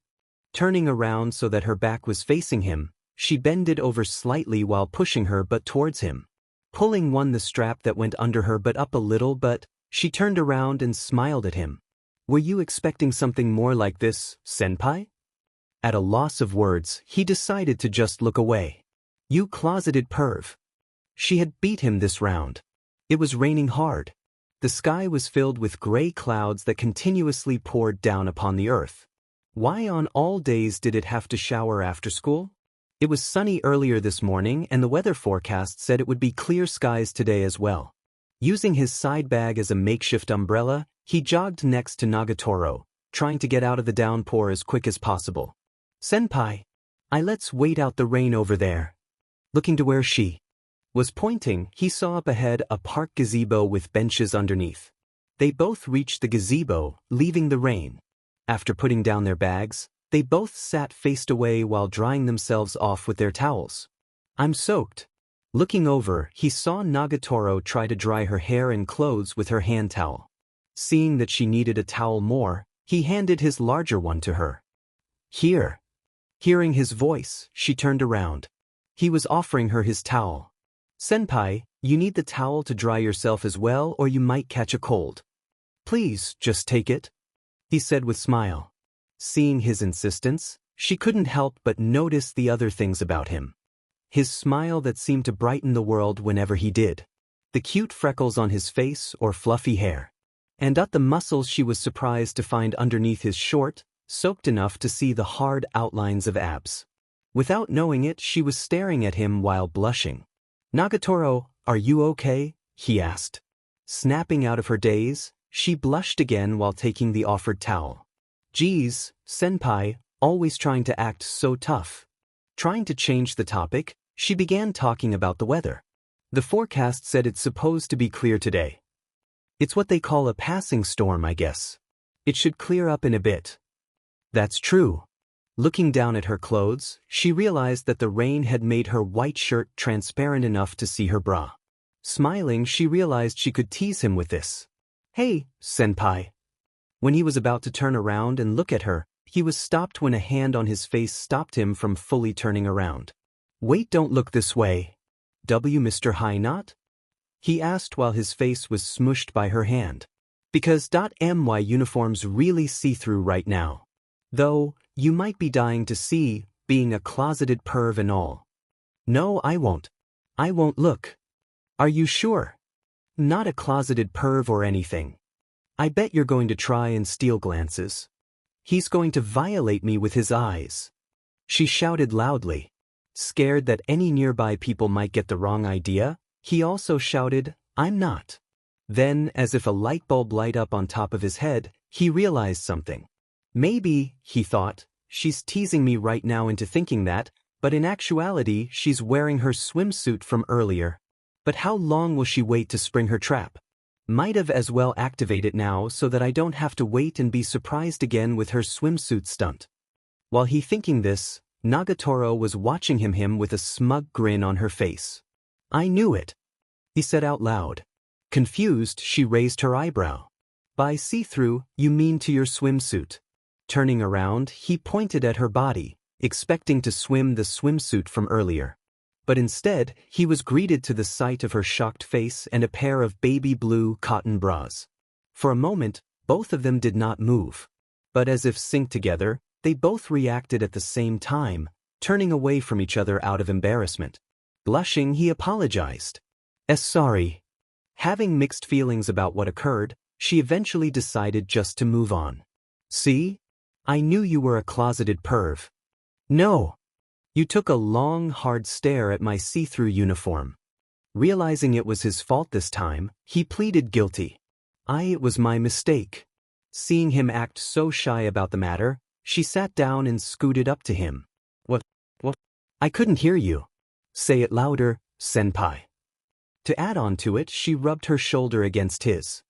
Turning around so that her back was facing him, she bended over slightly while pushing her butt towards him. Pulling the strap that went under her butt up a little, but she turned around and smiled at him. "Were you expecting something more like this, senpai?" At a loss of words, he decided to just look away. "You closeted perv." She had beat him this round. It was raining hard. The sky was filled with gray clouds that continuously poured down upon the earth. Why on all days did it have to shower after school? It was sunny earlier this morning, and the weather forecast said it would be clear skies today as well. Using his side bag as a makeshift umbrella, he jogged next to Nagatoro, trying to get out of the downpour as quick as possible. "Senpai, let's wait out the rain over there." Looking to where she was pointing, he saw up ahead a park gazebo with benches underneath. They both reached the gazebo, leaving the rain. After putting down their bags, they both sat faced away while drying themselves off with their towels. "I'm soaked." Looking over, he saw Nagatoro try to dry her hair and clothes with her hand towel. Seeing that she needed a towel more, he handed his larger one to her. "Here." Hearing his voice, she turned around. He was offering her his towel. "Senpai, you need the towel to dry yourself as well, or you might catch a cold." "Please, just take it," he said with smile. Seeing his insistence, she couldn't help but notice the other things about him. his smile that seemed to brighten the world whenever he did. The cute freckles on his face or fluffy hair. And the muscles she was surprised to find underneath his short, soaked enough to see the hard outlines of abs. Without knowing it, she was staring at him while blushing. "Nagatoro, are you okay?" he asked. Snapping out of her daze, she blushed again while taking the offered towel. "Geez, senpai, always trying to act so tough." Trying to change the topic, she began talking about the weather. The forecast said it's supposed to be clear today. It's what they call a passing storm, I guess. It should clear up in a bit. That's true. Looking down at her clothes, she realized that the rain had made her white shirt transparent enough to see her bra. Smiling, she realized she could tease him with this. "Hey, senpai." When he was about to turn around and look at her, he was stopped when a hand on his face stopped him from fully turning around. "Wait, don't look this way." Mr. High Knot?" he asked while his face was smushed by her hand. "Because my uniform's really see-through right now. Though, you might be dying to see, being a closeted perv and all." "No, I won't. I won't look." "Are you sure?" "Not a closeted perv or anything. I bet you're going to try and steal glances. He's going to violate me with his eyes." She shouted loudly. Scared that any nearby people might get the wrong idea, he also shouted, "I'm not." Then, as if a light bulb light up on top of his head, he realized something. Maybe, he thought, she's teasing me right now into thinking that, but in actuality she's wearing her swimsuit from earlier. But how long will she wait to spring her trap? Might have as well activate it now so that I don't have to wait and be surprised again with her swimsuit stunt. While he thinking this, Nagatoro was watching him with a smug grin on her face. "I knew it," he said out loud. Confused, she raised her eyebrow. "By see-through, you mean to your swimsuit?" Turning around, he pointed at her body, expecting to swim the swimsuit from earlier. But instead, he was greeted to the sight of her shocked face and a pair of baby blue cotton bras. For a moment, both of them did not move. But as if synced together, they both reacted at the same time, turning away from each other out of embarrassment. Blushing, he apologized. Sorry." Having mixed feelings about what occurred, she eventually decided just to move on. "See? I knew you were a closeted perv." "No." You took a long, hard stare at my see-through uniform. Realizing it was his fault this time, he pleaded guilty. It was my mistake." Seeing him act so shy about the matter, she sat down and scooted up to him. What? I couldn't hear you." "Say it louder, senpai." To add on to it, she rubbed her shoulder against his.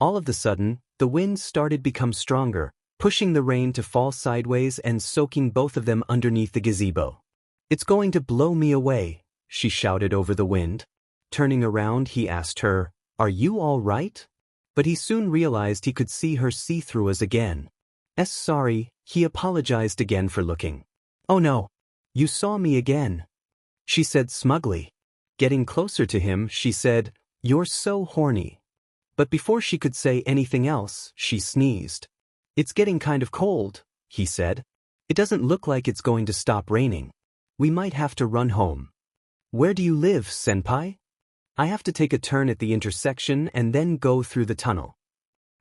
All of a sudden, the wind started to become stronger, pushing the rain to fall sideways and soaking both of them underneath the gazebo. "It's going to blow me away," she shouted over the wind. Turning around, he asked her, "Are you all right?" But he soon realized he could see her see-through as again. Sorry," he apologized again for looking. "Oh no. You saw me again," she said smugly. Getting closer to him, she said, "You're so horny." But before she could say anything else, she sneezed. "It's getting kind of cold," he said. "It doesn't look like it's going to stop raining. We might have to run home." "Where do you live, senpai?" "I have to take a turn at the intersection and then go through the tunnel."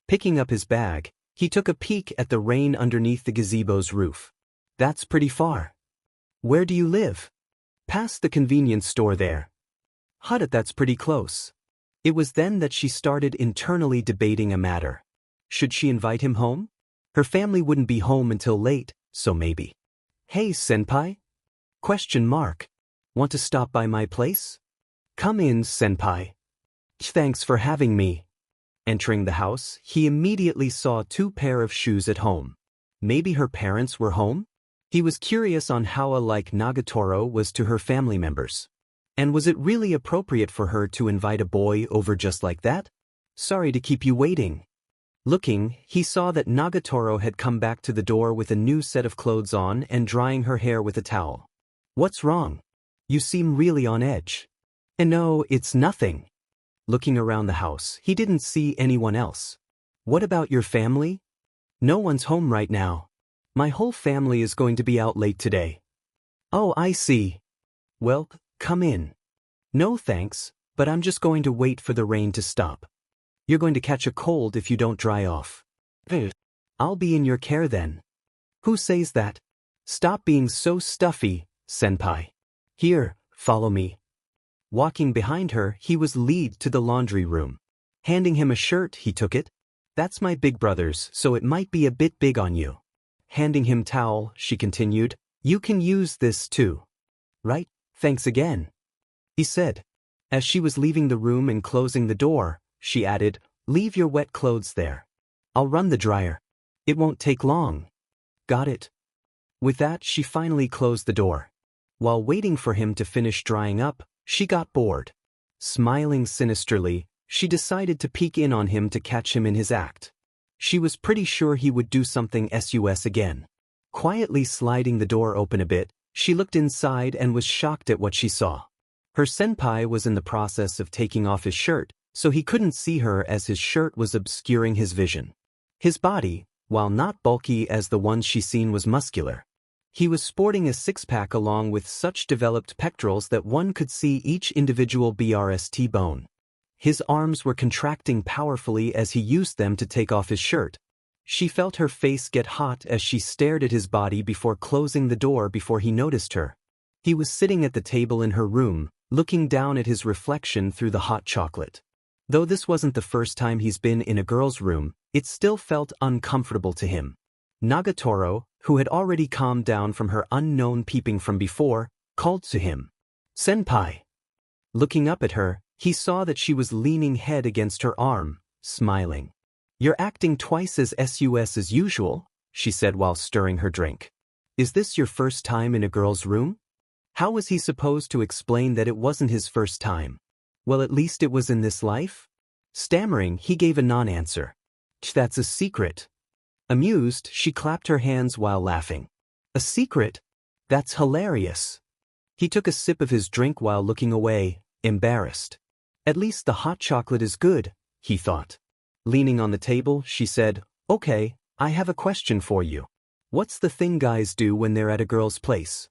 Picking up his bag, he took a peek at the rain underneath the gazebo's roof. "That's pretty far." "Where do you live?" "Past the convenience store there." That's pretty close." It was then that she started internally debating a matter. Should she invite him home? Her family wouldn't be home until late, so maybe. "Hey, senpai?" "Want to stop by my place?" "Come in, senpai." "Thanks for having me." Entering the house, he immediately saw 2 pair of shoes at home. Maybe her parents were home? He was curious on how alike Nagatoro was to her family members. And was it really appropriate for her to invite a boy over just like that? "Sorry to keep you waiting." Looking, he saw that Nagatoro had come back to the door with a new set of clothes on and drying her hair with a towel. "What's wrong? You seem really on edge." "No, it's nothing." Looking around the house, he didn't see anyone else. "What about your family?" "No one's home right now. My whole family is going to be out late today." "Oh, I see. Well, Come in. No thanks, but I'm just going to wait for the rain to stop. You're going to catch a cold if you don't dry off. I'll be in your care then. Who says that? Stop being so stuffy, senpai. Here, follow me. Walking behind her, he was led to the laundry room. Handing him a shirt, he took it. That's my big brother's, so it might be a bit big on you. Handing him towel, she continued, you can use this too. Right, thanks again. He said. As she was leaving the room and closing the door, she added, leave your wet clothes there. I'll run the dryer. It won't take long. Got it. With that, she finally closed the door. While waiting for him to finish drying up, she got bored. Smiling sinisterly, she decided to peek in on him to catch him in his act. She was pretty sure he would do something sus again. Quietly sliding the door open a bit, she looked inside and was shocked at what she saw. Her senpai was in the process of taking off his shirt, so he couldn't see her as his shirt was obscuring his vision. His body, while not bulky as the ones she seen, was muscular. He was sporting a six-pack along with such developed pectorals that one could see each individual BRST bone. His arms were contracting powerfully as he used them to take off his shirt. She felt her face get hot as she stared at his body before closing the door before he noticed her. He was sitting at the table in her room, looking down at his reflection through the hot chocolate. Though this wasn't the first time he's been in a girl's room, it still felt uncomfortable to him. Nagurro, who had already calmed down from her unknown peeping from before, called to him. Senpai. Looking up at her, he saw that she was leaning head against her arm, smiling. You're acting twice as sus as usual, she said while stirring her drink. Is this your first time in a girl's room? How was he supposed to explain that it wasn't his first time? Well, at least it was in this life? Stammering, he gave a non-answer. That's a secret. Amused, she clapped her hands while laughing. A secret? That's hilarious. He took a sip of his drink while looking away, embarrassed. At least the hot chocolate is good, he thought. Leaning on the table, she said, Okay, I have a question for you. What's the thing guys do when they're at a girl's place?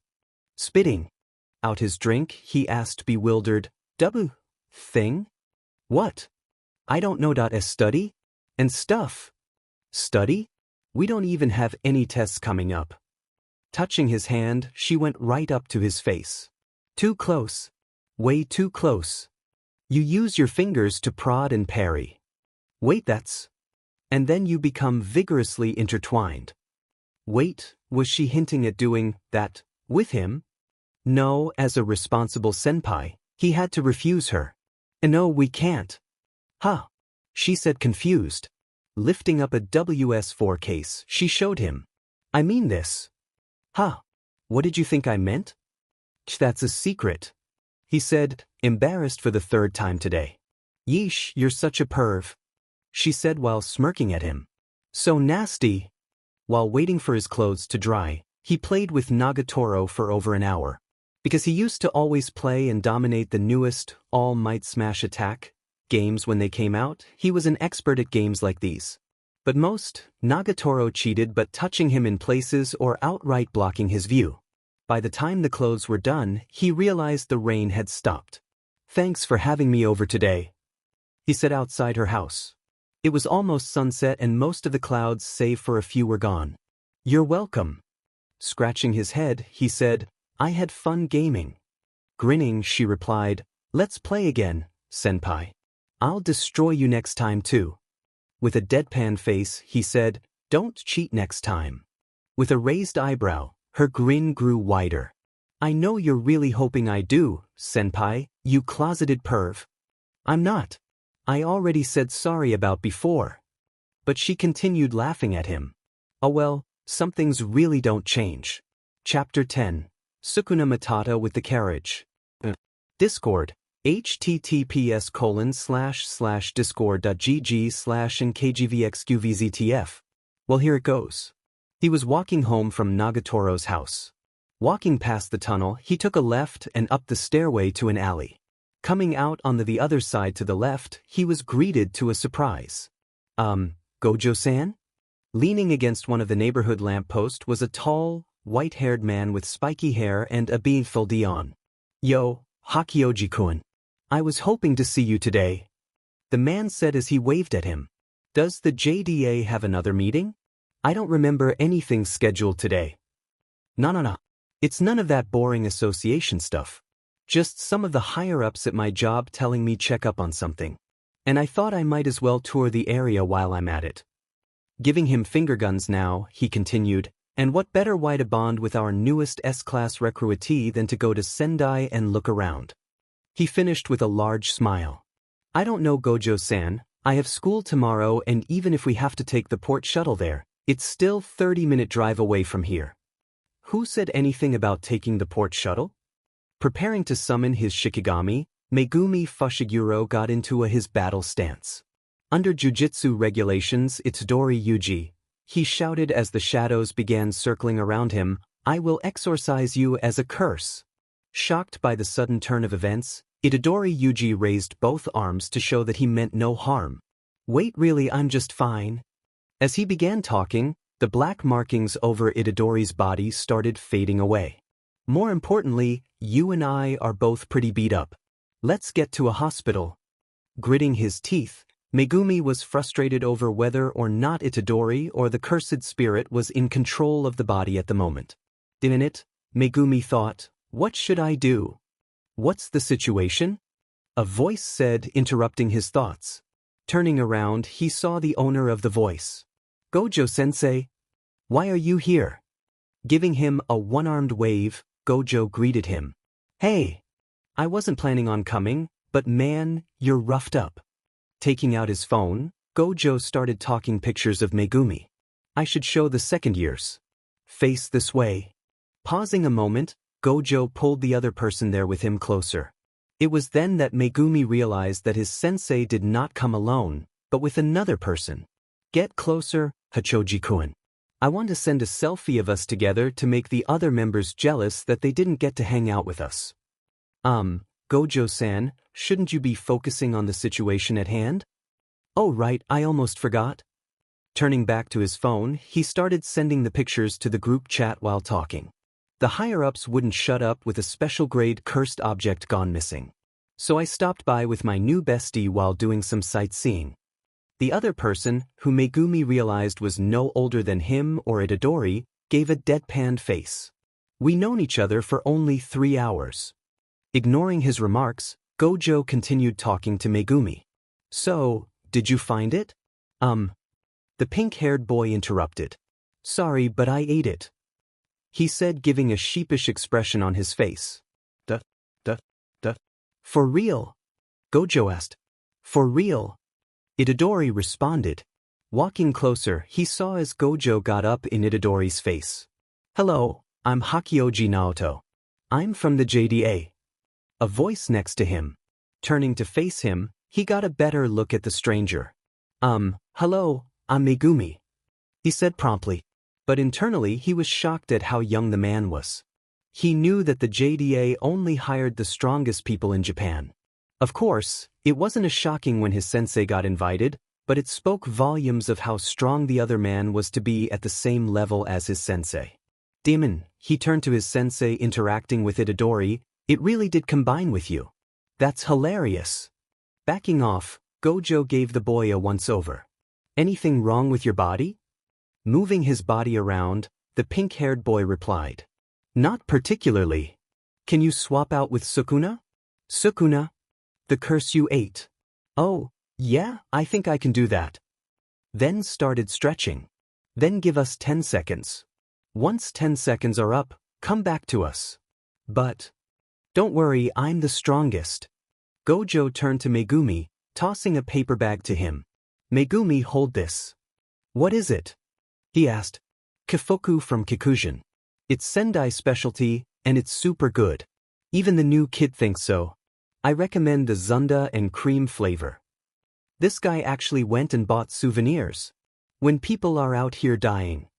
Spitting out his drink, he asked bewildered, Thing? What? I don't know. Study? And stuff. Study? We don't even have any tests coming up. Touching his hand, she went right up to his face. Too close. Way too close. You use your fingers to prod and parry. Wait, that's... And then you become vigorously intertwined. Wait, was she hinting at doing that with him? No, as a responsible senpai, he had to refuse her. No, we can't. Huh? She said confused. Lifting up a WS4 case, she showed him. I mean this. Huh? What did you think I meant? That's a secret. He said, embarrassed for the third time today. Yeesh, you're such a perv. She said while smirking at him. So nasty. While waiting for his clothes to dry, he played with Nagurro for over an hour. Because he used to always play and dominate the newest All Might Smash Attack games when they came out, he was an expert at games like these. But most, Nagurro cheated but touching him in places or outright blocking his view. By the time the clothes were done, he realized the rain had stopped. Thanks for having me over today, he said outside her house. It was almost sunset and most of the clouds, save for a few, were gone. You're welcome. Scratching his head, he said, I had fun gaming. Grinning, she replied, Let's play again, senpai. I'll destroy you next time too. With a deadpan face, he said, Don't cheat next time. With a raised eyebrow, her grin grew wider. I know you're really hoping I do, senpai, you closeted perv. I'm not. I already said sorry about before. But she continued laughing at him. Oh well, some things really don't change. Chapter 10. Sukuna Matata with the carriage. Discord. https://discord.gg/nkgvxqvztf. Well, here it goes. He was walking home from Nagurro's house. Walking past the tunnel, he took a left and up the stairway to an alley. Coming out on the other side to the left, he was greeted to a surprise. Gojo-san? Leaning against one of the neighborhood lampposts was a tall, white-haired man with spiky hair and a beanful on. Yo, Hakioji-kun. I was hoping to see you today. The man said as he waved at him. Does the JDA have another meeting? I don't remember anything scheduled today. No. It's none of that boring association stuff. Just some of the higher-ups at my job telling me check up on something. And I thought I might as well tour the area while I'm at it. Giving him finger guns now, he continued, and what better way to bond with our newest S-class recruitee than to go to Sendai and look around. He finished with a large smile. I don't know Gojo-san, I have school tomorrow and even if we have to take the port shuttle there, it's still 30-minute drive away from here. Who said anything about taking the port shuttle? Preparing to summon his Shikigami, Megumi Fushiguro got into his battle stance. Under jujitsu regulations Itadori Yuji, he shouted as the shadows began circling around him, I will exorcise you as a curse. Shocked by the sudden turn of events, Itadori Yuji raised both arms to show that he meant no harm. Wait, really, I'm just fine. As he began talking, the black markings over Itadori's body started fading away. More importantly, you and I are both pretty beat up. Let's get to a hospital. Gritting his teeth, Megumi was frustrated over whether or not Itadori or the cursed spirit was in control of the body at the moment. In it, Megumi thought, what should I do? What's the situation? A voice said, interrupting his thoughts. Turning around, he saw the owner of the voice. Gojo-sensei. Why are you here? Giving him a one-armed wave, Gojo greeted him. Hey! I wasn't planning on coming, but man, you're roughed up. Taking out his phone, Gojo started talking pictures of Megumi. I should show the second years. Face this way. Pausing a moment, Gojo pulled the other person there with him closer. It was then that Megumi realized that his sensei did not come alone, but with another person. Get closer, Hachoji-kun. I want to send a selfie of us together to make the other members jealous that they didn't get to hang out with us. Gojo-san, shouldn't you be focusing on the situation at hand? Oh right, I almost forgot. Turning back to his phone, he started sending the pictures to the group chat while talking. The higher-ups wouldn't shut up with a special grade cursed object gone missing. So I stopped by with my new bestie while doing some sightseeing. The other person, who Megumi realized was no older than him or Itadori, gave a deadpan face. We known each other for only 3 hours. Ignoring his remarks, Gojo continued talking to Megumi. So, did you find it? The pink-haired boy interrupted. Sorry, but I ate it. He said, giving a sheepish expression on his face. Duh. For real? Gojo asked. For real? Itadori responded. Walking closer, he saw as Gojo got up in Itadori's face. Hello, I'm Hakioji Naoto. I'm from the JDA. A voice next to him. Turning to face him, he got a better look at the stranger. Hello, I'm Megumi. He said promptly. But internally he was shocked at how young the man was. He knew that the JDA only hired the strongest people in Japan. Of course, it wasn't as shocking when his sensei got invited, but it spoke volumes of how strong the other man was to be at the same level as his sensei. Demon, he turned to his sensei interacting with Itadori, it really did combine with you. That's hilarious. Backing off, Gojo gave the boy a once-over. Anything wrong with your body? Moving his body around, the pink-haired boy replied. Not particularly. Can you swap out with Sukuna? Sukuna? The curse you ate. Oh, yeah, I think I can do that. Then started stretching. Then give us 10 seconds. Once 10 seconds are up, come back to us. But don't worry, I'm the strongest. Gojo turned to Megumi, tossing a paper bag to him. Megumi, hold this. What is it? He asked. Kifoku from Kikujin. It's Sendai specialty, and it's super good. Even the new kid thinks so. I recommend the Zunda and cream flavor. This guy actually went and bought souvenirs. When people are out here dying.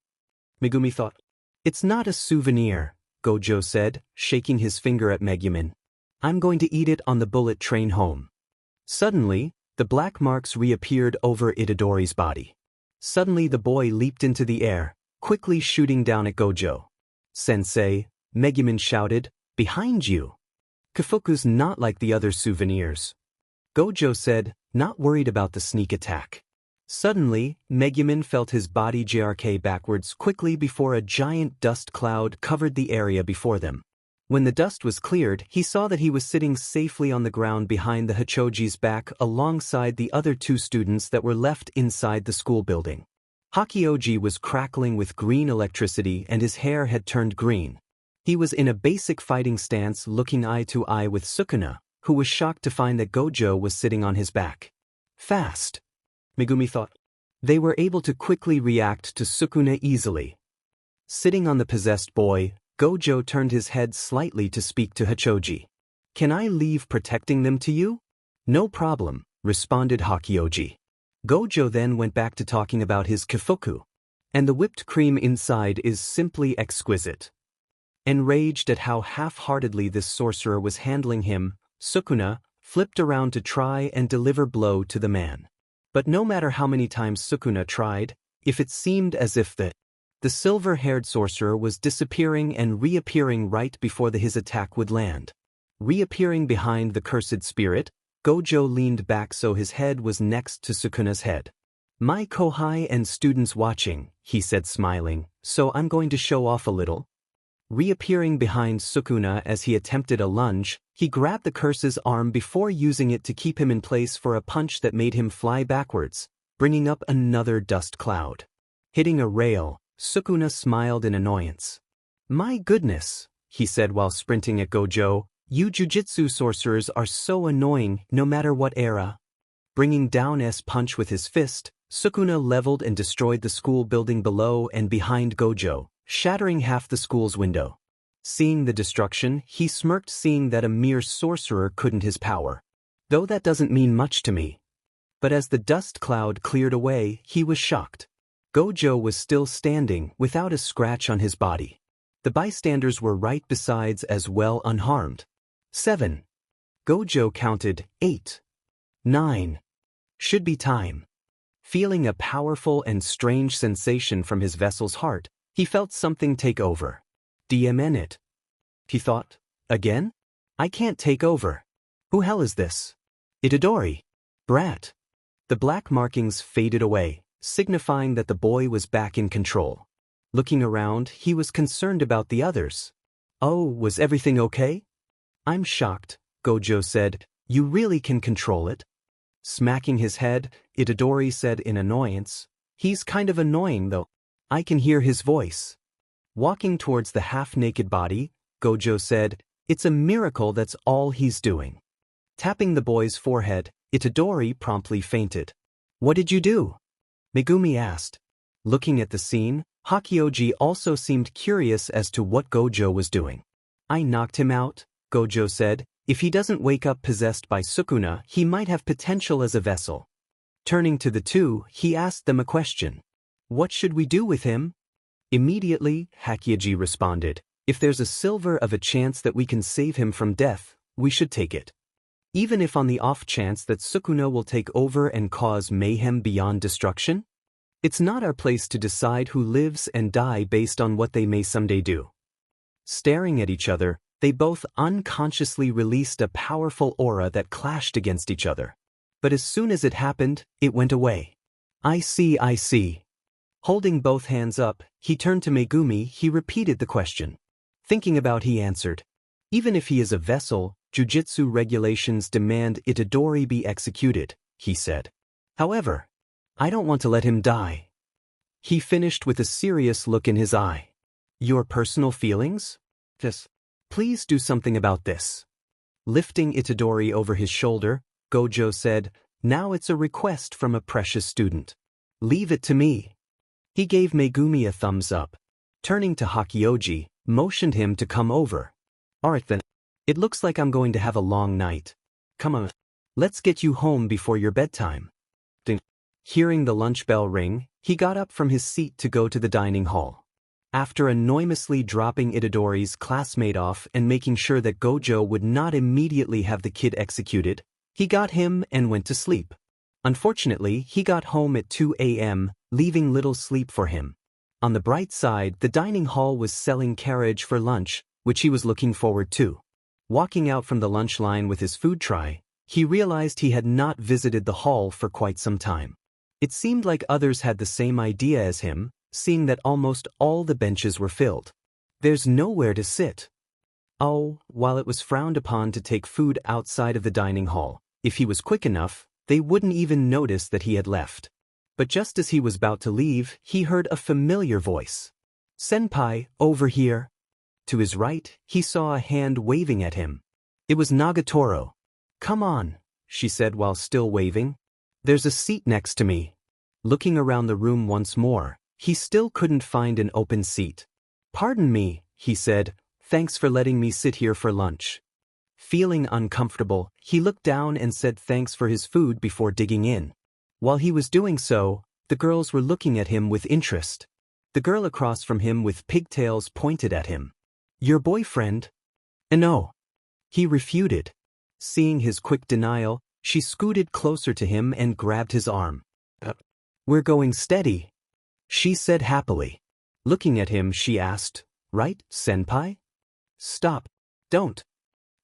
Megumi thought. It's not a souvenir, Gojo said, shaking his finger at Megumin. I'm going to eat it on the bullet train home. Suddenly, the black marks reappeared over Itadori's body. Suddenly the boy leaped into the air, quickly shooting down at Gojo. Sensei, Megumin shouted, behind you. Kifuku's not like the other souvenirs. Gojo said, not worried about the sneak attack. Suddenly, Megumin felt his body jerk backwards quickly before a giant dust cloud covered the area before them. When the dust was cleared, he saw that he was sitting safely on the ground behind the Hachoji's back alongside the other 2 students that were left inside the school building. Hakioji was crackling with green electricity and his hair had turned green. He was in a basic fighting stance looking eye to eye with Sukuna, who was shocked to find that Gojo was sitting on his back. Fast, Megumi thought. They were able to quickly react to Sukuna easily. Sitting on the possessed boy, Gojo turned his head slightly to speak to Hachoji. Can I leave protecting them to you? No problem, responded Hakioji. Gojo then went back to talking about his kifuku. And the whipped cream inside is simply exquisite. Enraged at how half-heartedly this sorcerer was handling him, Sukuna flipped around to try and deliver blow to the man. But no matter how many times Sukuna tried, if it seemed as if the silver-haired sorcerer was disappearing and reappearing right before his attack would land. Reappearing behind the cursed spirit, Gojo leaned back so his head was next to Sukuna's head. My kohai and students watching, he said smiling, so I'm going to show off a little. Reappearing behind Sukuna as he attempted a lunge, he grabbed the curse's arm before using it to keep him in place for a punch that made him fly backwards, bringing up another dust cloud. Hitting a rail, Sukuna smiled in annoyance. My goodness, he said while sprinting at Gojo, you jujitsu sorcerers are so annoying no matter what era. Bringing down S punch with his fist, Sukuna leveled and destroyed the school building below and behind Gojo, shattering half the school's window. Seeing the destruction, he smirked seeing that a mere sorcerer couldn't his power. Though that doesn't mean much to me. But as the dust cloud cleared away, he was shocked. Gojo was still standing without a scratch on his body. The bystanders were right besides as well unharmed. 7. Gojo counted 8. 9. Should be time. Feeling a powerful and strange sensation from his vessel's heart, he felt something take over. DMN it. He thought, again? I can't take over. Who hell is this? Itadori. Brat. The black markings faded away, signifying that the boy was back in control. Looking around, he was concerned about the others. Oh, was everything okay? I'm shocked, Gojo said. You really can control it? Smacking his head, Itadori said in annoyance. He's kind of annoying though. I can hear his voice. Walking towards the half-naked body, Gojo said, it's a miracle that's all he's doing. Tapping the boy's forehead, Itadori promptly fainted. What did you do? Megumi asked. Looking at the scene, Hakioji also seemed curious as to what Gojo was doing. I knocked him out, Gojo said. If he doesn't wake up possessed by Sukuna, he might have potential as a vessel. Turning to the 2, he asked them a question. What should we do with him? Immediately, Hakioji responded. If there's a silver of a chance that we can save him from death, we should take it. Even if on the off chance that Sukuna will take over and cause mayhem beyond destruction? It's not our place to decide who lives and die based on what they may someday do. Staring at each other, they both unconsciously released a powerful aura that clashed against each other. But as soon as it happened, it went away. I see. Holding both hands up, he turned to Megumi. He repeated the question. Thinking about he answered. Even if he is a vessel, jujitsu regulations demand Itadori be executed, he said. However, I don't want to let him die. He finished with a serious look in his eye. Your personal feelings? Yes. Please do something about this. Lifting Itadori over his shoulder, Gojo said, now it's a request from a precious student. Leave it to me. He gave Megumi a thumbs up. Turning to Hakioji, motioned him to come over. Alright then. It looks like I'm going to have a long night. Come on. Let's get you home before your bedtime. Ding. Hearing the lunch bell ring, he got up from his seat to go to the dining hall. After anonymously dropping Itadori's classmate off and making sure that Gojo would not immediately have the kid executed, he got him and went to sleep. Unfortunately, he got home at 2 a.m., leaving little sleep for him. On the bright side, the dining hall was selling carriage for lunch, which he was looking forward to. Walking out from the lunch line with his food tray, he realized he had not visited the hall for quite some time. It seemed like others had the same idea as him, seeing that almost all the benches were filled. There's nowhere to sit. Oh, while it was frowned upon to take food outside of the dining hall, if he was quick enough, they wouldn't even notice that he had left. But just as he was about to leave, he heard a familiar voice. "Senpai, over here." To his right, he saw a hand waving at him. It was Nagatoro. "Come on," she said while still waving. "There's a seat next to me." Looking around the room once more, he still couldn't find an open seat. "Pardon me," he said, "thanks for letting me sit here for lunch." Feeling uncomfortable, he looked down and said thanks for his food before digging in. While he was doing so, the girls were looking at him with interest. The girl across from him with pigtails pointed at him. "Your boyfriend?" "No." He refuted. Seeing his quick denial, she scooted closer to him and grabbed his arm. "We're going steady," she said happily. Looking at him, she asked, "Right, senpai?" "Stop. Don't,"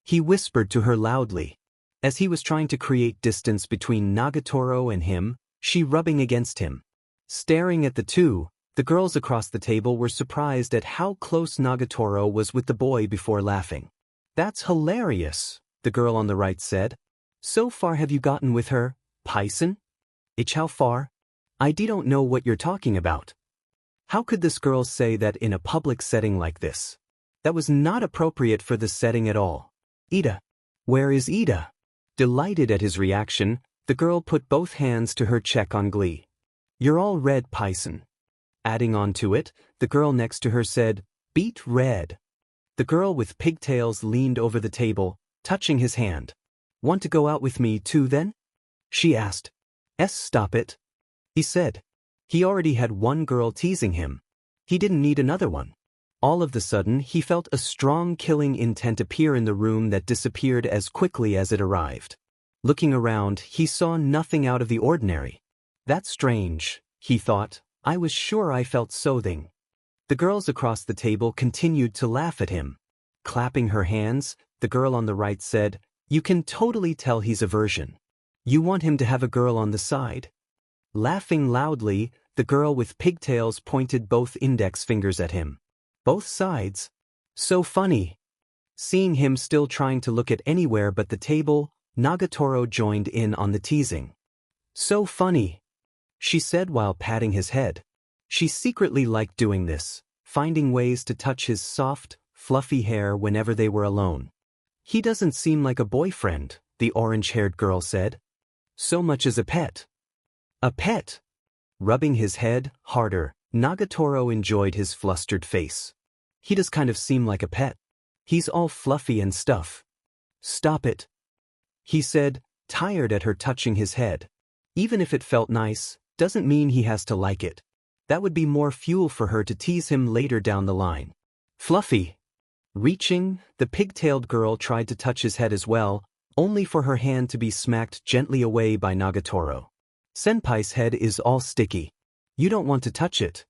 he whispered to her loudly. As he was trying to create distance between Nagatoro and him, she rubbing against him. Staring at the two, the girls across the table were surprised at how close Nagatoro was with the boy before laughing. "That's hilarious," the girl on the right said. "So far have you gotten with her, Python?" "Ich how far? I don't know what you're talking about." How could this girl say that in a public setting like this? That was not appropriate for the setting at all. "Ida. Where is Ida?" Delighted at his reaction, the girl put both hands to her cheek on glee. "You're all red, Python." Adding on to it, the girl next to her said, "Beet red." The girl with pigtails leaned over the table, touching his hand. "Want to go out with me too then?" she asked. Stop it," he said. He already had one girl teasing him. He didn't need another one. All of the sudden, he felt a strong killing intent appear in the room that disappeared as quickly as it arrived. Looking around, he saw nothing out of the ordinary. "That's strange," he thought. "I was sure I felt something." The girls across the table continued to laugh at him. Clapping her hands, the girl on the right said, "You can totally tell he's a virgin. You want him to have a girl on the side." Laughing loudly, the girl with pigtails pointed both index fingers at him. "Both sides? So funny." Seeing him still trying to look at anywhere but the table, Nagatoro joined in on the teasing. "So funny," she said while patting his head. She secretly liked doing this, finding ways to touch his soft, fluffy hair whenever they were alone. "He doesn't seem like a boyfriend," the orange-haired girl said. "So much as a pet." "A pet?" Rubbing his head harder, Nagatoro enjoyed his flustered face. "He does kind of seem like a pet. He's all fluffy and stuff." "Stop it," he said, tired at her touching his head. Even if it felt nice, doesn't mean he has to like it. That would be more fuel for her to tease him later down the line. "Fluffy." Reaching, the pigtailed girl tried to touch his head as well, only for her hand to be smacked gently away by Nagatoro. "Senpai's head is all sticky. You don't want to touch it,"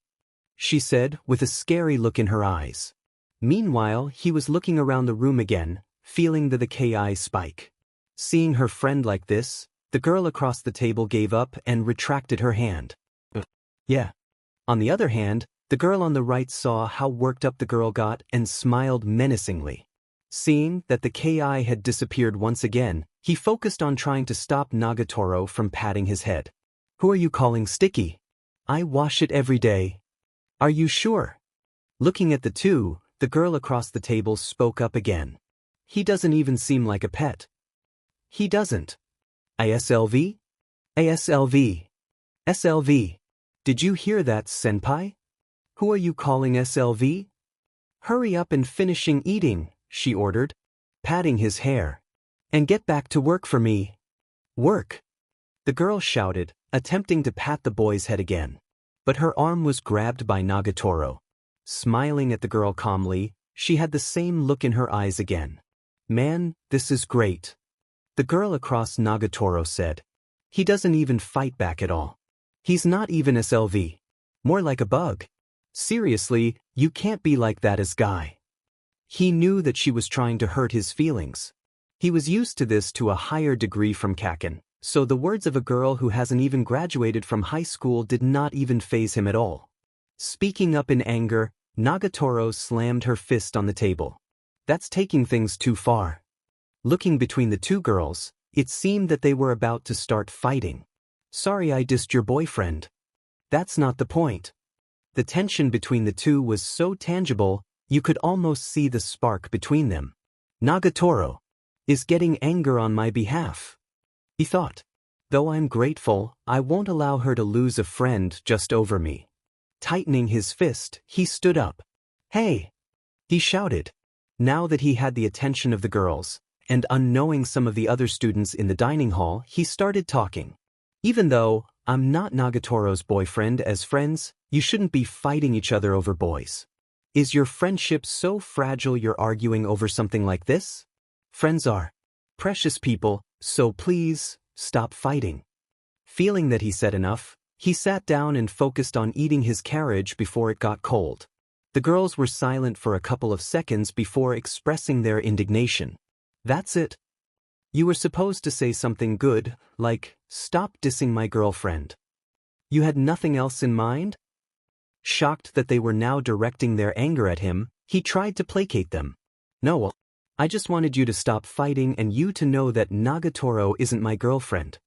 she said with a scary look in her eyes. Meanwhile, he was looking around the room again, feeling the KI spike. Seeing her friend like this, the girl across the table gave up and retracted her hand. "Yeah." On the other hand, the girl on the right saw how worked up the girl got and smiled menacingly. Seeing that the KI had disappeared once again, he focused on trying to stop Nagatoro from patting his head. "Who are you calling sticky? I wash it every day." "Are you sure?" Looking at the two, the girl across the table spoke up again. "He doesn't even seem like a pet." "He doesn't." "ASLV? ASLV. SLV. Did you hear that, senpai? Who are you calling SLV? Hurry up and finishing eating," she ordered, patting his hair. "And get back to work for me." "Work?" the girl shouted, attempting to pat the boy's head again. But her arm was grabbed by Nagatoro. Smiling at the girl calmly, she had the same look in her eyes again. "Man, this is great," the girl across Nagatoro said. "He doesn't even fight back at all. He's not even SLV. More like a bug. Seriously, you can't be like that as guy." He knew that she was trying to hurt his feelings. He was used to this to a higher degree from Kaken, so the words of a girl who hasn't even graduated from high school did not even faze him at all. Speaking up in anger, Nagatoro slammed her fist on the table. That's taking things too far. Looking between the two girls, it seemed that they were about to start fighting. Sorry I dissed your boyfriend. That's not the point. The tension between the two was so tangible, you could almost see the spark between them. Nagatoro is getting anger on my behalf, he thought. Though I'm grateful, I won't allow her to lose a friend just over me. Tightening his fist, he stood up. Hey! He shouted. Now that he had the attention of the girls, and unknowing some of the other students in the dining hall, he started talking. Even though I'm not Nagatoro's boyfriend, as friends, you shouldn't be fighting each other over boys. Is your friendship so fragile you're arguing over something like this? Friends are precious people, so please, stop fighting. Feeling that he said enough, he sat down and focused on eating his carriage before it got cold. The girls were silent for a couple of seconds before expressing their indignation. That's it. You were supposed to say something good, like, stop dissing my girlfriend. You had nothing else in mind? Shocked that they were now directing their anger at him, he tried to placate them. No, I just wanted you to stop fighting and you to know that Nagatoro isn't my girlfriend.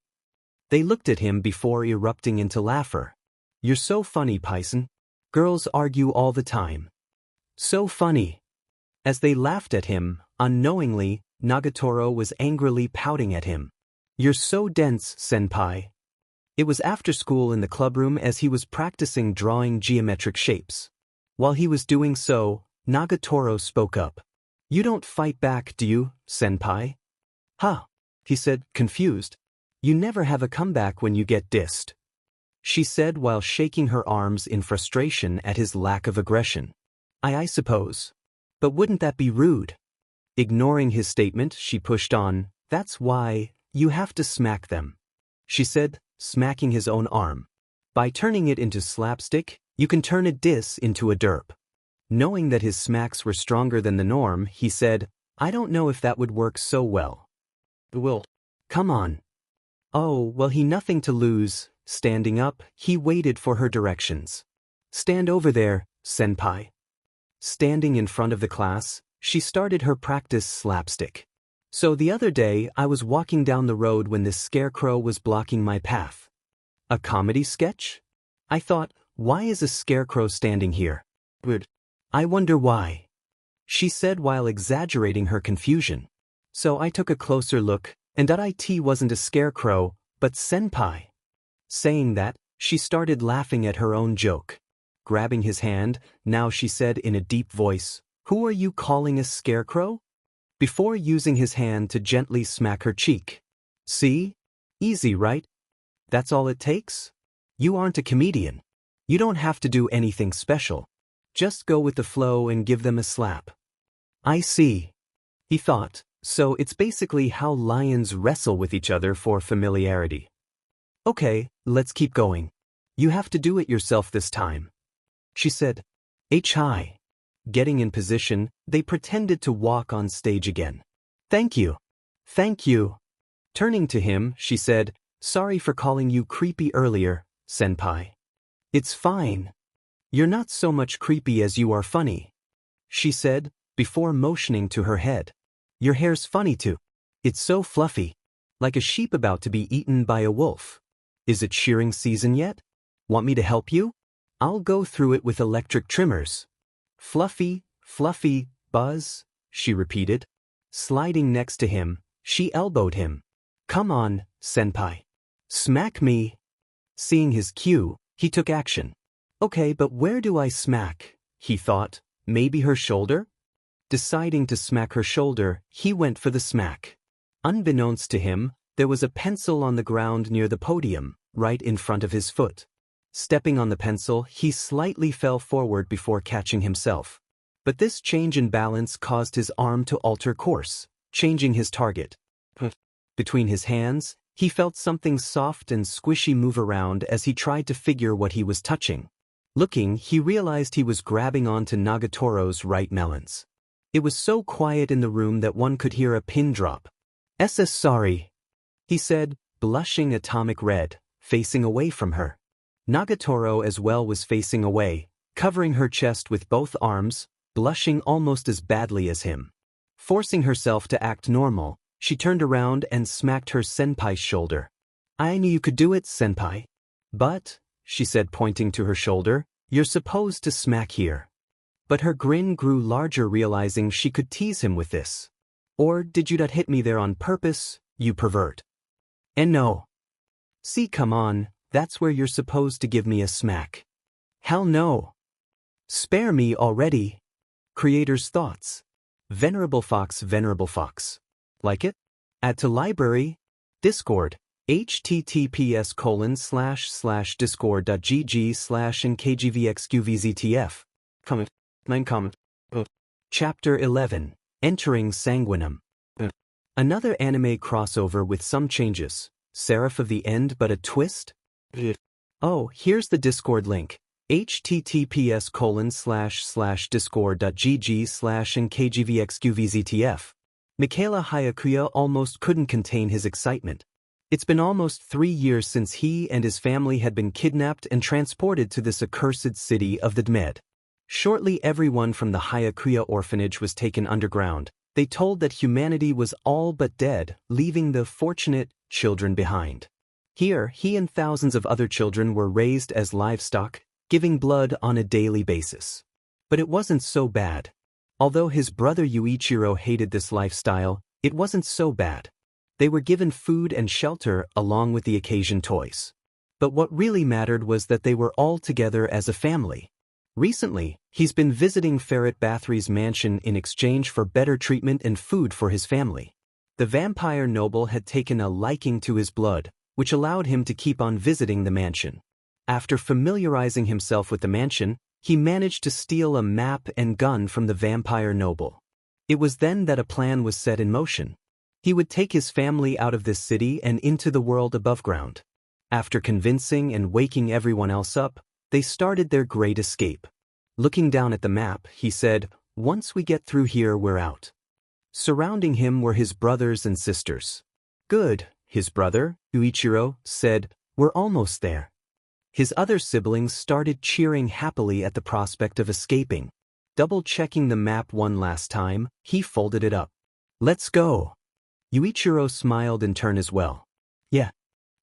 They looked at him before erupting into laughter. You're so funny, Python. Girls argue all the time. So funny. As they laughed at him, unknowingly, Nagatoro was angrily pouting at him. You're so dense, senpai. It was after school in the clubroom as he was practicing drawing geometric shapes. While he was doing so, Nagatoro spoke up. You don't fight back, do you, senpai? Huh, he said, confused. You never have a comeback when you get dissed, she said while shaking her arms in frustration at his lack of aggression. I suppose. But wouldn't that be rude? Ignoring his statement, she pushed on. That's why you have to smack them, she said, smacking his own arm. By turning it into slapstick, you can turn a diss into a derp. Knowing that his smacks were stronger than the norm, he said, I don't know if that would work so well. Will. Come on. Oh, well, he nothing to lose. Standing up, he waited for her directions. Stand over there, senpai. Standing in front of the class, she started her practice slapstick. So the other day I was walking down the road when this scarecrow was blocking my path. A comedy sketch? I thought, why is a scarecrow standing here? Weird. I wonder why, she said while exaggerating her confusion. So I took a closer look, and it wasn't a scarecrow, but senpai. Saying that, she started laughing at her own joke. Grabbing his hand, now she said in a deep voice, Who are you calling a scarecrow? Before using his hand to gently smack her cheek. See? Easy, right? That's all it takes? You aren't a comedian. You don't have to do anything special. Just go with the flow and give them a slap. I see, he thought, so it's basically how lions wrestle with each other for familiarity. Okay, let's keep going. You have to do it yourself this time, she said. High. Getting in position, they pretended to walk on stage again. Thank you. Thank you. Turning to him, she said, Sorry for calling you creepy earlier, senpai. It's fine. You're not so much creepy as you are funny, she said, before motioning to her head. Your hair's funny too. It's so fluffy. Like a sheep about to be eaten by a wolf. Is it shearing season yet? Want me to help you? I'll go through it with electric trimmers. Fluffy, fluffy, buzz, she repeated. Sliding next to him, she elbowed him. Come on, senpai. Smack me. Seeing his cue, he took action. Okay, but where do I smack? He thought. Maybe her shoulder? Deciding to smack her shoulder, he went for the smack. Unbeknownst to him, there was a pencil on the ground near the podium, right in front of his foot. Stepping on the pencil, he slightly fell forward before catching himself. But this change in balance caused his arm to alter course, changing his target. Between his hands, he felt something soft and squishy move around as he tried to figure what he was touching. Looking, he realized he was grabbing onto Nagatoro's right melons. It was so quiet in the room that one could hear a pin drop. Sorry," he said, blushing atomic red, facing away from her. Nagurro as well was facing away, covering her chest with both arms, blushing almost as badly as him. Forcing herself to act normal, she turned around and smacked her senpai's shoulder. "I knew you could do it, senpai. But," she said pointing to her shoulder, "you're supposed to smack here." But her grin grew larger realizing she could tease him with this. "Or did you not hit me there on purpose, you pervert?" "And no. See, come on, that's where you're supposed to give me a smack." "Hell no. Spare me already." Creator's thoughts. VenerableFox. Like it? Add to library. Discord. https://discord.gg/nkgvxqvztf. Comment. Chapter 11. Entering Sanguinum. Another anime crossover with some changes. Serif of the end but a twist? Oh, here's the Discord link. https://discord.gg/nkgvxqvztf. Michaela Hayakuya almost couldn't contain his excitement. It's been almost 3 years since he and his family had been kidnapped and transported to this accursed city of the Dmed. Shortly everyone from the Hayakuya orphanage was taken underground. They told that humanity was all but dead, leaving the fortunate children behind. Here, he and thousands of other children were raised as livestock, giving blood on a daily basis. But it wasn't so bad. Although his brother Yuichiro hated this lifestyle, it wasn't so bad. They were given food and shelter along with the occasion toys. But what really mattered was that they were all together as a family. Recently, he's been visiting Ferret Bathory's mansion in exchange for better treatment and food for his family. The vampire noble had taken a liking to his blood, which allowed him to keep on visiting the mansion. After familiarizing himself with the mansion, he managed to steal a map and gun from the vampire noble. It was then that a plan was set in motion. He would take his family out of this city and into the world above ground. After convincing and waking everyone else up, they started their great escape. Looking down at the map, he said, "Once we get through here, we're out." Surrounding him were his brothers and sisters. "Good," his brother, Yuichiro, said, "We're almost there." His other siblings started cheering happily at the prospect of escaping. Double-checking the map one last time, he folded it up. "Let's go." Yuichiro smiled in turn as well. "Yeah."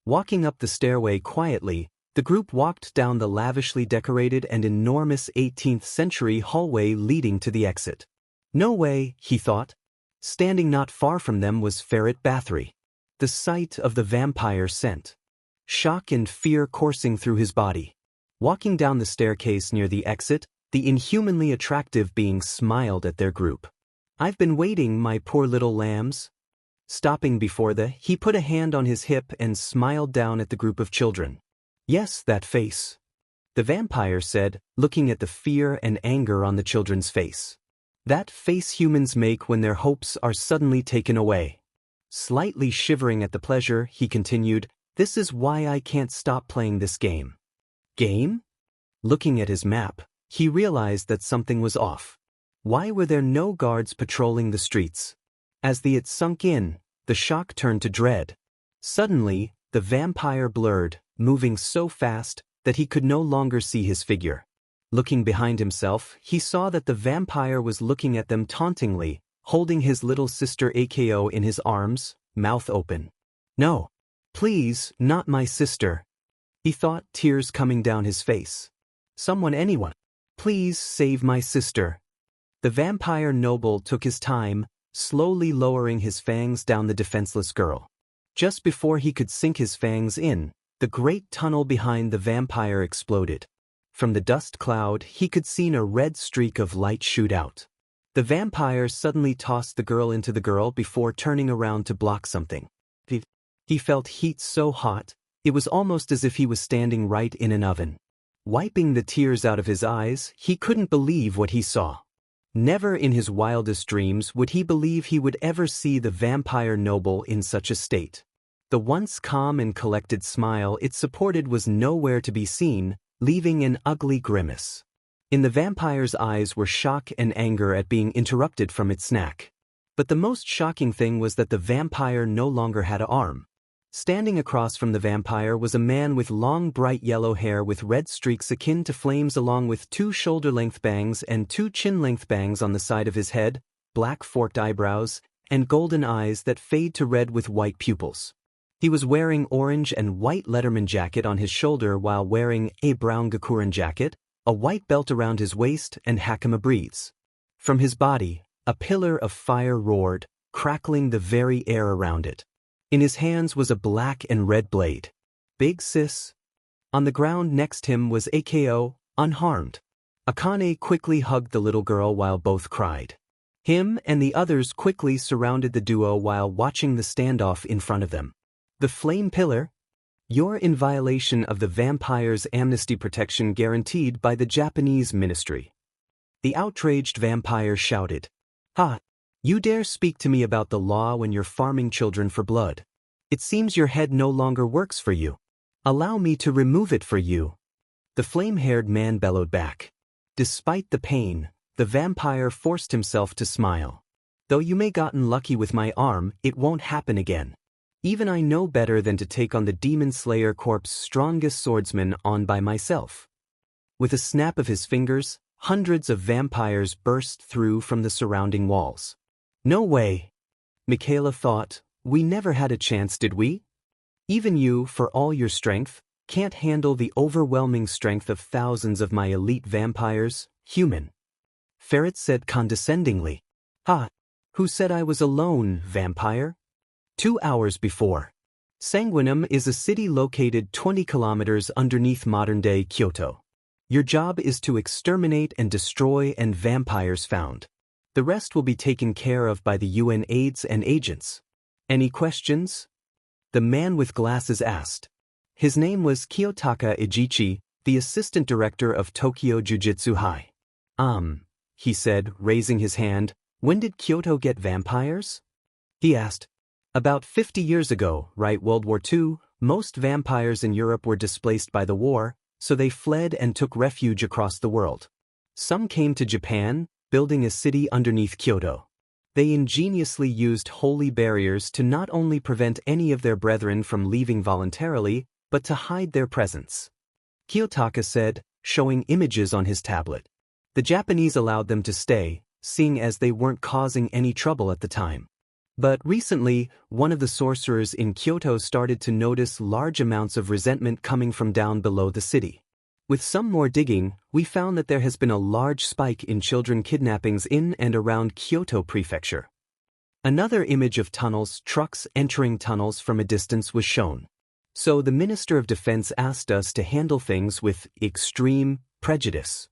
Walking up the stairway quietly, the group walked down the lavishly decorated and enormous 18th century hallway leading to the exit. No way, he thought. Standing not far from them was Ferret Bathory. The sight of the vampire scent. Shock and fear coursing through his body. Walking down the staircase near the exit, the inhumanly attractive being smiled at their group. "I've been waiting, my poor little lambs." Stopping before he put a hand on his hip and smiled down at the group of children. "Yes, that face," the vampire said, looking at the fear and anger on the children's face. "That face humans make when their hopes are suddenly taken away." Slightly shivering at the pleasure, he continued, "This is why I can't stop playing this game." Game? Looking at his map, he realized that something was off. Why were there no guards patrolling the streets? As it sunk in, the shock turned to dread. Suddenly, the vampire blurred, moving so fast that he could no longer see his figure. Looking behind himself, he saw that the vampire was looking at them tauntingly, holding his little sister Ako in his arms, mouth open. "No. Please, not my sister," he thought, tears coming down his face. Anyone. Please save my sister." The vampire noble took his time, slowly lowering his fangs down the defenseless girl. Just before he could sink his fangs in, the great tunnel behind the vampire exploded. From the dust cloud, he could see a red streak of light shoot out. The vampire suddenly tossed the girl into the girl before turning around to block something. He felt heat so hot, it was almost as if he was standing right in an oven. Wiping the tears out of his eyes, he couldn't believe what he saw. Never in his wildest dreams would he believe he would ever see the vampire noble in such a state. The once calm and collected smile it supported was nowhere to be seen, leaving an ugly grimace. In the vampire's eyes were shock and anger at being interrupted from its snack. But the most shocking thing was that the vampire no longer had an arm. Standing across from the vampire was a man with long bright yellow hair with red streaks akin to flames along with 2 shoulder-length bangs and 2 chin-length bangs on the side of his head, black forked eyebrows, and golden eyes that fade to red with white pupils. He was wearing orange and white Letterman jacket on his shoulder while wearing a brown Gakuren jacket, a white belt around his waist, and hakama briefs. From his body, a pillar of fire roared, crackling the very air around it. In his hands was a black and red blade. Big sis. On the ground next him was Ako, unharmed. Akane quickly hugged the little girl while both cried. Him and the others quickly surrounded the duo while watching the standoff in front of them. The flame pillar? You're in violation of the vampire's amnesty protection guaranteed by the Japanese ministry. The outraged vampire shouted. Ha! You dare speak to me about the law when you're farming children for blood. It seems your head no longer works for you. Allow me to remove it for you. The flame-haired man bellowed back. Despite the pain, the vampire forced himself to smile. Though you may gotten lucky with my arm, it won't happen again. Even I know better than to take on the Demon Slayer Corp's strongest swordsman on by myself. With a snap of his fingers, hundreds of vampires burst through from the surrounding walls. No way. Michaela thought, we never had a chance, did we? Even you, for all your strength, can't handle the overwhelming strength of thousands of my elite vampires, human. Ferret said condescendingly. Ha! Who said I was alone, vampire? 2 hours before. Sanguinum is a city located 20 kilometers underneath modern-day Kyoto. Your job is to exterminate and destroy and vampires found. The rest will be taken care of by the UN aides and agents. Any questions? The man with glasses asked. His name was Kiyotaka Ijichi, the assistant director of Tokyo Jujutsu High. He said, raising his hand, when did Kyoto get vampires? He asked. About 50 years ago, right, World War II, most vampires in Europe were displaced by the war, so they fled and took refuge across the world. Some came to Japan, building a city underneath Kyoto. They ingeniously used holy barriers to not only prevent any of their brethren from leaving voluntarily, but to hide their presence. Kiyotaka said, showing images on his tablet. The Japanese allowed them to stay, seeing as they weren't causing any trouble at the time. But recently, one of the sorcerers in Kyoto started to notice large amounts of resentment coming from down below the city. With some more digging, we found that there has been a large spike in children kidnappings in and around Kyoto Prefecture. Another image of tunnels, trucks entering tunnels from a distance was shown. So the Minister of Defense asked us to handle things with extreme prejudice.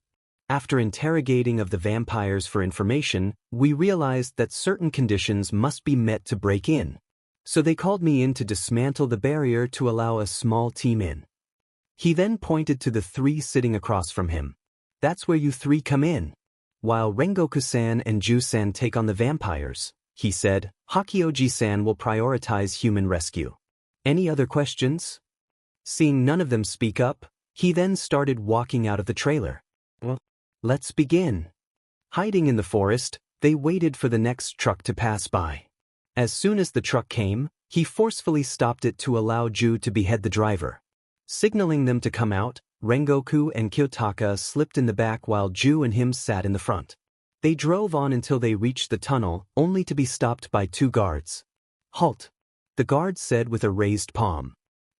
After interrogating of the vampires for information, we realized that certain conditions must be met to break in. So they called me in to dismantle the barrier to allow a small team in. He then pointed to the 3 sitting across from him. That's where you 3 come in. While Rengoku-san and Ju-san take on the vampires, he said, Hakioji-san will prioritize human rescue. Any other questions? Seeing none of them speak up, he then started walking out of the trailer. Well, let's begin. Hiding in the forest, they waited for the next truck to pass by. As soon as the truck came, he forcefully stopped it to allow Ju to behead the driver. Signaling them to come out, Rengoku and Kiyotaka slipped in the back while Ju and him sat in the front. They drove on until they reached the tunnel, only to be stopped by 2 guards. Halt! The guard said with a raised palm.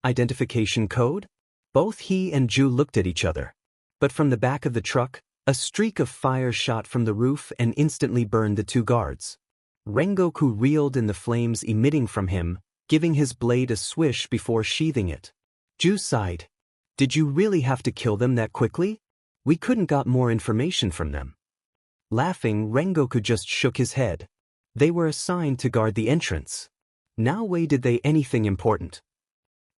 Identification code? Both he and Ju looked at each other. But from the back of the truck, a streak of fire shot from the roof and instantly burned the 2 guards. Rengoku reeled in the flames emitting from him, giving his blade a swish before sheathing it. Ju sighed. Did you really have to kill them that quickly? We couldn't got more information from them. Laughing, Rengoku just shook his head. They were assigned to guard the entrance. Now way did they anything important.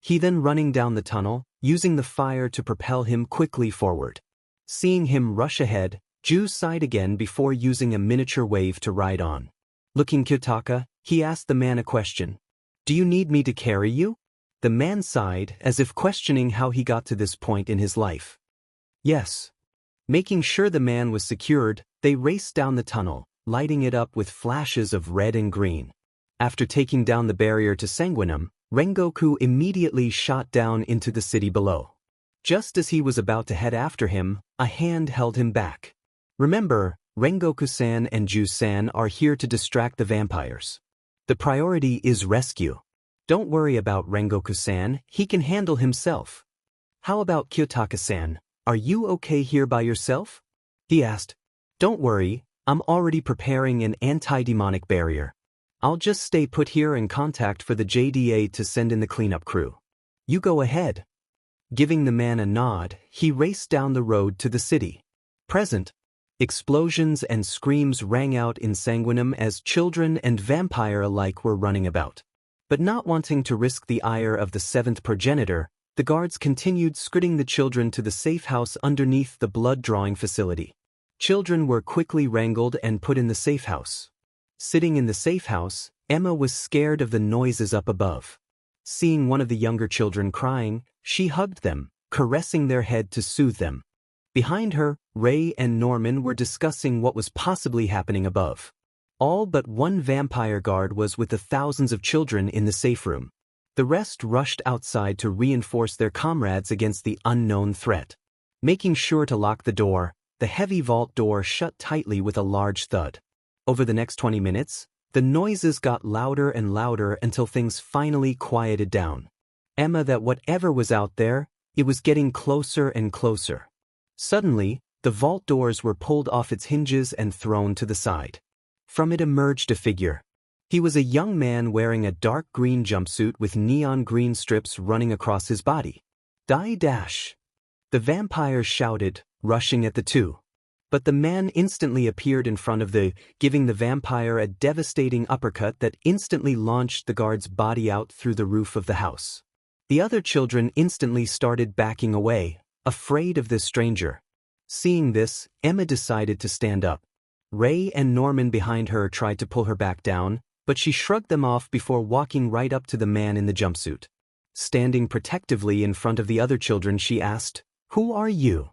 He then running down the tunnel, using the fire to propel him quickly forward. Seeing him rush ahead, Ju sighed again before using a miniature wave to ride on. Looking Kiyotaka, he asked the man a question. Do you need me to carry you? The man sighed, as if questioning how he got to this point in his life. Yes. Making sure the man was secured, they raced down the tunnel, lighting it up with flashes of red and green. After taking down the barrier to Sanguinum, Rengoku immediately shot down into the city below. Just as he was about to head after him, a hand held him back. Remember, Rengoku-san and Ju-san are here to distract the vampires. The priority is rescue. Don't worry about Rengoku-san, he can handle himself. How about Kiyotaka-san, are you okay here by yourself? He asked. Don't worry, I'm already preparing an anti-demonic barrier. I'll just stay put here in contact for the JDA to send in the cleanup crew. You go ahead. Giving the man a nod, he raced down the road to the city. Present. Explosions and screams rang out in Sanguinum as children and vampire alike were running about. But not wanting to risk the ire of the seventh progenitor, the guards continued escorting the children to the safe house underneath the blood-drawing facility. Children were quickly wrangled and put in the safe house. Sitting in the safe house, Emma was scared of the noises up above. Seeing one of the younger children crying, she hugged them, caressing their head to soothe them. Behind her, Ray and Norman were discussing what was possibly happening above. All but one vampire guard was with the thousands of children in the safe room. The rest rushed outside to reinforce their comrades against the unknown threat. Making sure to lock the door, the heavy vault door shut tightly with a large thud. Over the next 20 minutes, the noises got louder and louder until things finally quieted down. Emma that whatever was out there, it was getting closer and closer. Suddenly, the vault doors were pulled off its hinges and thrown to the side. From it emerged a figure. He was a young man wearing a dark green jumpsuit with neon green strips running across his body. Die dash! The vampires shouted, rushing at the two. But the man instantly appeared in front of giving the vampire a devastating uppercut that instantly launched the guard's body out through the roof of the house. The other children instantly started backing away, afraid of this stranger. Seeing this, Emma decided to stand up. Ray and Norman behind her tried to pull her back down, but she shrugged them off before walking right up to the man in the jumpsuit. Standing protectively in front of the other children, she asked, "Who are you?"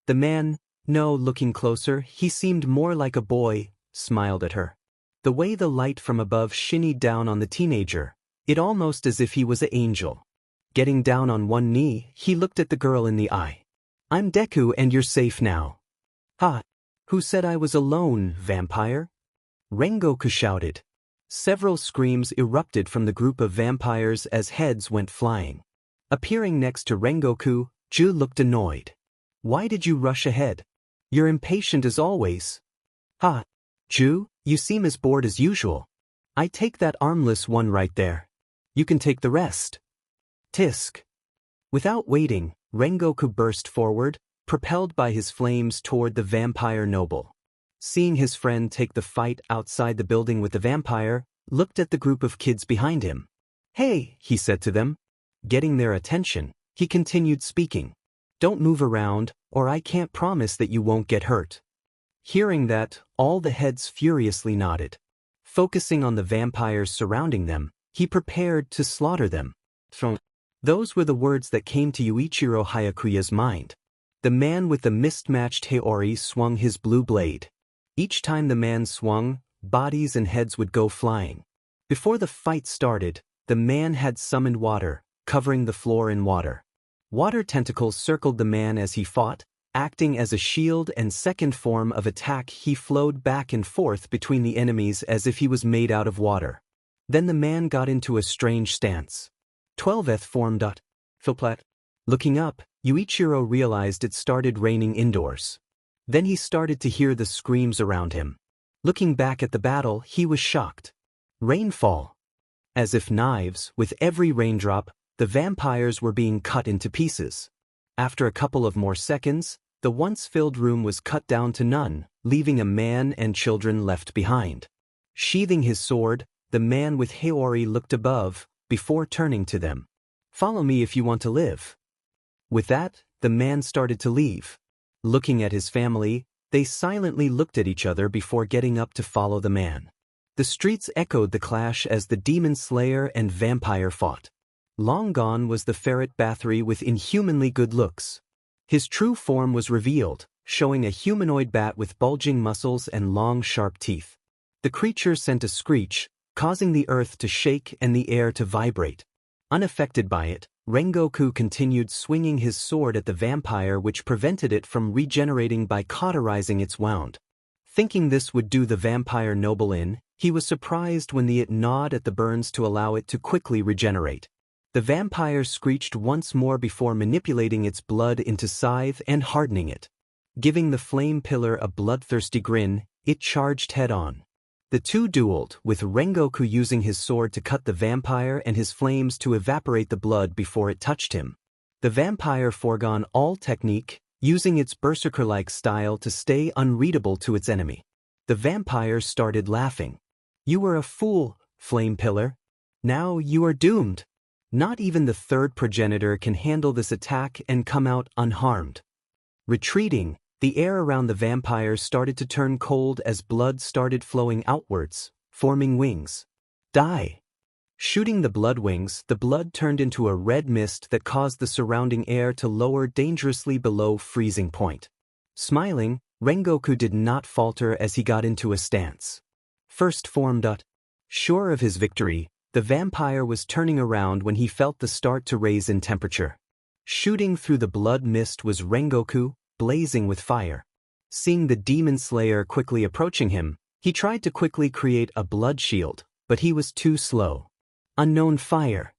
The man, looking closer, he seemed more like a boy, smiled at her. The way the light from above shinnied down on the teenager, it almost as if he was an angel. Getting down on one knee, he looked at the girl in the eye. "I'm Deku and you're safe now." "Ha! Who said I was alone, vampire?" Rengoku shouted. Several screams erupted from the group of vampires as heads went flying. Appearing next to Rengoku, Ju looked annoyed. "Why did you rush ahead? You're impatient as always." "Ha! Ju, you seem as bored as usual. I take that armless one right there. You can take the rest." Tisk. Without waiting, Rengoku burst forward, propelled by his flames toward the vampire noble. Seeing his friend take the fight outside the building with the vampire, looked at the group of kids behind him. "Hey," he said to them. Getting their attention, he continued speaking. "Don't move around, or I can't promise that you won't get hurt." Hearing that, all the heads furiously nodded. Focusing on the vampires surrounding them, he prepared to slaughter them. Those were the words that came to Yuichiro Hayakuya's mind. The man with the mismatched Haori swung his blue blade. Each time the man swung, bodies and heads would go flying. Before the fight started, the man had summoned water, covering the floor in water. Water tentacles circled the man as he fought, acting as a shield and second form of attack. He flowed back and forth between the enemies as if he was made out of water. Then the man got into a strange stance. 12th form. Filplat. Looking up, Yuichiro realized it started raining indoors. Then he started to hear the screams around him. Looking back at the battle, he was shocked. Rainfall. As if knives, with every raindrop, the vampires were being cut into pieces. After a couple of more seconds, the once-filled room was cut down to none, leaving a man and children left behind. Sheathing his sword, the man with Haori looked above, before turning to them. "Follow me if you want to live." With that, the man started to leave. Looking at his family, they silently looked at each other before getting up to follow the man. The streets echoed the clash as the demon slayer and vampire fought. Long gone was the ferret Bathory with inhumanly good looks. His true form was revealed, showing a humanoid bat with bulging muscles and long sharp teeth. The creature sent a screech, causing the earth to shake and the air to vibrate. Unaffected by it, Rengoku continued swinging his sword at the vampire, which prevented it from regenerating by cauterizing its wound. Thinking this would do the vampire noble in, he was surprised when it gnawed at the burns to allow it to quickly regenerate. The vampire screeched once more before manipulating its blood into scythe and hardening it. Giving the flame pillar a bloodthirsty grin, it charged head-on. The two dueled, with Rengoku using his sword to cut the vampire and his flames to evaporate the blood before it touched him. The vampire foregone all technique, using its berserker-like style to stay unreadable to its enemy. The vampire started laughing. "You were a fool, Flame Pillar. Now you are doomed. Not even the third progenitor can handle this attack and come out unharmed." Retreating, the air around the vampire started to turn cold as blood started flowing outwards, forming wings. "Die!" Shooting the blood wings, the blood turned into a red mist that caused the surrounding air to lower dangerously below freezing point. Smiling, Rengoku did not falter as he got into a stance. First formed. Sure of his victory, the vampire was turning around when he felt the start to raise in temperature. Shooting through the blood mist was Rengoku, blazing with fire. Seeing the demon slayer quickly approaching him, he tried to quickly create a blood shield, but he was too slow. Unknown fire.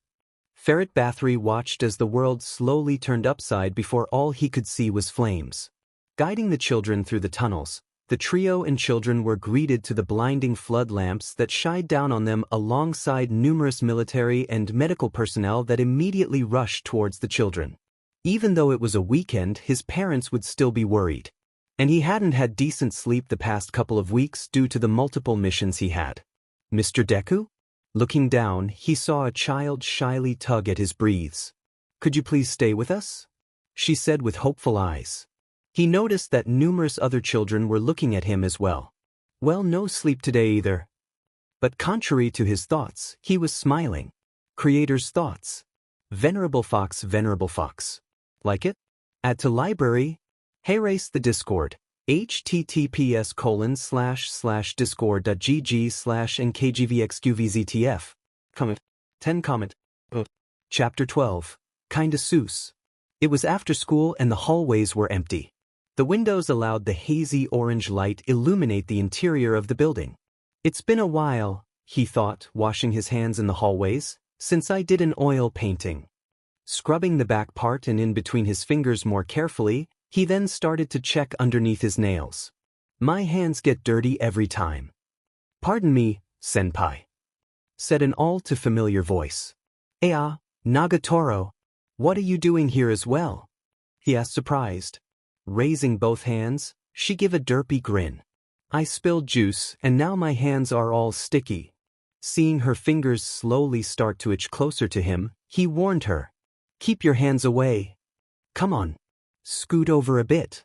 Ferret Bathory watched as the world slowly turned upside before all he could see was flames. Guiding the children through the tunnels, the trio and children were greeted to the blinding flood lamps that shined down on them alongside numerous military and medical personnel that immediately rushed towards the children. Even though it was a weekend, his parents would still be worried. And he hadn't had decent sleep the past couple of weeks due to the multiple missions he had. "Mr. Deku?" Looking down, he saw a child shyly tug at his breathes. "Could you please stay with us?" she said with hopeful eyes. He noticed that numerous other children were looking at him as well. "Well, no sleep today either." But contrary to his thoughts, he was smiling. Creator's thoughts. VenerableFox. Like it? Add to library. Hey, race the Discord. https://discord.gg/nkgvxqvztf. Comment. 10 comment. Chapter 12. Kinda Seuss. It was after school and the hallways were empty. The windows allowed the hazy orange light illuminate the interior of the building. "It's been a while," he thought, washing his hands in the hallways, "since I did an oil painting." Scrubbing the back part and in between his fingers more carefully, he then started to check underneath his nails. "My hands get dirty every time." "Pardon me, senpai," said an all-too-familiar voice. Nagatoro, what are you doing here as well?" he asked, surprised. Raising both hands, she gave a derpy grin. "I spilled juice and now my hands are all sticky." Seeing her fingers slowly start to itch closer to him, he warned her. "Keep your hands away. Come on. Scoot over a bit,"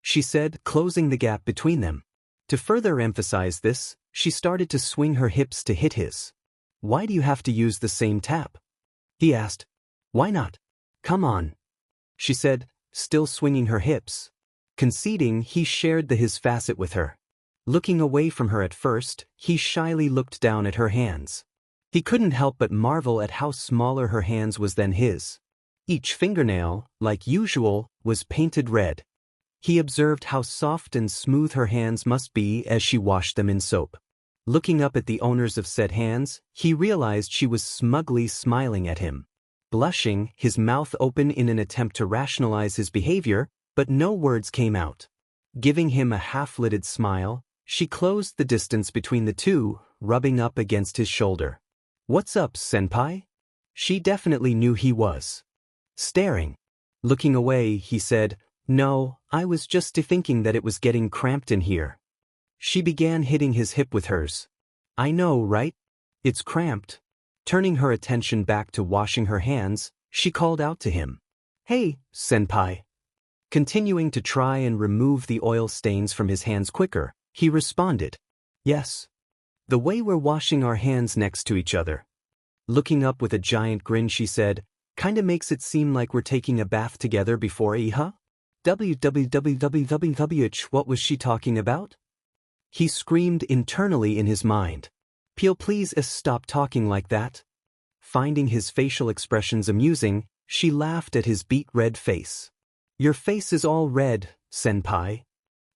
she said, closing the gap between them. To further emphasize this, she started to swing her hips to hit his. "Why do you have to use the same tap?" he asked. "Why not? Come on," she said, still swinging her hips. Conceding, he shared his facet with her. Looking away from her at first, he shyly looked down at her hands. He couldn't help but marvel at how smaller her hands was than his. Each fingernail, like usual, was painted red. He observed how soft and smooth her hands must be as she washed them in soap. Looking up at the owners of said hands, he realized she was smugly smiling at him. Blushing, his mouth open in an attempt to rationalize his behavior, but no words came out. Giving him a half-lidded smile, she closed the distance between the two, rubbing up against his shoulder. "What's up, senpai?" She definitely knew he was. Staring. Looking away, he said, "No, I was just thinking that it was getting cramped in here." She began hitting his hip with hers. "I know, right? It's cramped." Turning her attention back to washing her hands, she called out to him. "Hey, senpai." Continuing to try and remove the oil stains from his hands quicker, he responded, "Yes. The way we're washing our hands next to each other." Looking up with a giant grin, she said, "Kinda makes it seem like we're taking a bath together before Iha?" www, what was she talking about? He screamed internally in his mind. Peel, please stop talking like that. Finding his facial expressions amusing, she laughed at his beet-red face. Your face is all red, senpai.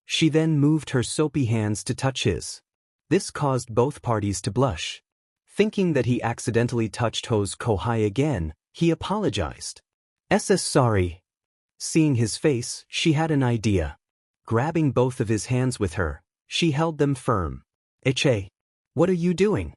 She then moved her soapy hands to touch his. This caused both parties to blush. Thinking that he accidentally touched Ho's kohai again, he apologized. Sorry. Seeing his face, she had an idea. Grabbing both of his hands with her, she held them firm. Eche, what are you doing?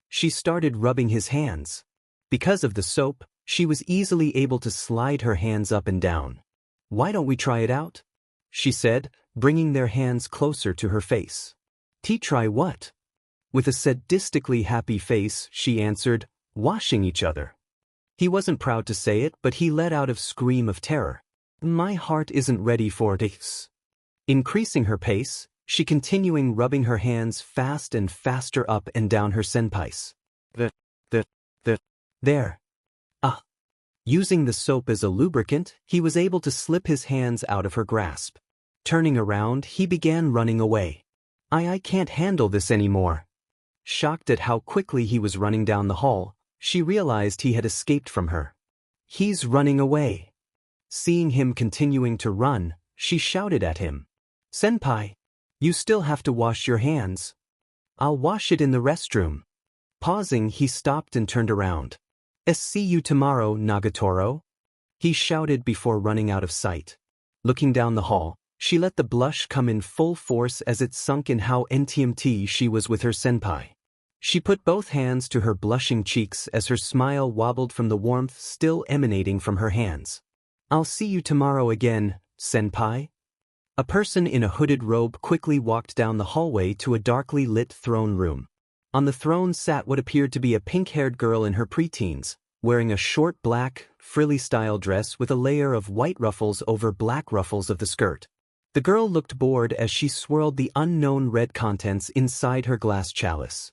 She started rubbing his hands. Because of the soap, she was easily able to slide her hands up and down. Why don't we try it out? She said, bringing their hands closer to her face. Try what? With a sadistically happy face, she answered, washing each other. He wasn't proud to say it, but he let out a scream of terror. My heart isn't ready for this. Increasing her pace, she continuing rubbing her hands fast and faster up and down her senpais. There. Using the soap as a lubricant, he was able to slip his hands out of her grasp. Turning around, he began running away. I can't handle this anymore. Shocked at how quickly he was running down the hall, she realized he had escaped from her. He's running away. Seeing him continuing to run, she shouted at him. Senpai, you still have to wash your hands. I'll wash it in the restroom. Pausing, he stopped and turned around. See you tomorrow, Nagatoro. He shouted before running out of sight. Looking down the hall, she let the blush come in full force as it sunk in how NTMT she was with her senpai. She put both hands to her blushing cheeks as her smile wobbled from the warmth still emanating from her hands. I'll see you tomorrow again, senpai. A person in a hooded robe quickly walked down the hallway to a darkly lit throne room. On the throne sat what appeared to be a pink-haired girl in her preteens, wearing a short black, frilly-style dress with a layer of white ruffles over black ruffles of the skirt. The girl looked bored as she swirled the unknown red contents inside her glass chalice.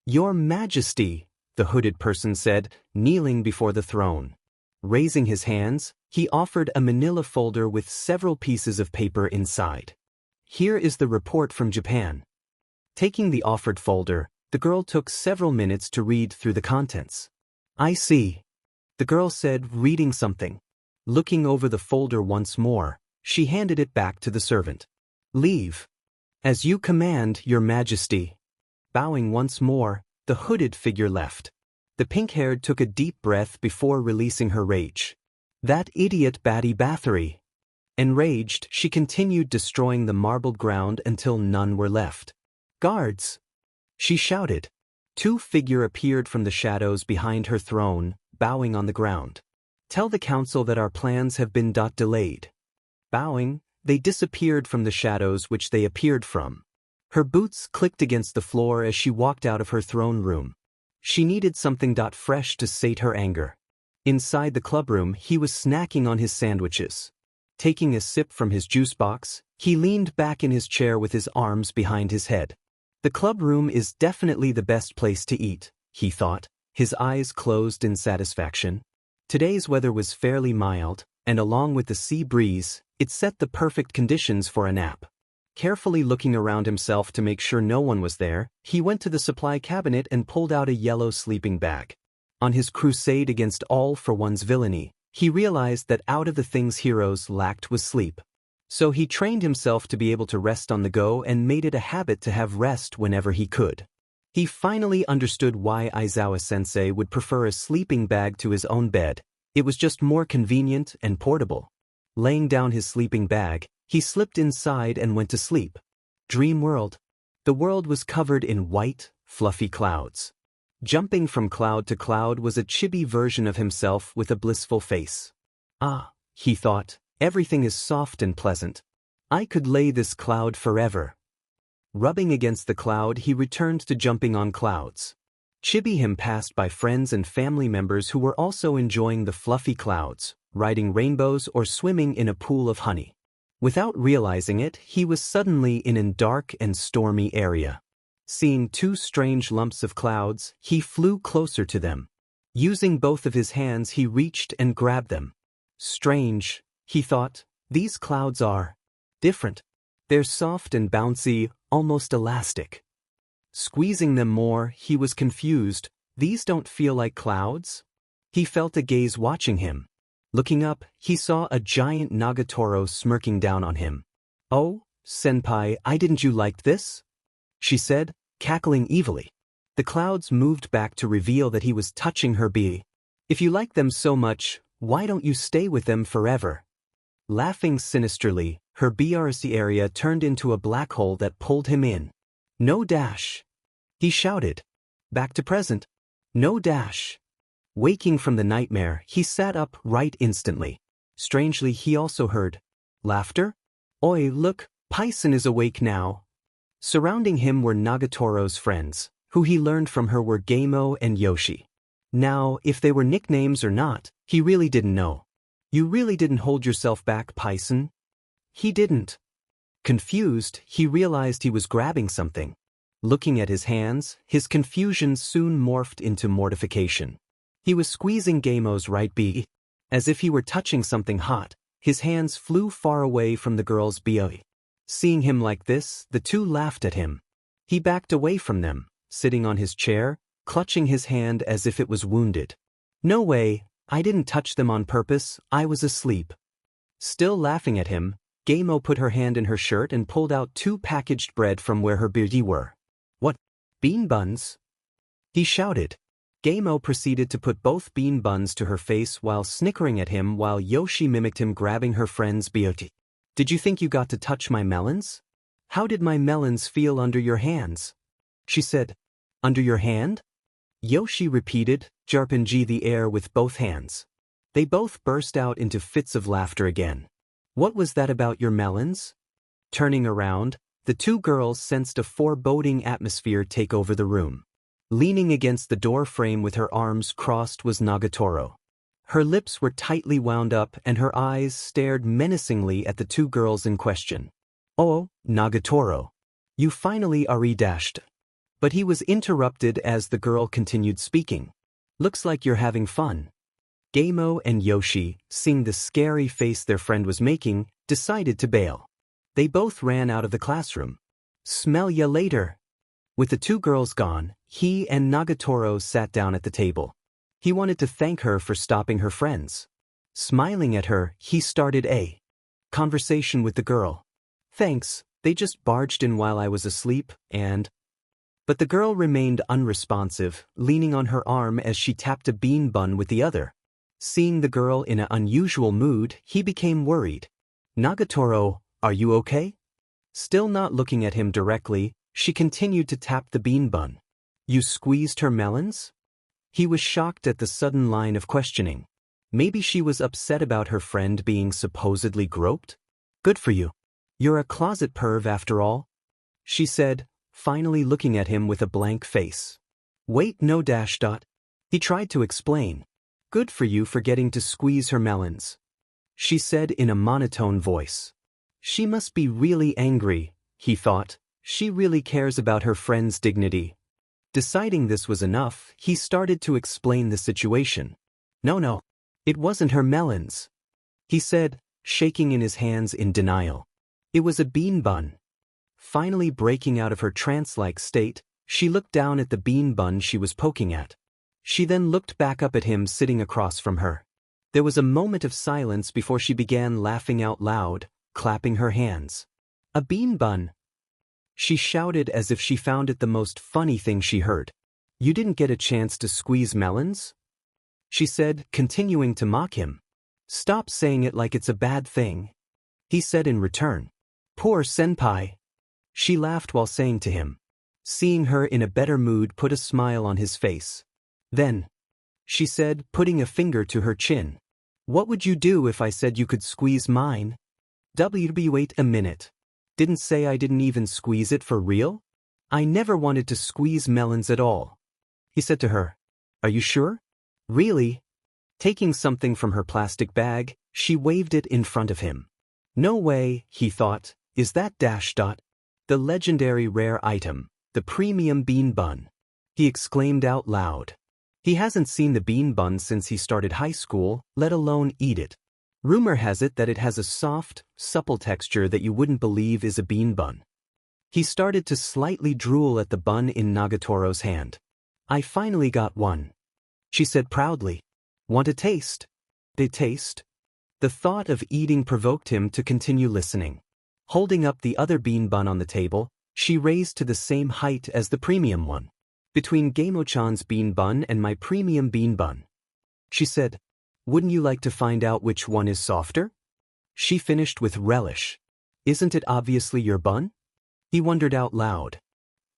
Your Majesty, the hooded person said, kneeling before the throne. Raising his hands, he offered a manila folder with several pieces of paper inside. Here is the report from Japan. Taking the offered folder, the girl took several minutes to read through the contents. I see. The girl said, reading something. Looking over the folder once more, she handed it back to the servant. Leave. As you command, Your Majesty. Bowing once more, the hooded figure left. The pink-haired took a deep breath before releasing her rage. That idiot Batty Bathory. Enraged, she continued destroying the marbled ground until none were left. Guards! She shouted. Two figures appeared from the shadows behind her throne, bowing on the ground. Tell the council that our plans have been delayed. Bowing, they disappeared from the shadows which they appeared from. Her boots clicked against the floor as she walked out of her throne room. She needed something fresh to sate her anger. Inside the clubroom, he was snacking on his sandwiches. Taking a sip from his juice box, he leaned back in his chair with his arms behind his head. The clubroom is definitely the best place to eat, he thought, his eyes closed in satisfaction. Today's weather was fairly mild, and along with the sea breeze, it set the perfect conditions for a nap. Carefully looking around himself to make sure no one was there, he went to the supply cabinet and pulled out a yellow sleeping bag. On his crusade against all for one's villainy, he realized that out of the things heroes lacked was sleep. So he trained himself to be able to rest on the go and made it a habit to have rest whenever he could. He finally understood why Aizawa-sensei would prefer a sleeping bag to his own bed. It was just more convenient and portable. Laying down his sleeping bag, he slipped inside and went to sleep. Dream world. The world was covered in white, fluffy clouds. Jumping from cloud to cloud was a chibi version of himself with a blissful face. Ah, he thought, everything is soft and pleasant. I could lay this cloud forever. Rubbing against the cloud, he returned to jumping on clouds. Chibi him passed by friends and family members who were also enjoying the fluffy clouds, riding rainbows or swimming in a pool of honey. Without realizing it, he was suddenly in a dark and stormy area. Seeing two strange lumps of clouds, he flew closer to them. Using both of his hands, he reached and grabbed them. Strange, he thought, These clouds are different. They're soft and bouncy, almost elastic. Squeezing them more, he was confused. These don't feel like clouds? He felt a gaze watching him. Looking up, he saw a giant Nagurro smirking down on him. "Oh, senpai, didn't you like this?" she said, cackling evilly. The clouds moved back to reveal that he was touching her bee. "If you like them so much, why don't you stay with them forever?" Laughing sinisterly, her BRC area turned into a black hole that pulled him in. "No dash!" he shouted. Back to present. "No dash!" Waking from the nightmare, he sat up right instantly. Strangely, he also heard laughter. "Oi, look, Python is awake now." Surrounding him were Nagurro's friends, who he learned from her were Gameo and Yoshi. Now, if they were nicknames or not, he really didn't know. "You really didn't hold yourself back, Python?" He didn't. Confused, he realized he was grabbing something. Looking at his hands, his confusion soon morphed into mortification. He was squeezing Gameo's right bee. As if he were touching something hot, his hands flew far away from the girl's bee. Seeing him like this, the two laughed at him. He backed away from them, sitting on his chair, clutching his hand as if it was wounded. "No way, I didn't touch them on purpose, I was asleep." Still laughing at him, Gameo put her hand in her shirt and pulled out 2 packaged bread from where her bee were. "What? Bean buns?" he shouted. Gameo proceeded to put both bean buns to her face while snickering at him while Yoshi mimicked him grabbing her friend's beauty. "Did you think you got to touch my melons? How did my melons feel under your hands?" she said. "Under your hand?" Yoshi repeated, jarping the air with both hands. They both burst out into fits of laughter again. "What was that about your melons?" Turning around, the two girls sensed a foreboding atmosphere take over the room. Leaning against the door frame with her arms crossed was Nagurro. Her lips were tightly wound up and her eyes stared menacingly at the two girls in question. "Oh, Nagurro. You finally are dashed." But he was interrupted as the girl continued speaking. "Looks like you're having fun." Gameo and Yoshi, seeing the scary face their friend was making, decided to bail. They both ran out of the classroom. "Smell ya later." With the two girls gone, he and Nagurro sat down at the table. He wanted to thank her for stopping her friends. Smiling at her, he started a conversation with the girl. "Thanks, they just barged in while I was asleep, and—" But the girl remained unresponsive, leaning on her arm as she tapped a bean bun with the other. Seeing the girl in an unusual mood, he became worried. "Nagurro, are you okay?" Still not looking at him directly, she continued to tap the bean bun. "You squeezed her melons?" He was shocked at the sudden line of questioning. Maybe she was upset about her friend being supposedly groped? "Good for you. You're a closet perv after all," she said, finally looking at him with a blank face. "Wait, no dash dot." He tried to explain. "Good for you for getting to squeeze her melons," she said in a monotone voice. She must be really angry, he thought. She really cares about her friend's dignity. Deciding this was enough, he started to explain the situation. No, it wasn't her melons," he said, shaking in his hands in denial. "It was a bean bun." Finally breaking out of her trance-like state, she looked down at the bean bun she was poking at. She then looked back up at him sitting across from her. There was a moment of silence before she began laughing out loud, clapping her hands. "A bean bun!" she shouted as if she found it the most funny thing she heard. "You didn't get a chance to squeeze melons?" she said, continuing to mock him. "Stop saying it like it's a bad thing," he said in return. "Poor senpai," she laughed while saying to him. Seeing her in a better mood put a smile on his face. "Then," she said, putting a finger to her chin, "what would you do if I said you could squeeze mine?" Wait a minute. Didn't say I didn't even squeeze it for real? I never wanted to squeeze melons at all," he said to her. "Are you sure?" "Really?" Taking something from her plastic bag, she waved it in front of him. "No way," he thought. "Is that dash dot? The legendary rare item, the premium bean bun," he exclaimed out loud. He hasn't seen the bean bun since he started high school, let alone eat it. Rumor has it that it has a soft, supple texture that you wouldn't believe is a bean bun. He started to slightly drool at the bun in Nagatoro's hand. I finally got one, she said proudly. Want a taste? They taste? The thought of eating provoked him to continue listening. Holding up the other bean bun on the table, she raised to the same height as the premium one. Between Gaimo-chan's bean bun and my premium bean bun, she said. Wouldn't you like to find out which one is softer? She finished with relish. Isn't it obviously your bun? He wondered out loud.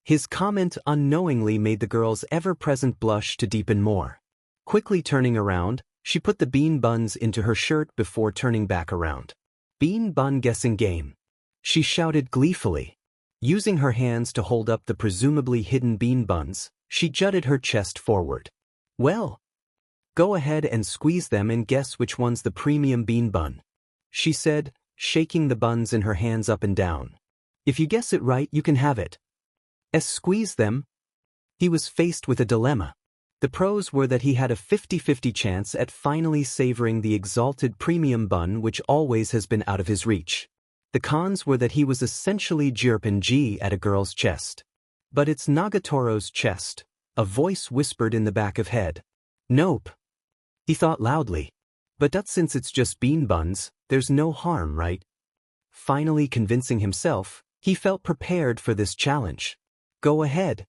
His comment unknowingly made the girl's ever-present blush to deepen more. Quickly turning around, she put the bean buns into her shirt before turning back around. Bean bun guessing game, she shouted gleefully. Using her hands to hold up the presumably hidden bean buns, she jutted her chest forward. Well, go ahead and squeeze them and guess which one's the premium bean bun, she said, shaking the buns in her hands up and down. If you guess it right, you can have it. Squeeze them? He was faced with a dilemma. The pros were that he had a 50-50 chance at finally savoring the exalted premium bun which always has been out of his reach. The cons were that he was essentially G at a girl's chest. But it's Nagatoro's chest, a voice whispered in the back of head. Nope. He thought loudly. But since it's just bean buns, there's no harm, right? Finally convincing himself, he felt prepared for this challenge. Go ahead,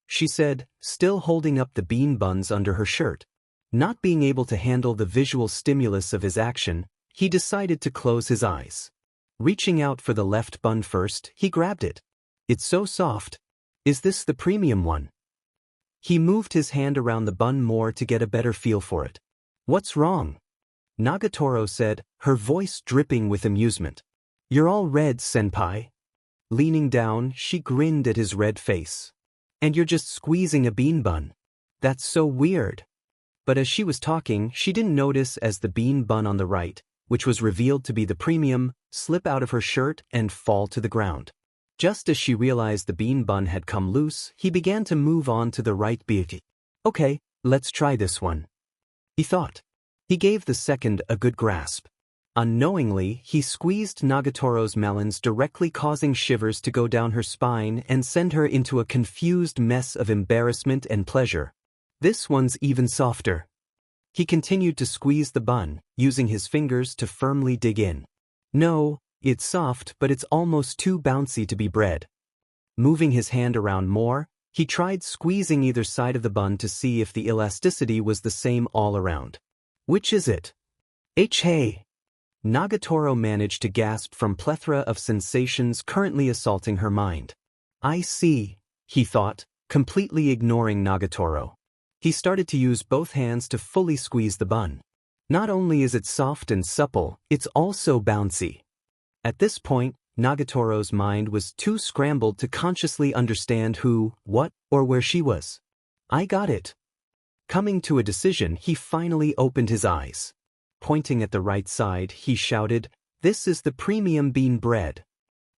she said, still holding up the bean buns under her shirt. Not being able to handle the visual stimulus of his action, he decided to close his eyes. Reaching out for the left bun first, he grabbed it. It's so soft. Is this the premium one? He moved his hand around the bun more to get a better feel for it. What's wrong? Nagatoro said, her voice dripping with amusement. You're all red, senpai. Leaning down, she grinned at his red face. And you're just squeezing a bean bun. That's so weird. But as she was talking, she didn't notice as the bean bun on the right, which was revealed to be the premium, slip out of her shirt and fall to the ground. Just as she realized the bean bun had come loose, he began to move on to the right beauty. Okay, let's try this one, he thought. He gave the second a good grasp. Unknowingly, he squeezed Nagatoro's melons, directly causing shivers to go down her spine and send her into a confused mess of embarrassment and pleasure. This one's even softer. He continued to squeeze the bun, using his fingers to firmly dig in. No, it's soft, but it's almost too bouncy to be bread. Moving his hand around more, he tried squeezing either side of the bun to see if the elasticity was the same all around. Which is it? Hey. Nagatoro managed to gasp from plethora of sensations currently assaulting her mind. I see, he thought, completely ignoring Nagatoro. He started to use both hands to fully squeeze the bun. Not only is it soft and supple, it's also bouncy. At this point, Nagatoro's mind was too scrambled to consciously understand who, what, or where she was. I got it. Coming to a decision, he finally opened his eyes. Pointing at the right side, he shouted, "This is the premium bean bread."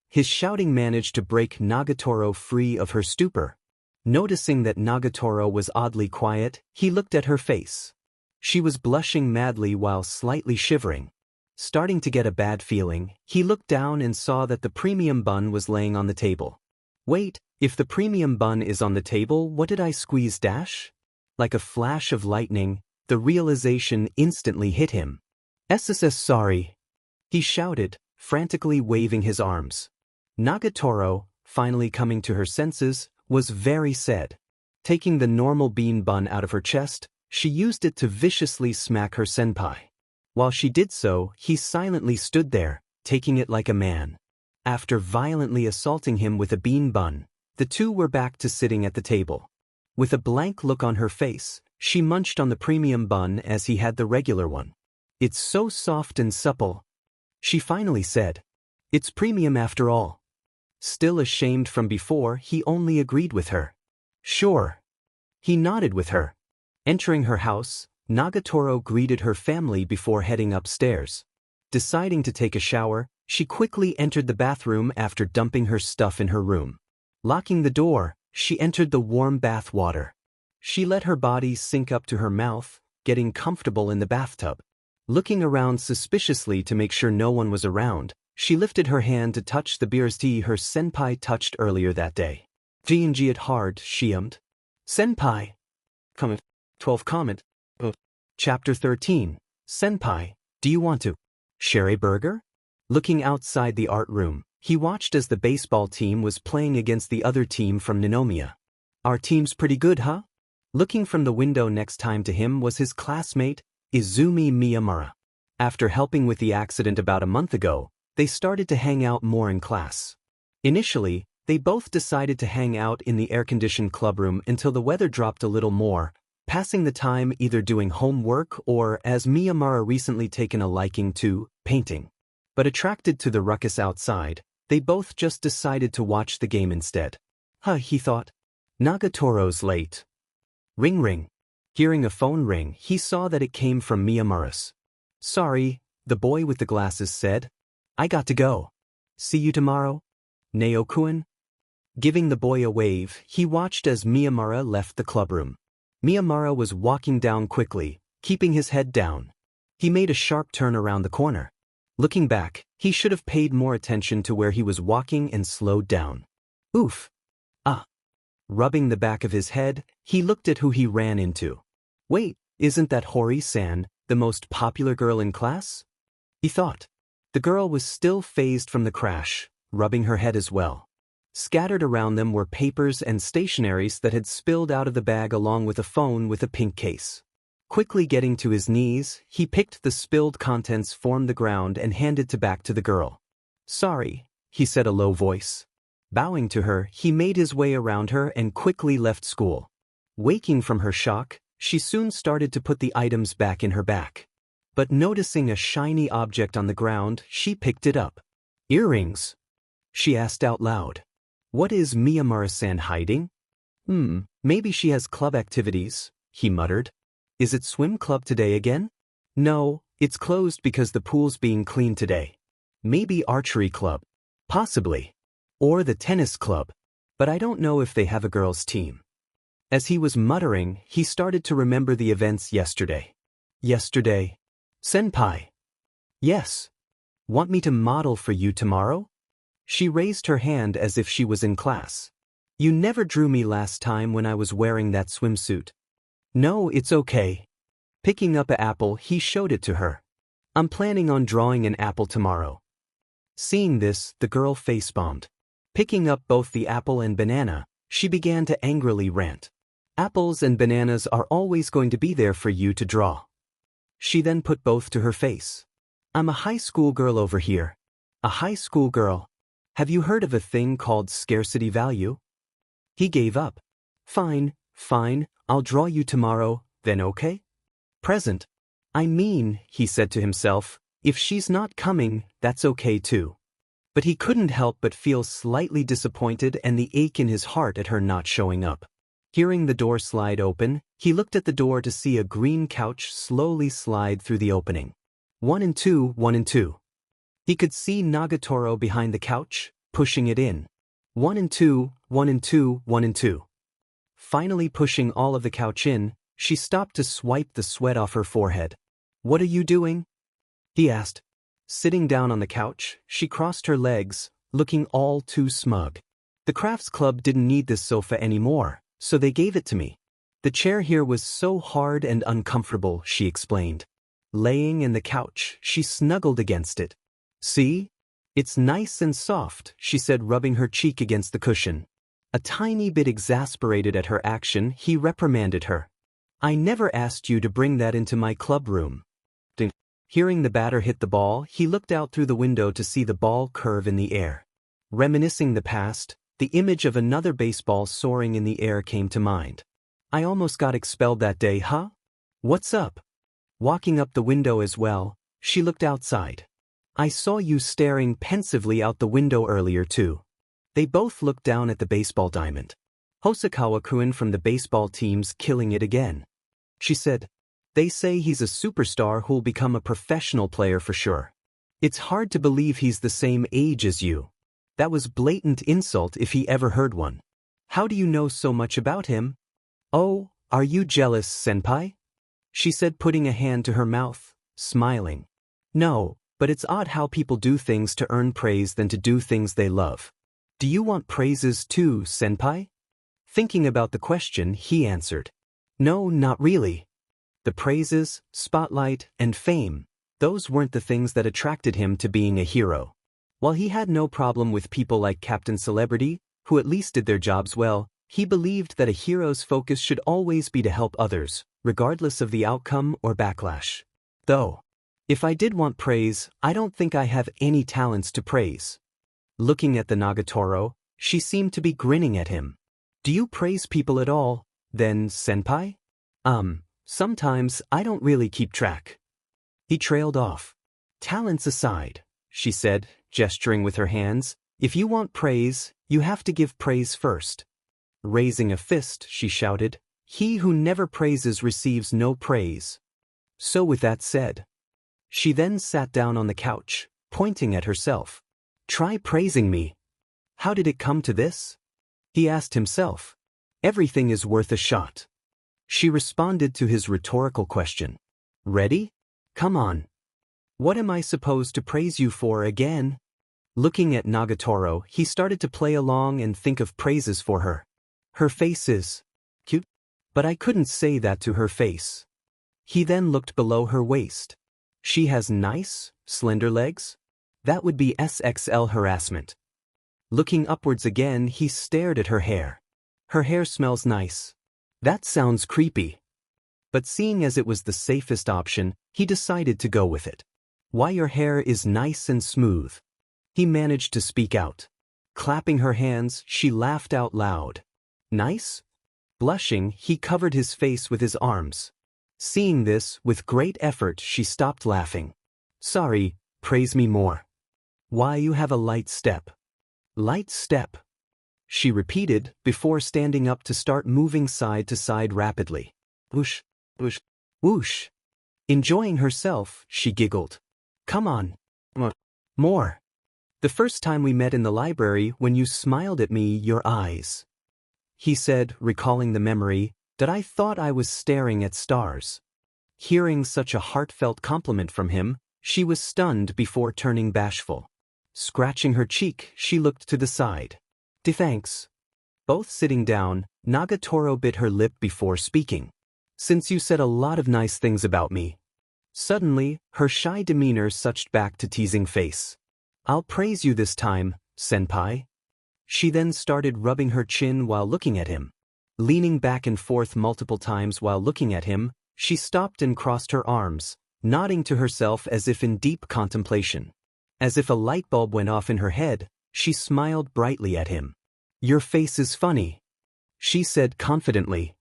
His shouting managed to break Nagatoro free of her stupor. Noticing that Nagatoro was oddly quiet, he looked at her face. She was blushing madly while slightly shivering. Starting to get a bad feeling, he looked down and saw that the premium bun was laying on the table. Wait, if the premium bun is on the table, what did I squeeze dash? Like a flash of lightning, the realization instantly hit him. SSS sorry, he shouted, frantically waving his arms. Nagatoro, finally coming to her senses, was very sad. Taking the normal bean bun out of her chest, she used it to viciously smack her senpai. While she did so, he silently stood there, taking it like a man. After violently assaulting him with a bean bun, the two were back to sitting at the table. With a blank look on her face, she munched on the premium bun as he had the regular one. It's so soft and supple, she finally said. It's premium after all. Still ashamed from before, he only agreed with her. Sure. He nodded with her. Entering her house, Nagatoro greeted her family before heading upstairs. Deciding to take a shower, she quickly entered the bathroom after dumping her stuff in her room. Locking the door, she entered the warm bath water. She let her body sink up to her mouth, getting comfortable in the bathtub. Looking around suspiciously to make sure no one was around, she lifted her hand to touch the beer's tea her senpai touched earlier that day. G&G it hard, she ummed. Senpai. Comment. 12 comment. Chapter 13. Senpai, do you want to share a burger? Looking outside the art room, he watched as the baseball team was playing against the other team from Ninomiya. Our team's pretty good, huh? Looking from the window next time to him was his classmate, Izumi Miyamura. After helping with the accident about a month ago, they started to hang out more in class. Initially, they both decided to hang out in the air-conditioned clubroom until the weather dropped a little more, passing the time either doing homework or, as Miyamura recently taken a liking to, painting. But attracted to the ruckus outside, they both just decided to watch the game instead. He thought. Nagatoro's late. Ring ring. Hearing a phone ring, he saw that it came from Miyamura's. Sorry, the boy with the glasses said. I got to go. See you tomorrow? Neo-kun? Giving the boy a wave, he watched as Miyamura left the clubroom. Miyamura was walking down quickly, keeping his head down. He made a sharp turn around the corner. Looking back, he should have paid more attention to where he was walking and slowed down. Oof. Rubbing the back of his head, he looked at who he ran into. Wait, isn't that Hori-san, the most popular girl in class? He thought. The girl was still phased from the crash, rubbing her head as well. Scattered around them were papers and stationeries that had spilled out of the bag along with a phone with a pink case. Quickly getting to his knees, he picked the spilled contents from the ground and handed it back to the girl. Sorry, he said a low voice. Bowing to her, he made his way around her and quickly left school. Waking from her shock, she soon started to put the items back in her bag. But noticing a shiny object on the ground, she picked it up. Earrings? She asked out loud. What is Miyamura-san hiding? Maybe she has club activities, he muttered. Is it swim club today again? No, it's closed because the pool's being cleaned today. Maybe archery club. Possibly. Or the tennis club. But I don't know if they have a girls' team. As he was muttering, he started to remember the events yesterday. Yesterday. Senpai. Yes. Want me to model for you tomorrow? She raised her hand as if she was in class. You never drew me last time when I was wearing that swimsuit. No, it's okay. Picking up an apple, he showed it to her. I'm planning on drawing an apple tomorrow. Seeing this, the girl face-bombed. Picking up both the apple and banana, she began to angrily rant. Apples and bananas are always going to be there for you to draw. She then put both to her face. I'm a high school girl over here. A high school girl. Have you heard of a thing called scarcity value? He gave up. Fine, I'll draw you tomorrow, then okay? Present. I mean, he said to himself, if she's not coming, that's okay too. But he couldn't help but feel slightly disappointed and the ache in his heart at her not showing up. Hearing the door slide open, he looked at the door to see a green couch slowly slide through the opening. 1 and 2, 1 and 2. He could see Nagatoro behind the couch, pushing it in. 1 and 2, 1 and 2, 1 and 2. Finally pushing all of the couch in, she stopped to swipe the sweat off her forehead. What are you doing? He asked. Sitting down on the couch, she crossed her legs, looking all too smug. The crafts club didn't need this sofa anymore, so they gave it to me. The chair here was so hard and uncomfortable, she explained. Laying in the couch, she snuggled against it. See? It's nice and soft, she said, rubbing her cheek against the cushion. A tiny bit exasperated at her action, he reprimanded her. I never asked you to bring that into my club room. Hearing the batter hit the ball, he looked out through the window to see the ball curve in the air. Reminiscing the past, the image of another baseball soaring in the air came to mind. I almost got expelled that day, huh? What's up? Walking up the window as well, she looked outside. I saw you staring pensively out the window earlier too. They both looked down at the baseball diamond. Hosokawa-kun from the baseball team's killing it again. She said, they say he's a superstar who'll become a professional player for sure. It's hard to believe he's the same age as you. That was blatant insult if he ever heard one. How do you know so much about him? Oh, are you jealous, senpai? She said, putting a hand to her mouth. smiling. No, but it's odd how people do things to earn praise than to do things they love. Do you want praises too, senpai? Thinking about the question, he answered. No, not really. The praises, spotlight, and fame, those weren't the things that attracted him to being a hero. While he had no problem with people like Captain Celebrity, who at least did their jobs well, he believed that a hero's focus should always be to help others, regardless of the outcome or backlash. Though, if I did want praise, I don't think I have any talents to praise. Looking at the Nagatoro, she seemed to be grinning at him. Do you praise people at all, then, senpai? Sometimes I don't really keep track. He trailed off. Talents aside, she said, gesturing with her hands, if you want praise, you have to give praise first. Raising a fist, she shouted, he who never praises receives no praise. So with that said, she then sat down on the couch, pointing at herself. Try praising me. How did it come to this? He asked himself. Everything is worth a shot. She responded to his rhetorical question. Ready? Come on. What am I supposed to praise you for again? Looking at Nagatoro, he started to play along and think of praises for her. Her face is cute, but I couldn't say that to her face. He then looked below her waist. She has nice, slender legs? That would be SXL harassment. Looking upwards again, he stared at her hair. Her hair smells nice. That sounds creepy. But seeing as it was the safest option, he decided to go with it. Why your hair is nice and smooth. He managed to speak out. Clapping her hands, she laughed out loud. Nice? Blushing, he covered his face with his arms. Seeing this, with great effort, she stopped laughing. Sorry, praise me more. Why you have a light step. Light step. She repeated, before standing up to start moving side to side rapidly. Whoosh, whoosh, whoosh. Enjoying herself, she giggled. Come on. More. The first time we met in the library, when you smiled at me, your eyes. He said, recalling the memory, that I thought I was staring at stars. Hearing such a heartfelt compliment from him, she was stunned before turning bashful. Scratching her cheek, she looked to the side. Thanks. Both sitting down, Nagatoro bit her lip before speaking. Since you said a lot of nice things about me. Suddenly, her shy demeanor switched back to teasing face. I'll praise you this time, senpai. She then started rubbing her chin while looking at him. Leaning back and forth multiple times while looking at him, she stopped and crossed her arms, nodding to herself as if in deep contemplation. As if a light bulb went off in her head, she smiled brightly at him. Your face is funny, she said confidently.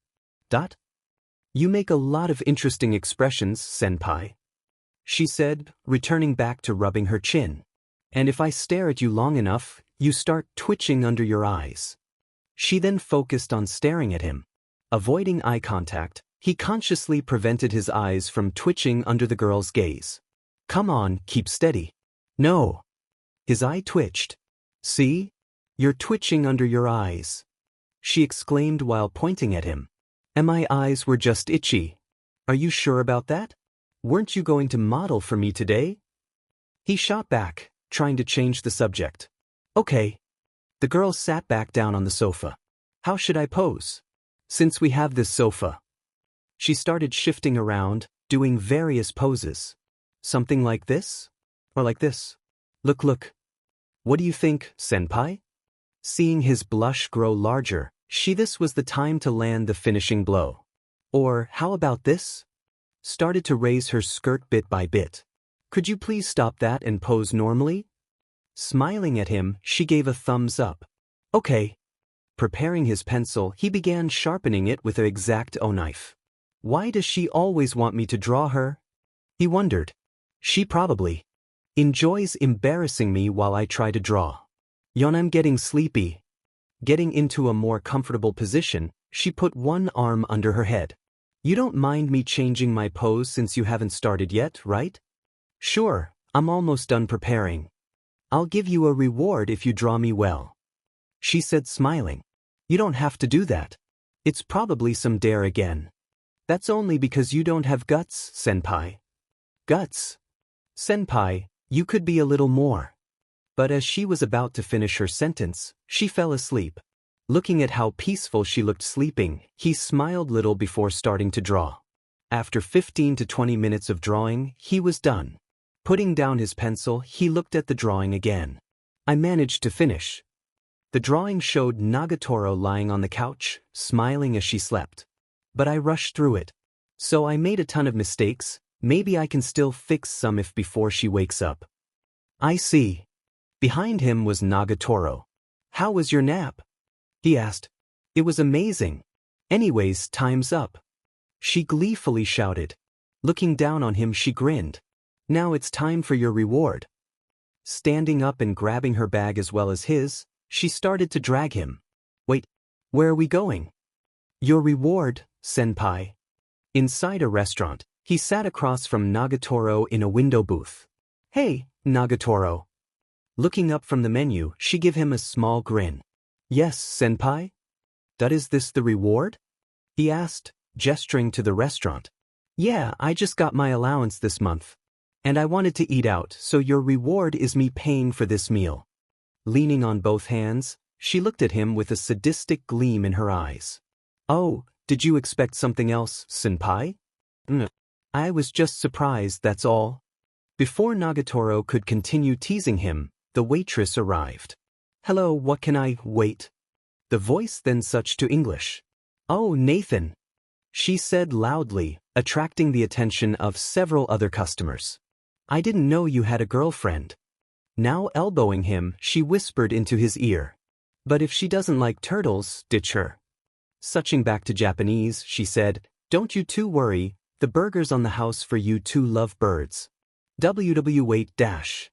You make a lot of interesting expressions, senpai. She said, returning back to rubbing her chin. And if I stare at you long enough, you start twitching under your eyes. She then focused on staring at him. Avoiding eye contact, he consciously prevented his eyes from twitching under the girl's gaze. Come on, keep steady. No. His eye twitched. See? You're twitching under your eyes. She exclaimed while pointing at him. And my eyes were just itchy. Are you sure about that? Weren't you going to model for me today? He shot back, trying to change the subject. Okay. The girl sat back down on the sofa. How should I pose? Since we have this sofa. She started shifting around, doing various poses. Something like this? Or like this? Look. What do you think, senpai? Seeing his blush grow larger, this was the time to land the finishing blow. Or, how about this? Started to raise her skirt bit by bit. Could you please stop that and pose normally? Smiling at him, she gave a thumbs up. Okay. Preparing his pencil, he began sharpening it with an X-Acto knife. Why does she always want me to draw her? He wondered. She probably enjoys embarrassing me while I try to draw. I'm getting sleepy. Getting into a more comfortable position, she put one arm under her head. You don't mind me changing my pose since you haven't started yet, right? Sure, I'm almost done preparing. I'll give you a reward if you draw me well. She said, smiling. You don't have to do that. It's probably some dare again. That's only because you don't have guts, senpai. Guts. Senpai, you could be a little more. But as she was about to finish her sentence, she fell asleep. Looking at how peaceful she looked sleeping, he smiled little before starting to draw. After 15 to 20 minutes of drawing, he was done. Putting down his pencil, he looked at the drawing again. I managed to finish. The drawing showed Nagurro lying on the couch, smiling as she slept. But I rushed through it. So I made a ton of mistakes. Maybe I can still fix some if before she wakes up. I see. Behind him was Nagurro. How was your nap? He asked. It was amazing. Anyways, time's up. She gleefully shouted. Looking down on him, she grinned. Now it's time for your reward. Standing up and grabbing her bag as well as his, she started to drag him. Wait, where are we going? Your reward, senpai. Inside a restaurant, he sat across from Nagurro in a window booth. Hey, Nagurro. Looking up from the menu, she gave him a small grin. Yes, senpai? That is this the reward? He asked, gesturing to the restaurant. Yeah, I just got my allowance this month. And I wanted to eat out, so your reward is me paying for this meal. Leaning on both hands, she looked at him with a sadistic gleam in her eyes. Oh, did you expect something else, senpai? I was just surprised, that's all. Before Nagurro could continue teasing him, the waitress arrived. Hello, what can I, wait? The voice then switched to English. Oh, Nathan. She said loudly, attracting the attention of several other customers. I didn't know you had a girlfriend. Now elbowing him, she whispered into his ear. But if she doesn't like turtles, ditch her. Switching back to Japanese, she said, don't you too worry, the burger's on the house for you two love birds. Wait dash.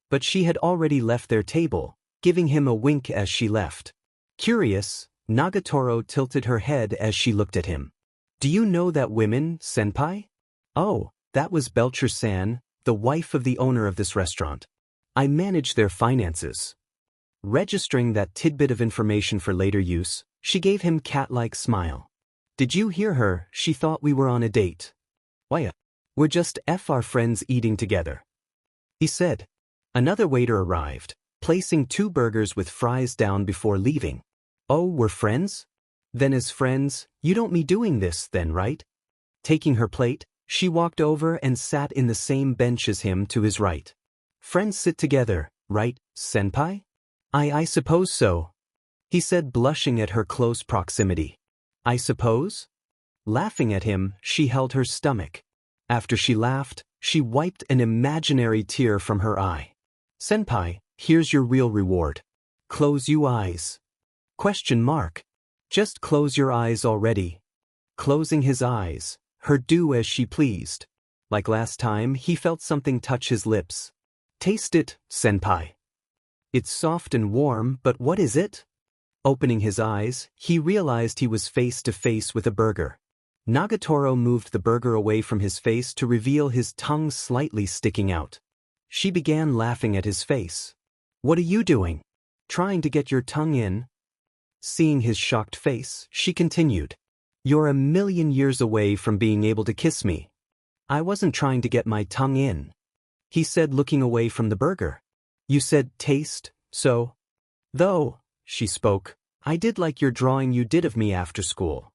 But she had already left their table, giving him a wink as she left. Curious, Nagurro tilted her head as she looked at him. Do you know that women, senpai? Oh, that was Belcher-san, the wife of the owner of this restaurant. I manage their finances. Registering that tidbit of information for later use, she gave him cat-like smile. Did you hear her? She thought we were on a date. Why? We're just our friends eating together. He said. Another waiter arrived, placing 2 burgers with fries down before leaving. Oh, we're friends? Then as friends, you don't me doing this then, right? Taking her plate, she walked over and sat in the same bench as him to his right. Friends sit together, right, senpai? I suppose so. He said, blushing at her close proximity. I suppose? Laughing at him, she held her stomach. After she laughed, she wiped an imaginary tear from her eye. Senpai, here's your real reward. Close you eyes. Question mark. Just close your eyes already. Closing his eyes, her do as she pleased. Like last time, he felt something touch his lips. Taste it, senpai. It's soft and warm, but what is it? Opening his eyes, he realized he was face to face with a burger. Nagurro moved the burger away from his face to reveal his tongue slightly sticking out. She began laughing at his face. What are you doing? Trying to get your tongue in? Seeing his shocked face, she continued. You're a million years away from being able to kiss me. I wasn't trying to get my tongue in. He said, looking away from the burger. You said taste, so? Though, she spoke, I did like your drawing you did of me after school.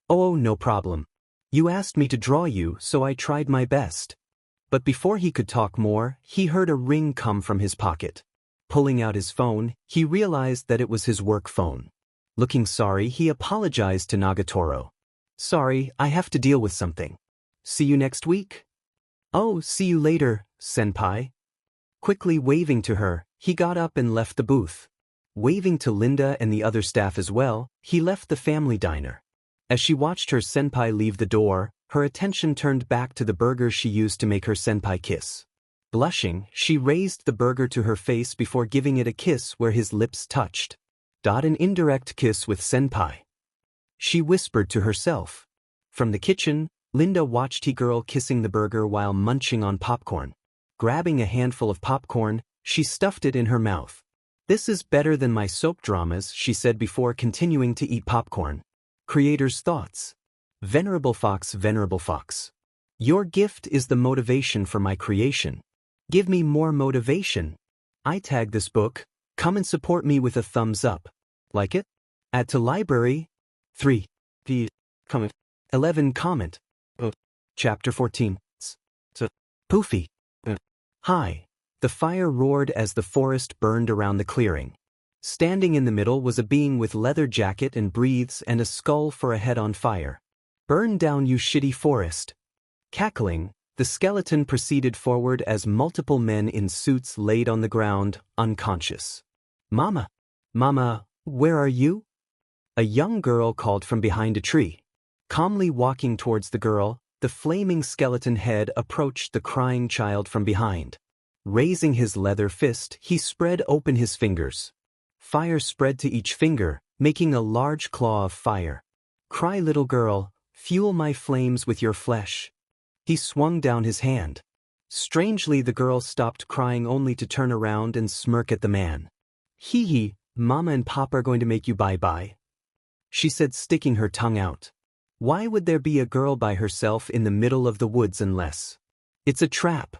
Oh, no problem. You asked me to draw you, so I tried my best. But before he could talk more, he heard a ring come from his pocket. Pulling out his phone, he realized that it was his work phone. Looking sorry, he apologized to Nagurro. Sorry, I have to deal with something. See you next week? Oh, see you later, senpai. Quickly waving to her, he got up and left the booth. Waving to Linda and the other staff as well, he left the family diner. As she watched her senpai leave the door, her attention turned back to the burger she used to make her senpai kiss. Blushing, she raised the burger to her face before giving it a kiss where his lips touched. An indirect kiss with senpai. She whispered to herself. From the kitchen, Linda watched T-girl kissing the burger while munching on popcorn. Grabbing a handful of popcorn, she stuffed it in her mouth. This is better than my soap dramas, she said before continuing to eat popcorn. Creator's thoughts. VenerableFox. Your gift is the motivation for my creation. Give me more motivation. I tag this book. Come and support me with a thumbs up. Like it? Add to library. 3. Comment. 11. Comment. Chapter 14. Poofy. Hi. The fire roared as the forest burned around the clearing. Standing in the middle was a being with leather jacket and breathes and a skull for a head on fire. Burn down, you shitty forest. Cackling, the skeleton proceeded forward as multiple men in suits laid on the ground, unconscious. Mama! Mama, where are you? A young girl called from behind a tree. Calmly walking towards the girl, the flaming skeleton head approached the crying child from behind. Raising his leather fist, he spread open his fingers. Fire spread to each finger, making a large claw of fire. Cry, little girl, fuel my flames with your flesh. He swung down his hand. Strangely, the girl stopped crying only to turn around and smirk at the man. Hee hee, Mama and Papa are going to make you bye-bye, she said, sticking her tongue out. Why would there be a girl by herself in the middle of the woods unless it's a trap?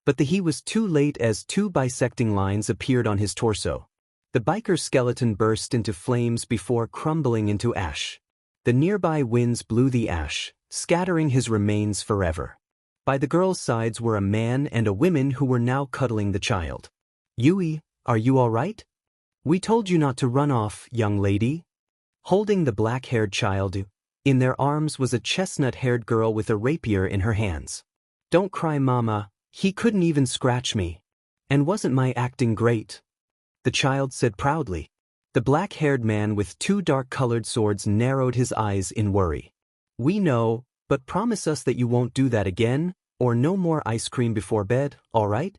But he was too late as two bisecting lines appeared on his torso. The biker skeleton burst into flames before crumbling into ash. The nearby winds blew the ash, scattering his remains forever. By the girl's sides were a man and a woman who were now cuddling the child. Yui, are you all right? We told you not to run off, young lady. Holding the black-haired child, in their arms was a chestnut-haired girl with a rapier in her hands. Don't cry, Mama, he couldn't even scratch me. And wasn't my acting great? The child said proudly. The black-haired man with two dark-colored swords narrowed his eyes in worry. We know, but promise us that you won't do that again, or no more ice cream before bed, all right?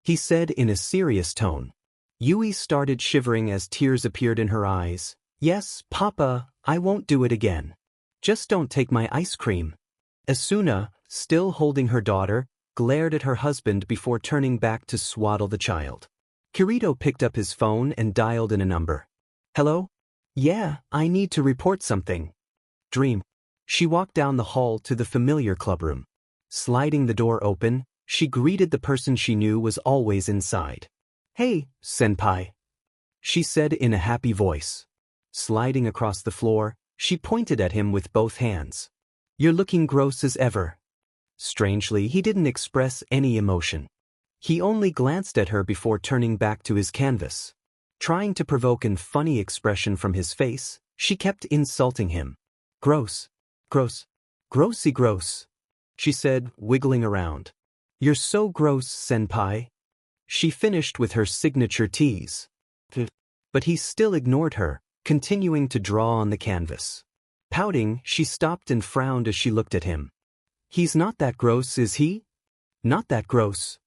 He said in a serious tone. Yui started shivering as tears appeared in her eyes. Yes, Papa, I won't do it again. Just don't take my ice cream. Asuna, still holding her daughter, glared at her husband before turning back to swaddle the child. Kirito picked up his phone and dialed in a number. Hello? Yeah, I need to report something. Dream. She walked down the hall to the familiar clubroom. Sliding the door open, she greeted the person she knew was always inside. Hey, senpai, she said in a happy voice. Sliding across the floor, she pointed at him with both hands. You're looking gross as ever. Strangely, he didn't express any emotion. He only glanced at her before turning back to his canvas. Trying to provoke a funny expression from his face, she kept insulting him. Gross. Gross. Grossy gross, she said, wiggling around. You're so gross, senpai. She finished with her signature tease. But he still ignored her, continuing to draw on the canvas. Pouting, she stopped and frowned as she looked at him. He's not that gross, is he? Not that gross.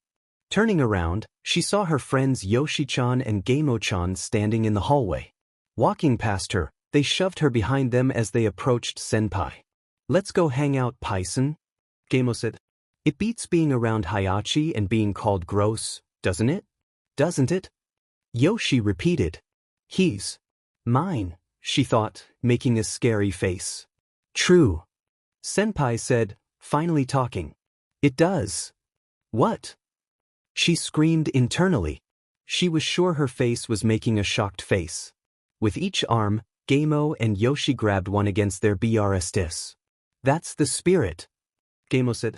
Turning around, she saw her friends Yoshi-chan and Gaimo-chan standing in the hallway. Walking past her, they shoved her behind them as they approached senpai. Let's go hang out, Paisen, Gaimo said. It beats being around Hayachi and being called gross, doesn't it? Doesn't it? Yoshi repeated. He's mine, she thought, making a scary face. True. Senpai said, finally talking. It does. What? She screamed internally. She was sure her face was making a shocked face. With each arm, Gaimo and Yoshi grabbed one against their BRSTs. That's the spirit, Gaimo said.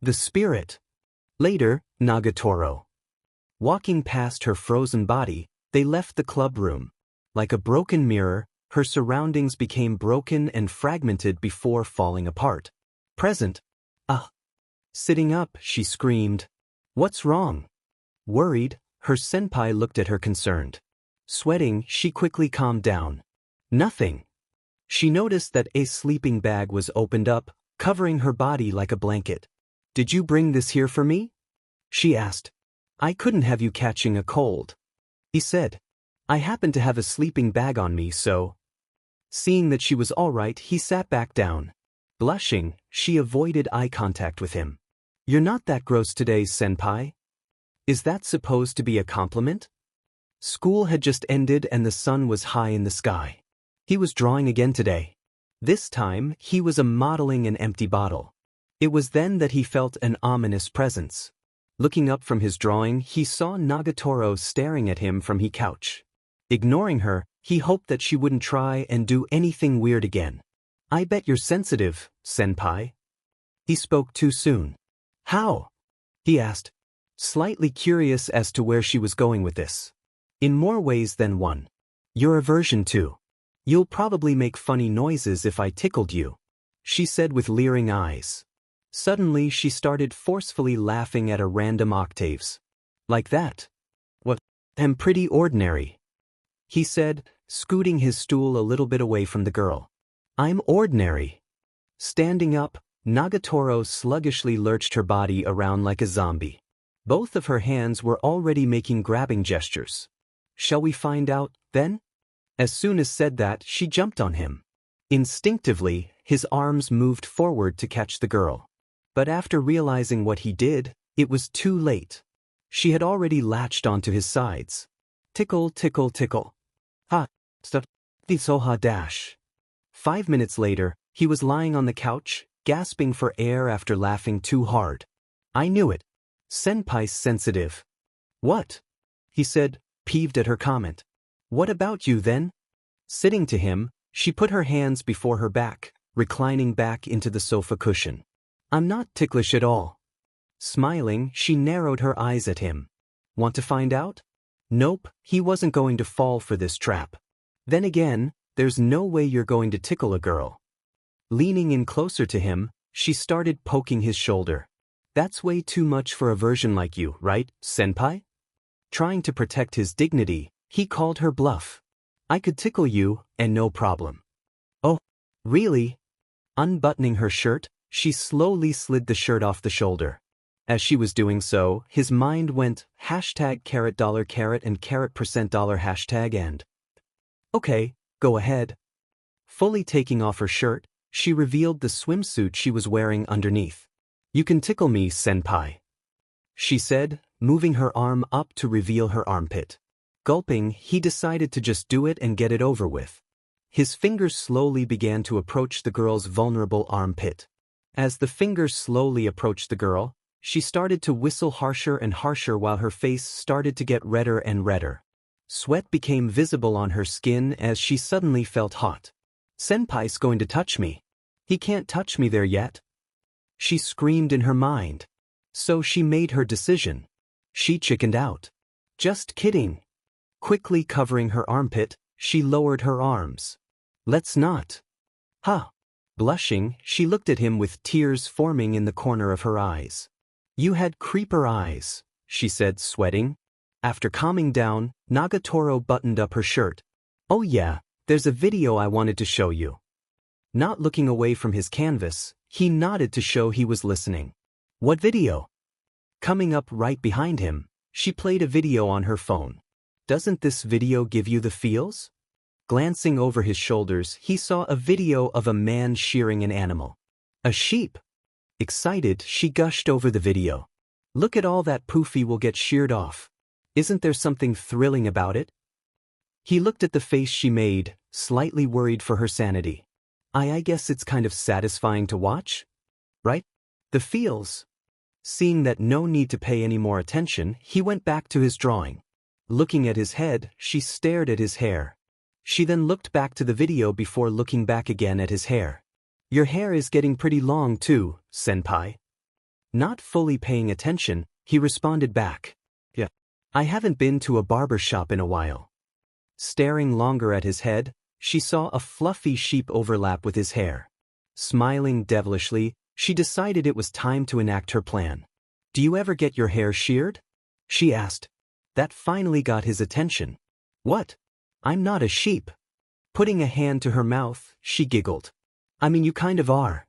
The spirit. Later, Nagatoro. Walking past her frozen body, they left the clubroom. Like a broken mirror, her surroundings became broken and fragmented before falling apart. Present. Sitting up, she screamed. What's wrong? Worried, her senpai looked at her concerned. Sweating, she quickly calmed down. Nothing. She noticed that a sleeping bag was opened up, covering her body like a blanket. Did you bring this here for me? She asked. I couldn't have you catching a cold. He said. I happened to have a sleeping bag on me, so. Seeing that she was all right, he sat back down. Blushing, she avoided eye contact with him. You're not that gross today, senpai. Is that supposed to be a compliment? School had just ended and the sun was high in the sky. He was drawing again today. This time, he was modeling an empty bottle. It was then that he felt an ominous presence. Looking up from his drawing, he saw Nagatoro staring at him from his couch. Ignoring her, he hoped that she wouldn't try and do anything weird again. "I bet you're sensitive, senpai." He spoke too soon. "How?" he asked, slightly curious as to where she was going with this. "In more ways than one. Your aversion too. You'll probably make funny noises if I tickled you," she said with leering eyes. Suddenly she started forcefully laughing at a random octaves. "Like that? What? I'm pretty ordinary," he said, scooting his stool a little bit away from the girl. "I'm ordinary." Standing up, Nagatoro sluggishly lurched her body around like a zombie. Both of her hands were already making grabbing gestures. "Shall we find out, then?" As soon as said that, she jumped on him. Instinctively, his arms moved forward to catch the girl. But after realizing what he did, it was too late. She had already latched onto his sides. Tickle, tickle, tickle. Ha! Stuff. The Soha dash. 5 minutes later, he was lying on the couch, gasping for air after laughing too hard. "I knew it. Senpai's sensitive." "What?" he said, peeved at her comment. "What about you then?" Sitting to him, she put her hands before her back, reclining back into the sofa cushion. "I'm not ticklish at all." Smiling, she narrowed her eyes at him. "Want to find out?" Nope, he wasn't going to fall for this trap. Then again, there's no way you're going to tickle a girl. Leaning in closer to him, she started poking his shoulder. "That's way too much for a version like you, right, senpai?" Trying to protect his dignity, he called her bluff. "I could tickle you, and no problem." "Oh, really?" Unbuttoning her shirt, she slowly slid the shirt off the shoulder. As she was doing so, his mind went hashtag carrot dollar carrot and carrot percent dollar hashtag and. "Okay, go ahead." Fully taking off her shirt, she revealed the swimsuit she was wearing underneath. "You can tickle me, senpai," she said, moving her arm up to reveal her armpit. Gulping, he decided to just do it and get it over with. His fingers slowly began to approach the girl's vulnerable armpit. As the fingers slowly approached the girl, she started to whistle harsher and harsher while her face started to get redder and redder. Sweat became visible on her skin as she suddenly felt hot. "Senpai's going to touch me. He can't touch me there yet," she screamed in her mind. So she made her decision. She chickened out. "Just kidding." Quickly covering her armpit, she lowered her arms. "Let's not." "Huh." Blushing, she looked at him with tears forming in the corner of her eyes. "You had creeper eyes," she said, sweating. After calming down, Nagatoro buttoned up her shirt. "Oh yeah, there's a video I wanted to show you." Not looking away from his canvas, he nodded to show he was listening. "What video?" Coming up right behind him, she played a video on her phone. "Doesn't this video give you the feels?" Glancing over his shoulders, he saw a video of a man shearing an animal. A sheep. Excited, she gushed over the video. "Look at all that poofy will get sheared off. Isn't there something thrilling about it?" He looked at the face she made, slightly worried for her sanity. I guess it's kind of satisfying to watch, right? The feels." Seeing that no need to pay any more attention, he went back to his drawing. Looking at his head, she stared at his hair. She then looked back to the video before looking back again at his hair. "Your hair is getting pretty long too, senpai." Not fully paying attention, he responded back. "Yeah. I haven't been to a barber shop in a while." Staring longer at his head, she saw a fluffy sheep overlap with his hair. Smiling devilishly, she decided it was time to enact her plan. "Do you ever get your hair sheared?" she asked. That finally got his attention. "What? I'm not a sheep." Putting a hand to her mouth, she giggled. "I mean, you kind of are."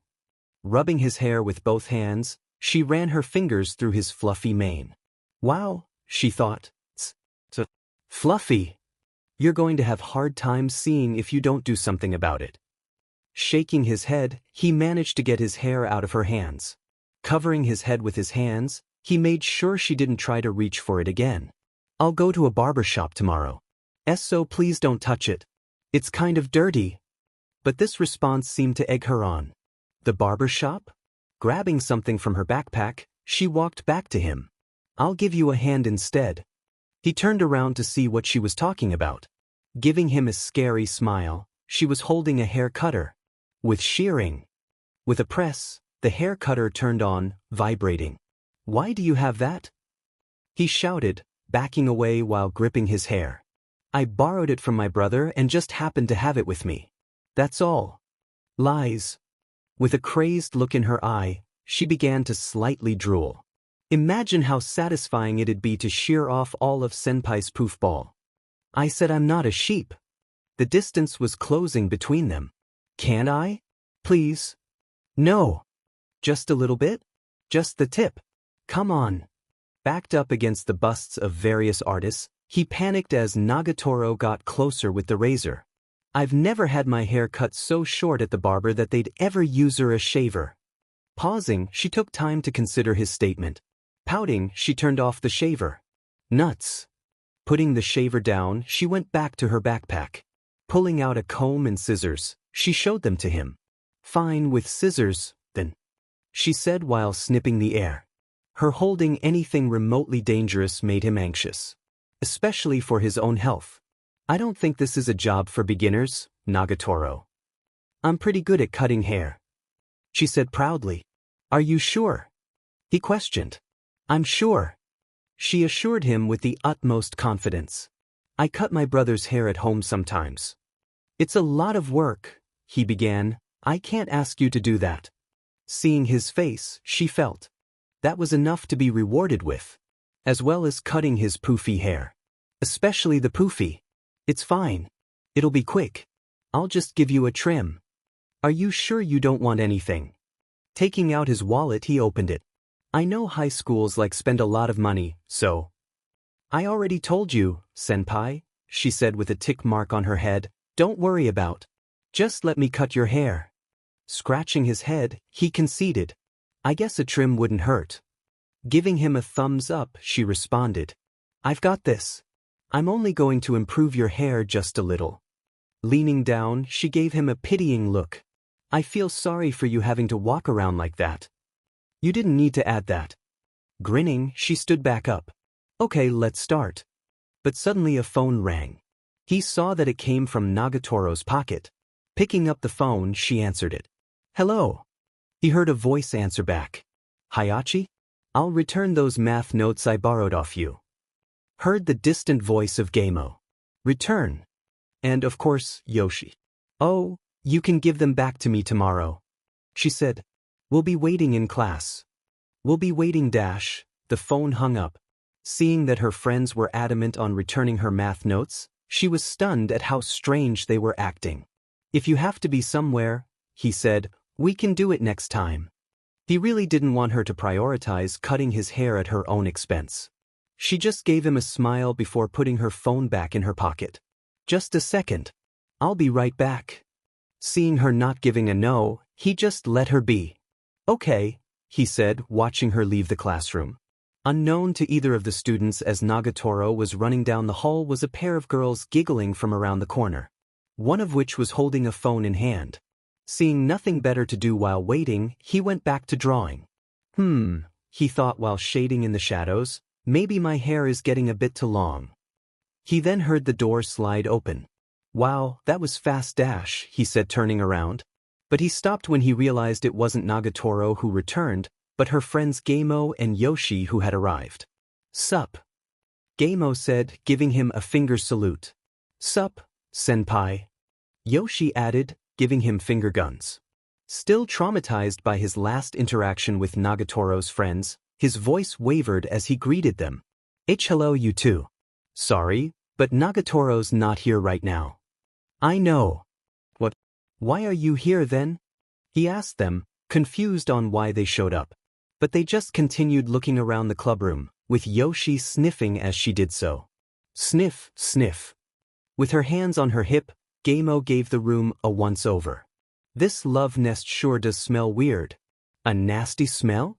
Rubbing his hair with both hands, she ran her fingers through his fluffy mane. "Wow," she thought. It's fluffy. You're going to have hard times seeing if you don't do something about it." Shaking his head, he managed to get his hair out of her hands. Covering his head with his hands, he made sure she didn't try to reach for it again. "I'll go to a barber shop tomorrow. So please don't touch it. It's kind of dirty." But this response seemed to egg her on. "The barber shop?" Grabbing something from her backpack, she walked back to him. "I'll give you a hand instead." He turned around to see what she was talking about. Giving him a scary smile, she was holding a hair cutter. With shearing. With a press, the hair cutter turned on, vibrating. "Why do you have that?" he shouted, backing away while gripping his hair. "I borrowed it from my brother and just happened to have it with me. That's all." Lies. With a crazed look in her eye, she began to slightly drool. Imagine how satisfying it'd be to shear off all of Senpai's poof ball. "I said I'm not a sheep." The distance was closing between them. "Can't I? Please?" "No." "Just a little bit? Just the tip. Come on." Backed up against the busts of various artists, he panicked as Nagurro got closer with the razor. "I've never had my hair cut so short at the barber that they'd ever use her a shaver." Pausing, she took time to consider his statement. Pouting, she turned off the shaver. Nuts. Putting the shaver down, she went back to her backpack. Pulling out a comb and scissors, she showed them to him. "Fine with scissors, then," she said while snipping the air. Her holding anything remotely dangerous made him anxious. Especially for his own health. "I don't think this is a job for beginners, Nagurro. I'm pretty good at cutting hair," she said proudly. "Are you sure?" he questioned. "I'm sure," she assured him with the utmost confidence. "I cut my brother's hair at home sometimes." "It's a lot of work," he began. "I can't ask you to do that." Seeing his face, she felt that was enough to be rewarded with, as well as cutting his poofy hair. Especially the poofy. "It's fine. It'll be quick. I'll just give you a trim." "Are you sure you don't want anything?" Taking out his wallet, he opened it. "I know high schools spend a lot of money, so." "I already told you, senpai," she said with a tick mark on her head. "Don't worry about. Just let me cut your hair." Scratching his head, he conceded. "I guess a trim wouldn't hurt." Giving him a thumbs up, she responded. "I've got this. I'm only going to improve your hair just a little." Leaning down, she gave him a pitying look. "I feel sorry for you having to walk around like that. You didn't need to add that." Grinning, she stood back up. "Okay, let's start." But suddenly a phone rang. He saw that it came from Nagurro's pocket. Picking up the phone, she answered it. "Hello." He heard a voice answer back. "Hayachi? I'll return those math notes I borrowed off you." Heard the distant voice of Gamo. "Return." And of course, Yoshi. "Oh, you can give them back to me tomorrow," she said. "We'll be waiting in class." "We'll be waiting dash." The phone hung up. Seeing that her friends were adamant on returning her math notes, she was stunned at how strange they were acting. "If you have to be somewhere," he said, "we can do it next time." He really didn't want her to prioritize cutting his hair at her own expense. She just gave him a smile before putting her phone back in her pocket. "Just a second. I'll be right back." Seeing her not giving a no, he just let her be. "Okay," he said, watching her leave the classroom. Unknown to either of the students as Nagurro was running down the hall was a pair of girls giggling from around the corner. One of which was holding a phone in hand. Seeing nothing better to do while waiting, he went back to drawing. He thought while shading in the shadows, maybe my hair is getting a bit too long. He then heard the door slide open. "Wow, that was fast dash," he said, turning around. But he stopped when he realized it wasn't Nagurro who returned, but her friends Gamo and Yoshi who had arrived. "Sup?" Gamo said, giving him a finger salute. "Sup, senpai?" Yoshi added, giving him finger guns. Still traumatized by his last interaction with Nagurro's friends, his voice wavered as he greeted them. Hello you two. Sorry, but Nagurro's not here right now." "I know." "What? Why are you here then?" he asked them, confused on why they showed up. But they just continued looking around the clubroom, with Yoshi sniffing as she did so. Sniff, sniff. With her hands on her hip, Gamo gave the room a once-over. "This love nest sure does smell weird." "A nasty smell?"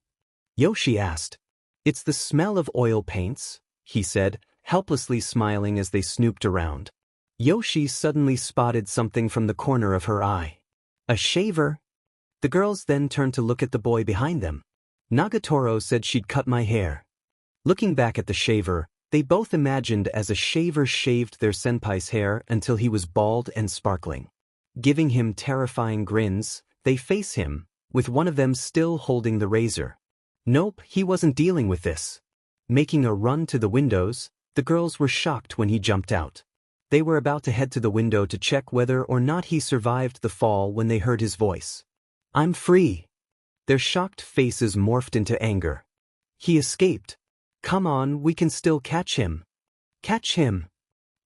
Yoshi asked. "It's the smell of oil paints," he said, helplessly smiling as they snooped around. Yoshi suddenly spotted something from the corner of her eye. "A shaver?" The girls then turned to look at the boy behind them. Nagatoro said she'd cut my hair. Looking back at the shaver, they both imagined as a shaver shaved their senpai's hair until he was bald and sparkling. Giving him terrifying grins, they face him, with one of them still holding the razor. Nope, he wasn't dealing with this. Making a run to the windows, the girls were shocked when he jumped out. They were about to head to the window to check whether or not he survived the fall when they heard his voice. "I'm free." Their shocked faces morphed into anger. "He escaped. Come on, we can still catch him. Catch him."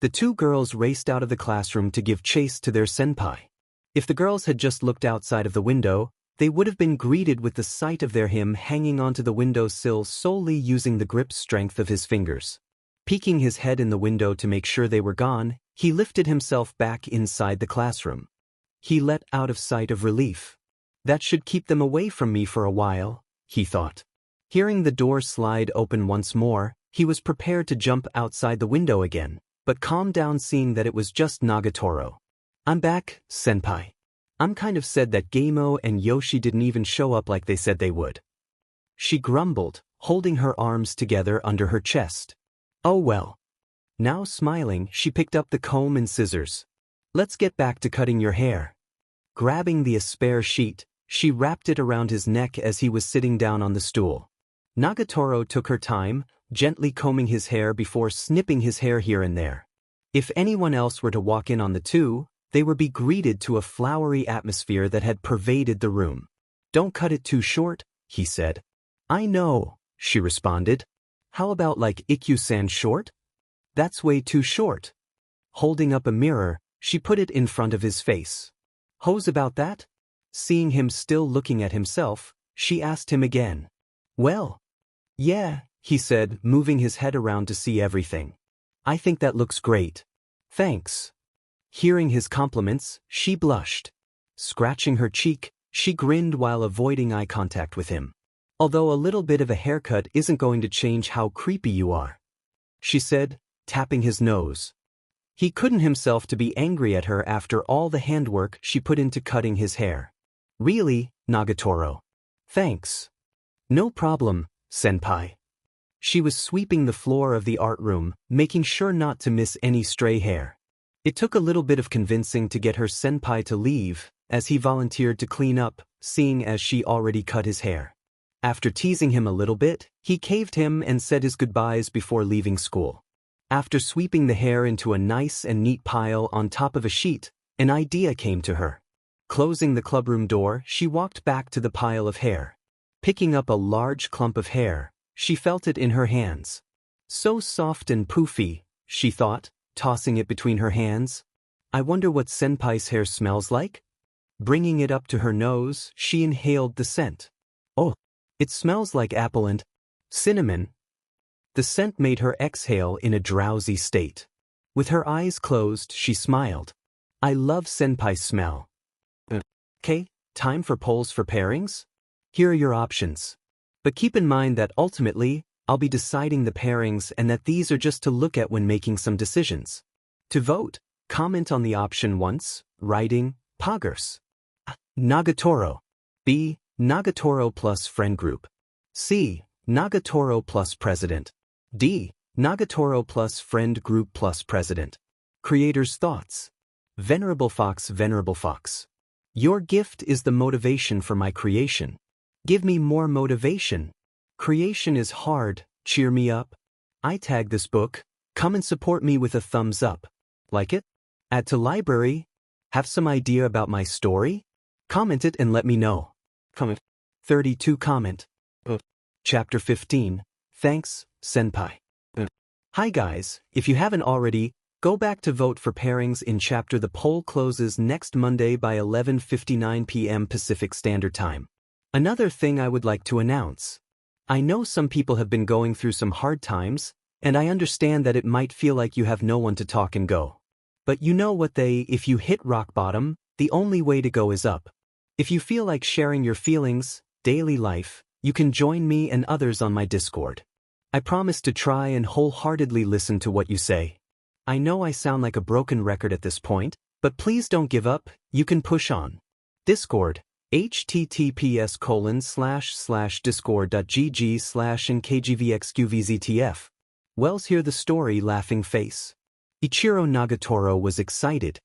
The two girls raced out of the classroom to give chase to their senpai. If the girls had just looked outside of the window, they would have been greeted with the sight of him hanging onto the windowsill solely using the grip strength of his fingers. Peeking his head in the window to make sure they were gone, he lifted himself back inside the classroom. He let out a sigh of relief. That should keep them away from me for a while, he thought. Hearing the door slide open once more, he was prepared to jump outside the window again, but calmed down seeing that it was just Nagatoro. "I'm back, senpai. I'm kind of sad that Gaimo and Yoshi didn't even show up like they said they would." She grumbled, holding her arms together under her chest. "Oh well." Now smiling, she picked up the comb and scissors. "Let's get back to cutting your hair." Grabbing the spare sheet, she wrapped it around his neck as he was sitting down on the stool. Nagatoro took her time, gently combing his hair before snipping his hair here and there. If anyone else were to walk in on the two, they would be greeted to a flowery atmosphere that had pervaded the room. "Don't cut it too short," he said. "I know," she responded. "How about like Ikkyu-san short?" "That's way too short." Holding up a mirror, she put it in front of his face. "How's about that?" Seeing him still looking at himself, she asked him again. "Well, yeah," he said, moving his head around to see everything. "I think that looks great. Thanks." Hearing his compliments, she blushed. Scratching her cheek, she grinned while avoiding eye contact with him. "Although a little bit of a haircut isn't going to change how creepy you are," she said, tapping his nose. He couldn't himself to be angry at her after all the handwork she put into cutting his hair. "Really, Nagatoro? Thanks." "No problem, senpai." She was sweeping the floor of the art room, making sure not to miss any stray hair. It took a little bit of convincing to get her senpai to leave, as he volunteered to clean up, seeing as she already cut his hair. After teasing him a little bit, he caved him and said his goodbyes before leaving school. After sweeping the hair into a nice and neat pile on top of a sheet, an idea came to her. Closing the clubroom door, she walked back to the pile of hair. Picking up a large clump of hair, she felt it in her hands. So soft and poofy, she thought, tossing it between her hands. "I wonder what senpai's hair smells like?" Bringing it up to her nose, she inhaled the scent. "Oh, it smells like apple and cinnamon." The scent made her exhale in a drowsy state. With her eyes closed, she smiled. "I love senpai's smell." "Okay, time for polls for pairings? Here are your options. But keep in mind that ultimately, I'll be deciding the pairings and that these are just to look at when making some decisions. To vote, comment on the option once, writing, Poggers. Nagatoro. B. Nagatoro plus friend group. C. Nagatoro plus president. D. Nagatoro plus friend group plus president. Creator's thoughts. VenerableFox. Your gift is the motivation for my creation. Give me more motivation. Creation is hard, cheer me up. I tag this book, come and support me with a thumbs up. Like it? Add to library? Have some idea about my story? Comment it and let me know. Comment. 32 comment. Chapter 15. Thanks, senpai. Hi guys, if you haven't already, go back to vote for pairings in chapter. The poll closes next Monday by 11:59 p.m. Pacific Standard Time. Another thing I would like to announce. I know some people have been going through some hard times, and I understand that it might feel like you have no one to talk and go. But you know what if you hit rock bottom, the only way to go is up. If you feel like sharing your feelings, daily life, you can join me and others on my Discord. I promise to try and wholeheartedly listen to what you say. I know I sound like a broken record at this point, but please don't give up, you can push on. Discord, https://discord.gg/nkgvxqvztf. Wells hear the story laughing face. Ichiro Nagatoro was excited.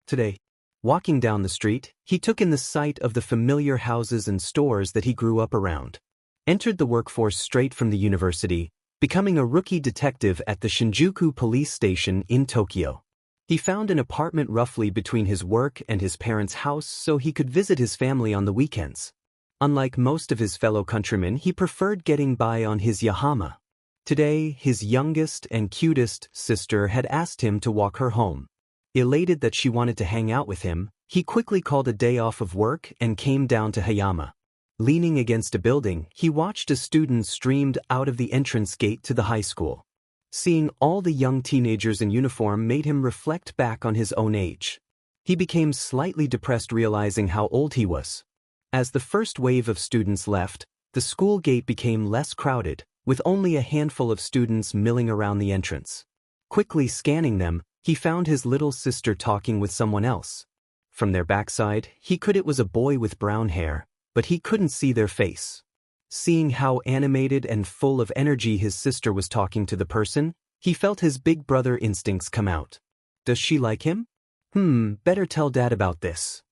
Today, walking down the street, he took in the sight of the familiar houses and stores that he grew up around. Entered the workforce straight from the university, becoming a rookie detective at the Shinjuku police station in Tokyo. He found an apartment roughly between his work and his parents' house so he could visit his family on the weekends. Unlike most of his fellow countrymen, he preferred getting by on his Yahama. Today, his youngest and cutest sister had asked him to walk her home. Elated that she wanted to hang out with him, he quickly called a day off of work and came down to Hayama. Leaning against a building, he watched as students streamed out of the entrance gate to the high school. Seeing all the young teenagers in uniform made him reflect back on his own age. He became slightly depressed realizing how old he was. As the first wave of students left, the school gate became less crowded, with only a handful of students milling around the entrance. Quickly scanning them, he found his little sister talking with someone else. From their backside, it was a boy with brown hair, but he couldn't see their face. Seeing how animated and full of energy his sister was talking to the person, he felt his big brother instincts come out. Does she like him? Better tell Dad about this.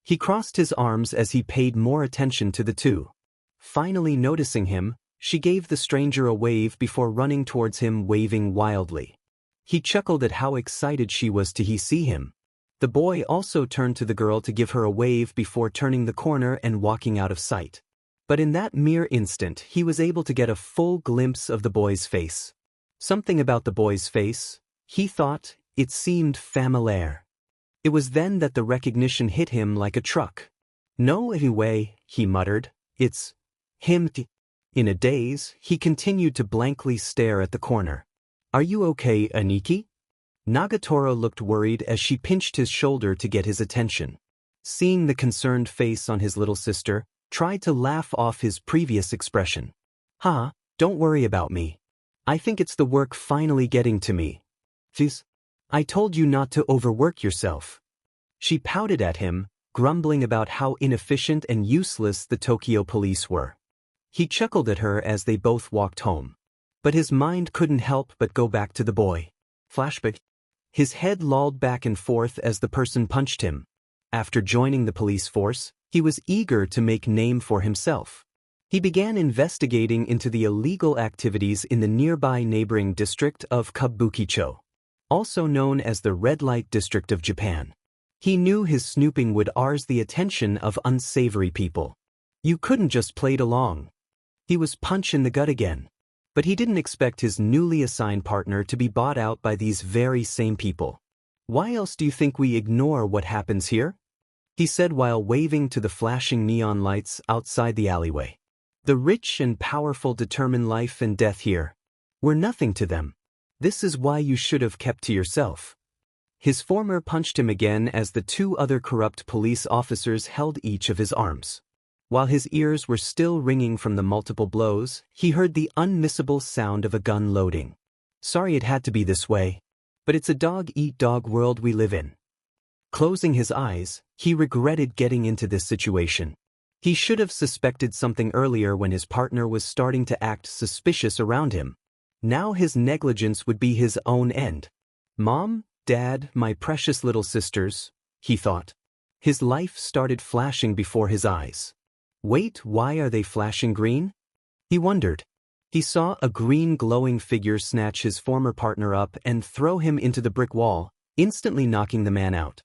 He crossed his arms as he paid more attention to the two. Finally noticing him, she gave the stranger a wave before running towards him waving wildly. He chuckled at how excited she was to see him. The boy also turned to the girl to give her a wave before turning the corner and walking out of sight. But in that mere instant, he was able to get a full glimpse of the boy's face. Something about the boy's face, he thought, it seemed familiar. It was then that the recognition hit him like a truck. No way, he muttered, it's him. In a daze, he continued to blankly stare at the corner. Are you okay, Aniki? Nagatoro looked worried as she pinched his shoulder to get his attention. Seeing the concerned face on his little sister, tried to laugh off his previous expression. Don't worry about me. I think it's the work finally getting to me. Please, I told you not to overwork yourself. She pouted at him, grumbling about how inefficient and useless the Tokyo police were. He chuckled at her as they both walked home. But his mind couldn't help but go back to the boy. Flashback. His head lolled back and forth as the person punched him. After joining the police force, he was eager to make name for himself. He began investigating into the illegal activities in the nearby neighboring district of Kabukicho, also known as the red light district of Japan. He knew his snooping would arouse the attention of unsavory people. You couldn't just play along. He was punched in the gut again. But he didn't expect his newly assigned partner to be bought out by these very same people. Why else do you think we ignore what happens here? He said while waving to the flashing neon lights outside the alleyway. The rich and powerful determine life and death here. We're nothing to them. This is why you should have kept to yourself. His former punched him again as the two other corrupt police officers held each of his arms. While his ears were still ringing from the multiple blows, he heard the unmissable sound of a gun loading. Sorry it had to be this way, but it's a dog-eat-dog world we live in. Closing his eyes, he regretted getting into this situation. He should have suspected something earlier when his partner was starting to act suspicious around him. Now his negligence would be his own end. Mom, Dad, my precious little sisters, he thought. His life started flashing before his eyes. Wait, why are they flashing green? He wondered. He saw a green glowing figure snatch his former partner up and throw him into the brick wall, instantly knocking the man out.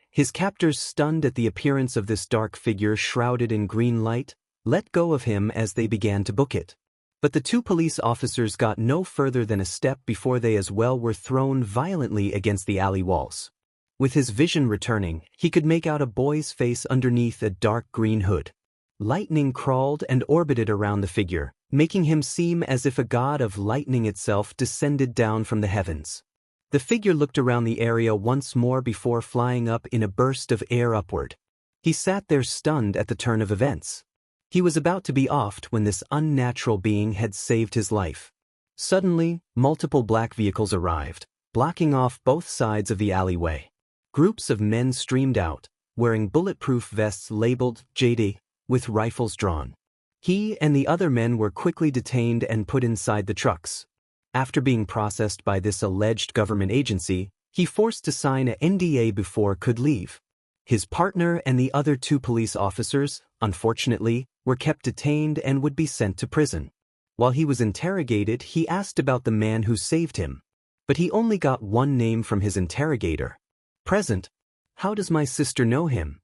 His captors, stunned at the appearance of this dark figure shrouded in green light, let go of him as they began to book it. But the two police officers got no further than a step before they as well were thrown violently against the alley walls. With his vision returning, he could make out a boy's face underneath a dark green hood. Lightning crawled and orbited around the figure, making him seem as if a god of lightning itself descended down from the heavens. The figure looked around the area once more before flying up in a burst of air upward. He sat there stunned at the turn of events. He was about to be offed when this unnatural being had saved his life. Suddenly, multiple black vehicles arrived, blocking off both sides of the alleyway. Groups of men streamed out, wearing bulletproof vests labeled JD, with rifles drawn. He and the other men were quickly detained and put inside the trucks. After being processed by this alleged government agency, he forced to sign an NDA before could leave. His partner and the other 2 police officers, unfortunately, were kept detained and would be sent to prison. While he was interrogated, he asked about the man who saved him. But he only got one name from his interrogator. Present. How does my sister know him?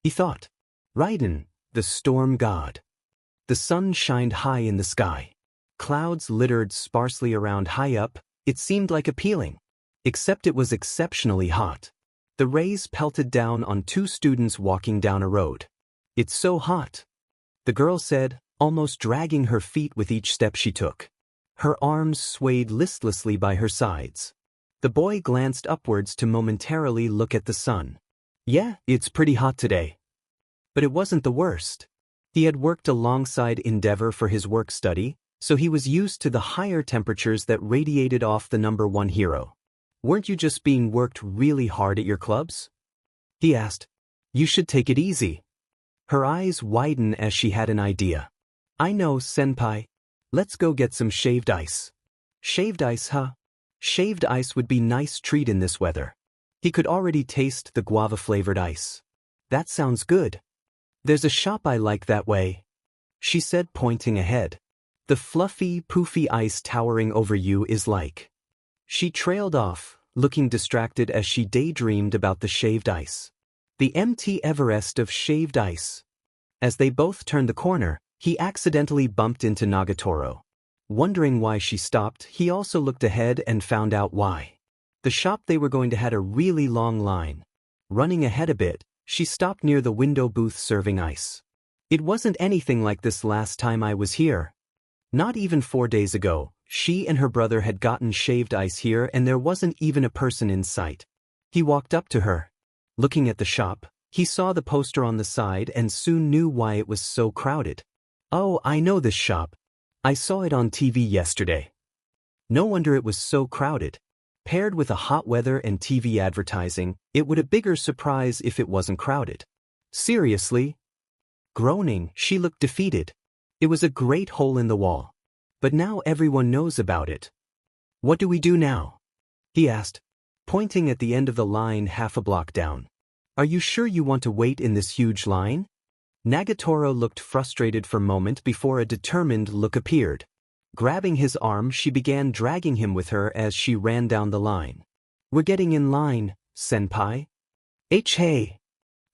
He thought. Raiden, the storm god. The sun shined high in the sky. Clouds littered sparsely around high up. It seemed like appealing. Except it was exceptionally hot. The rays pelted down on 2 students walking down a road. It's so hot, the girl said, almost dragging her feet with each step she took. Her arms swayed listlessly by her sides. The boy glanced upwards to momentarily look at the sun. Yeah, it's pretty hot today. But it wasn't the worst. He had worked alongside Endeavor for his work study, so he was used to the higher temperatures that radiated off the number 1 hero. Weren't you just being worked really hard at your clubs? He asked. You should take it easy. Her eyes widened as she had an idea. I know, senpai. Let's go get some shaved ice. Shaved ice, huh? Shaved ice would be nice treat in this weather. He could already taste the guava-flavored ice. That sounds good. There's a shop I like that way, she said, pointing ahead. The fluffy, poofy ice towering over you is like. She trailed off, looking distracted as she daydreamed about the shaved ice. The empty Everest of shaved ice. As they both turned the corner, he accidentally bumped into Nagurro. Wondering why she stopped, he also looked ahead and found out why. The shop they were going to had a really long line. Running ahead a bit, she stopped near the window booth serving ice. It wasn't anything like this last time I was here. Not even 4 days ago, she and her brother had gotten shaved ice here and there wasn't even a person in sight. He walked up to her. Looking at the shop, he saw the poster on the side and soon knew why it was so crowded. Oh, I know this shop. I saw it on TV yesterday. No wonder it was so crowded. Paired with the hot weather and TV advertising, it would be a bigger surprise if it wasn't crowded. Seriously? Groaning, she looked defeated. It was a great hole in the wall. But now everyone knows about it. What do we do now? He asked, pointing at the end of the line half a block down. Are you sure you want to wait in this huge line? Nagurro looked frustrated for a moment before a determined look appeared. Grabbing his arm, she began dragging him with her as she ran down the line. We're getting in line, senpai. Hey.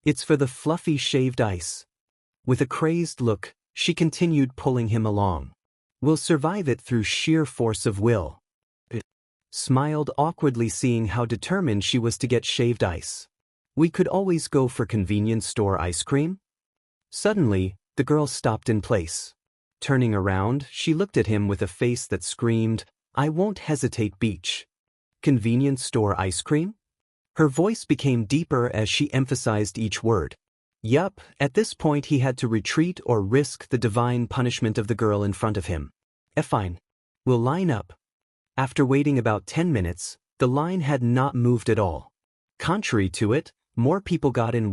It's for the fluffy shaved ice. With a crazed look, she continued pulling him along. We'll survive it through sheer force of will. Smiled awkwardly, seeing how determined she was to get shaved ice. We could always go for convenience store ice cream? Suddenly, the girl stopped in place. Turning around, she looked at him with a face that screamed, I won't hesitate, beach. Convenience store ice cream? Her voice became deeper as she emphasized each word. Yup, at this point he had to retreat or risk the divine punishment of the girl in front of him. Fine. We'll line up. After waiting about 10 minutes, the line had not moved at all. Contrary to it, more people got in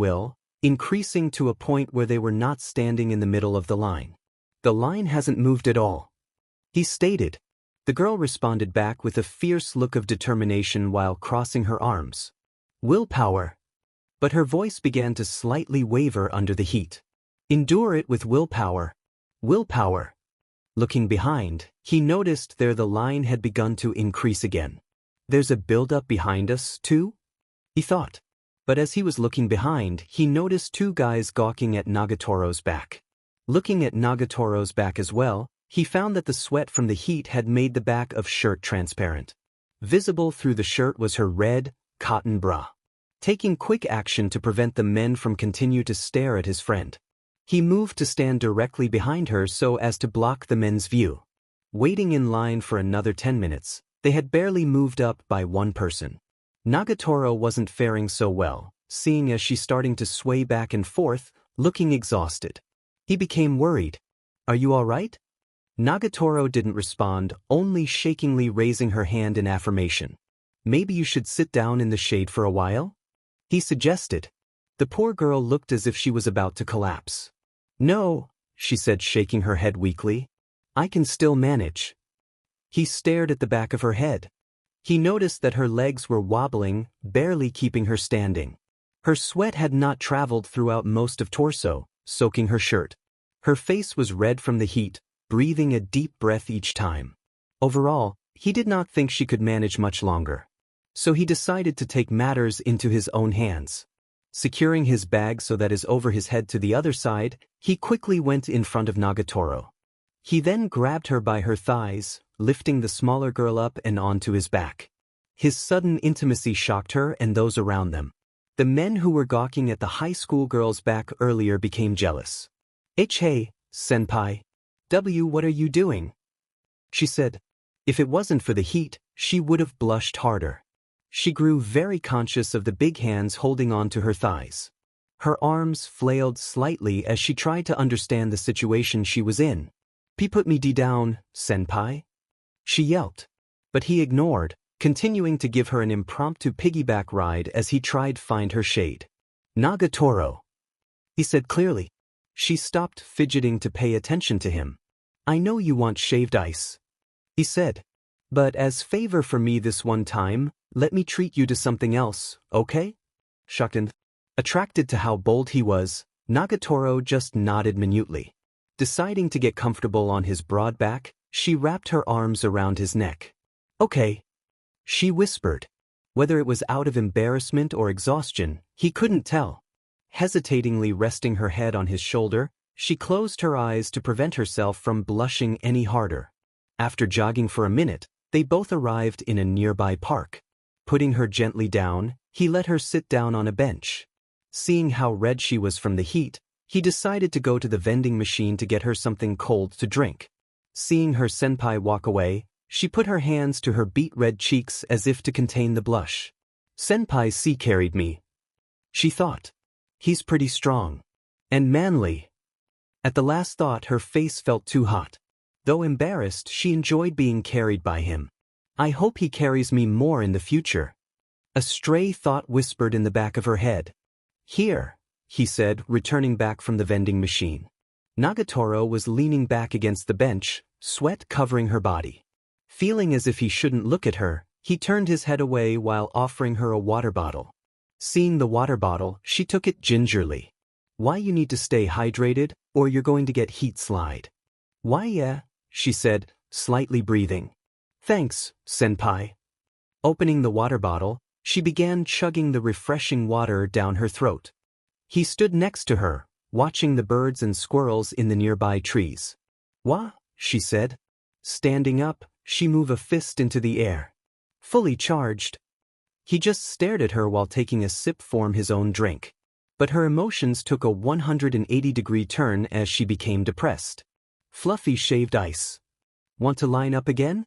increasing to a point where they were not standing in the middle of the line. The line hasn't moved at all, he stated. The girl responded back with a fierce look of determination while crossing her arms. Willpower. But her voice began to slightly waver under the heat. Endure it with willpower. Willpower. Looking behind, he noticed there the line had begun to increase again. There's a build-up behind us, too? He thought. But as he was looking behind, he noticed 2 guys gawking at Nagurro's back. Looking at Nagurro's back as well, he found that the sweat from the heat had made the back of shirt transparent. Visible through the shirt was her red, cotton bra. Taking quick action to prevent the men from continue to stare at his friend, he moved to stand directly behind her so as to block the men's view. Waiting in line for another 10 minutes, they had barely moved up by 1 person. Nagurro wasn't faring so well, seeing as she's starting to sway back and forth, looking exhausted. He became worried. Are you all right? Nagurro didn't respond, only shakingly raising her hand in affirmation. Maybe you should sit down in the shade for a while? He suggested. The poor girl looked as if she was about to collapse. "No," she said, shaking her head weakly. "I can still manage." He stared at the back of her head. He noticed that her legs were wobbling, barely keeping her standing. Her sweat had not traveled throughout most of torso, soaking her shirt. Her face was red from the heat, breathing a deep breath each time. Overall, he did not think she could manage much longer. So he decided to take matters into his own hands. Securing his bag so that is over his head to the other side, he quickly went in front of Nagurro. He then grabbed her by her thighs, lifting the smaller girl up and onto his back. His sudden intimacy shocked her and those around them. The men who were gawking at the high school girl's back earlier became jealous. "Hey, senpai. What are you doing?" she said. If it wasn't for the heat, she would have blushed harder. She grew very conscious of the big hands holding on to her thighs. Her arms flailed slightly as she tried to understand the situation she was in. Put me down, senpai," she yelped. But he ignored, continuing to give her an impromptu piggyback ride as he tried to find her shade. "Nagurro," he said clearly. She stopped fidgeting to pay attention to him. "I know you want shaved ice," he said. "But as favor for me this one time, let me treat you to something else, okay?" Shocked and attracted to how bold he was, Nagurro just nodded minutely. Deciding to get comfortable on his broad back, she wrapped her arms around his neck. "Okay," she whispered. Whether it was out of embarrassment or exhaustion, he couldn't tell. Hesitatingly resting her head on his shoulder, she closed her eyes to prevent herself from blushing any harder. After jogging for a minute, they both arrived in a nearby park. Putting her gently down, he let her sit down on a bench. Seeing how red she was from the heat, he decided to go to the vending machine to get her something cold to drink. Seeing her senpai walk away, she put her hands to her beet-red cheeks as if to contain the blush. "Senpai C carried me," she thought. "He's pretty strong. And manly." At the last thought, her face felt too hot. Though embarrassed, she enjoyed being carried by him. "I hope he carries me more in the future." A stray thought whispered in the back of her head. "Here," he said, returning back from the vending machine. Nagurro was leaning back against the bench, sweat covering her body. Feeling as if he shouldn't look at her, he turned his head away while offering her a water bottle. Seeing the water bottle, she took it gingerly. "Why you need to stay hydrated, or you're going to get heat slide." "Why yeah," she said, slightly breathing. "Thanks, senpai." Opening the water bottle, she began chugging the refreshing water down her throat. He stood next to her, watching the birds and squirrels in the nearby trees. "Wah," she said. Standing up, she moved a fist into the air. Fully charged. He just stared at her while taking a sip from his own drink. But her emotions took a 180-degree turn as she became depressed. "Fluffy shaved ice. Want to line up again?"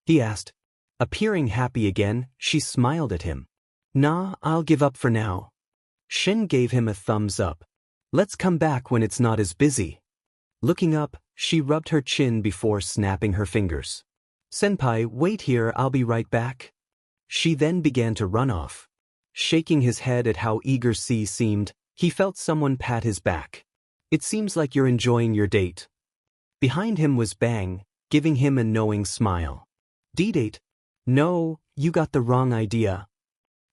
he asked. Appearing happy again, she smiled at him. "Nah, I'll give up for now." Shin gave him a thumbs up. "Let's come back when it's not as busy." Looking up, she rubbed her chin before snapping her fingers. "Senpai, wait here, I'll be right back." She then began to run off. Shaking his head at how eager C seemed, he felt someone pat his back. "It seems like you're enjoying your date." Behind him was Bang, giving him a knowing smile. "D-date? No, you got the wrong idea,"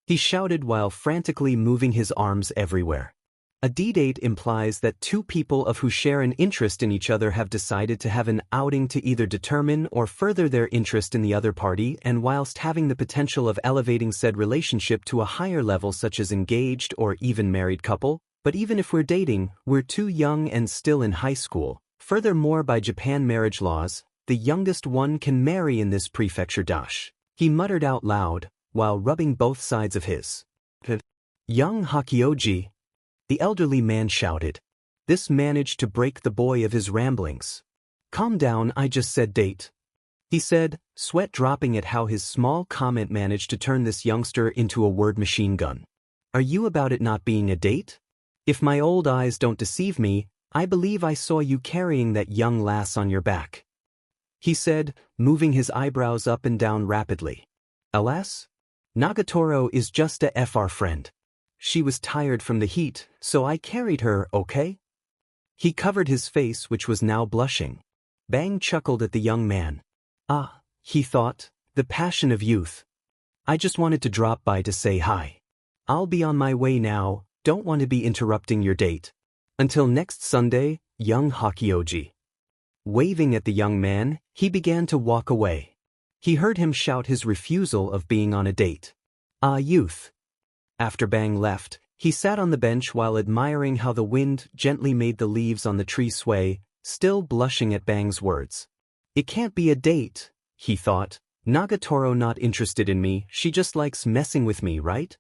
he shouted while frantically moving his arms everywhere. A D-date implies that two people who share an interest in each other have decided to have an outing to either determine or further their interest in the other party, and whilst having the potential of elevating said relationship to a higher level such as engaged or even married couple. But even if we're dating, we're too young and still in high school. Furthermore, by Japan marriage laws, the youngest one can marry in this prefecture dash. He muttered out loud, while rubbing both sides of his young Hakioji. The elderly man shouted. This managed to break the boy of his ramblings. "Calm down, I just said date," he said, sweat dropping at how his small comment managed to turn this youngster into a word machine gun. "Are you about it not being a date? If my old eyes don't deceive me, I believe I saw you carrying that young lass on your back," he said, moving his eyebrows up and down rapidly. "Alas? Nagurro is just a FR friend," She was tired from the heat, so I carried her, okay? He covered his face, which was now blushing. Bang chuckled at the young man. Ah, he thought, the passion of youth. I just wanted to drop by to say hi. I'll be on my way now, don't want to be interrupting your date. Until next Sunday, young Hakioji. Waving at the young man, he began to walk away. He heard him shout his refusal of being on a date. Ah, youth. After Bang left, he sat on the bench while admiring how the wind gently made the leaves on the tree sway, still blushing at Bang's words. It can't be a date, he thought. Nagatoro not interested in me, she just likes messing with me, right?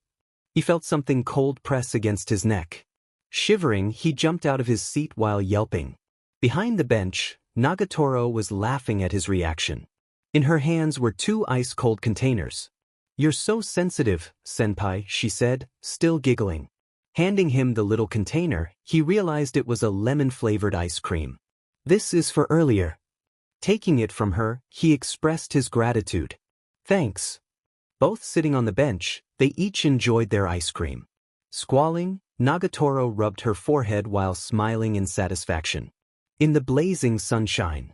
He felt something cold press against his neck. Shivering, he jumped out of his seat while yelping. Behind the bench, Nagatoro was laughing at his reaction. In her hands were 2 ice-cold containers. You're so sensitive, senpai, she said, still giggling. Handing him the little container, he realized it was a lemon-flavored ice cream. This is for earlier. Taking it from her, he expressed his gratitude. Thanks. Both sitting on the bench, they each enjoyed their ice cream. Squalling, Nagatoro rubbed her forehead while smiling in satisfaction. In the blazing sunshine.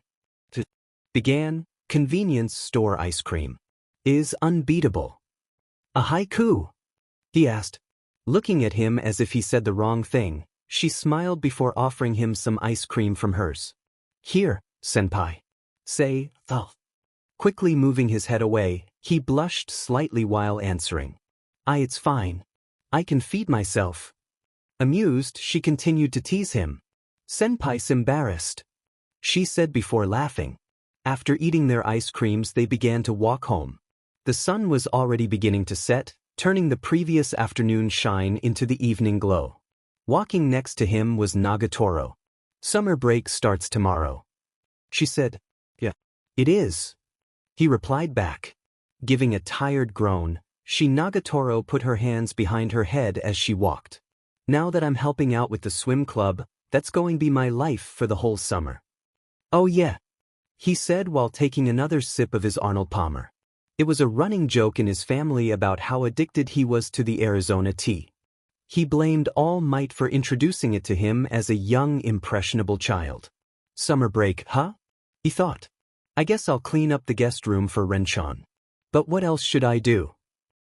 Began, convenience store ice cream. Is unbeatable. A haiku? He asked. Looking at him as if he said the wrong thing, she smiled before offering him some ice cream from hers. Here, senpai. Say, oh. Quickly moving his head away, he blushed slightly while answering. It's fine. I can feed myself. Amused, she continued to tease him. Senpai's embarrassed. She said before laughing. After eating their ice creams, they began to walk home. The sun was already beginning to set, turning the previous afternoon shine into the evening glow. Walking next to him was Nagatoro. Summer break starts tomorrow. She said, Yeah. It is. He replied back. Giving a tired groan, Nagatoro put her hands behind her head as she walked. Now that I'm helping out with the swim club, that's going to be my life for the whole summer. Oh yeah. He said while taking another sip of his Arnold Palmer. It was a running joke in his family about how addicted he was to the Arizona tea. He blamed All Might for introducing it to him as a young, impressionable child. Summer break, huh? He thought. I guess I'll clean up the guest room for Renchan. But what else should I do?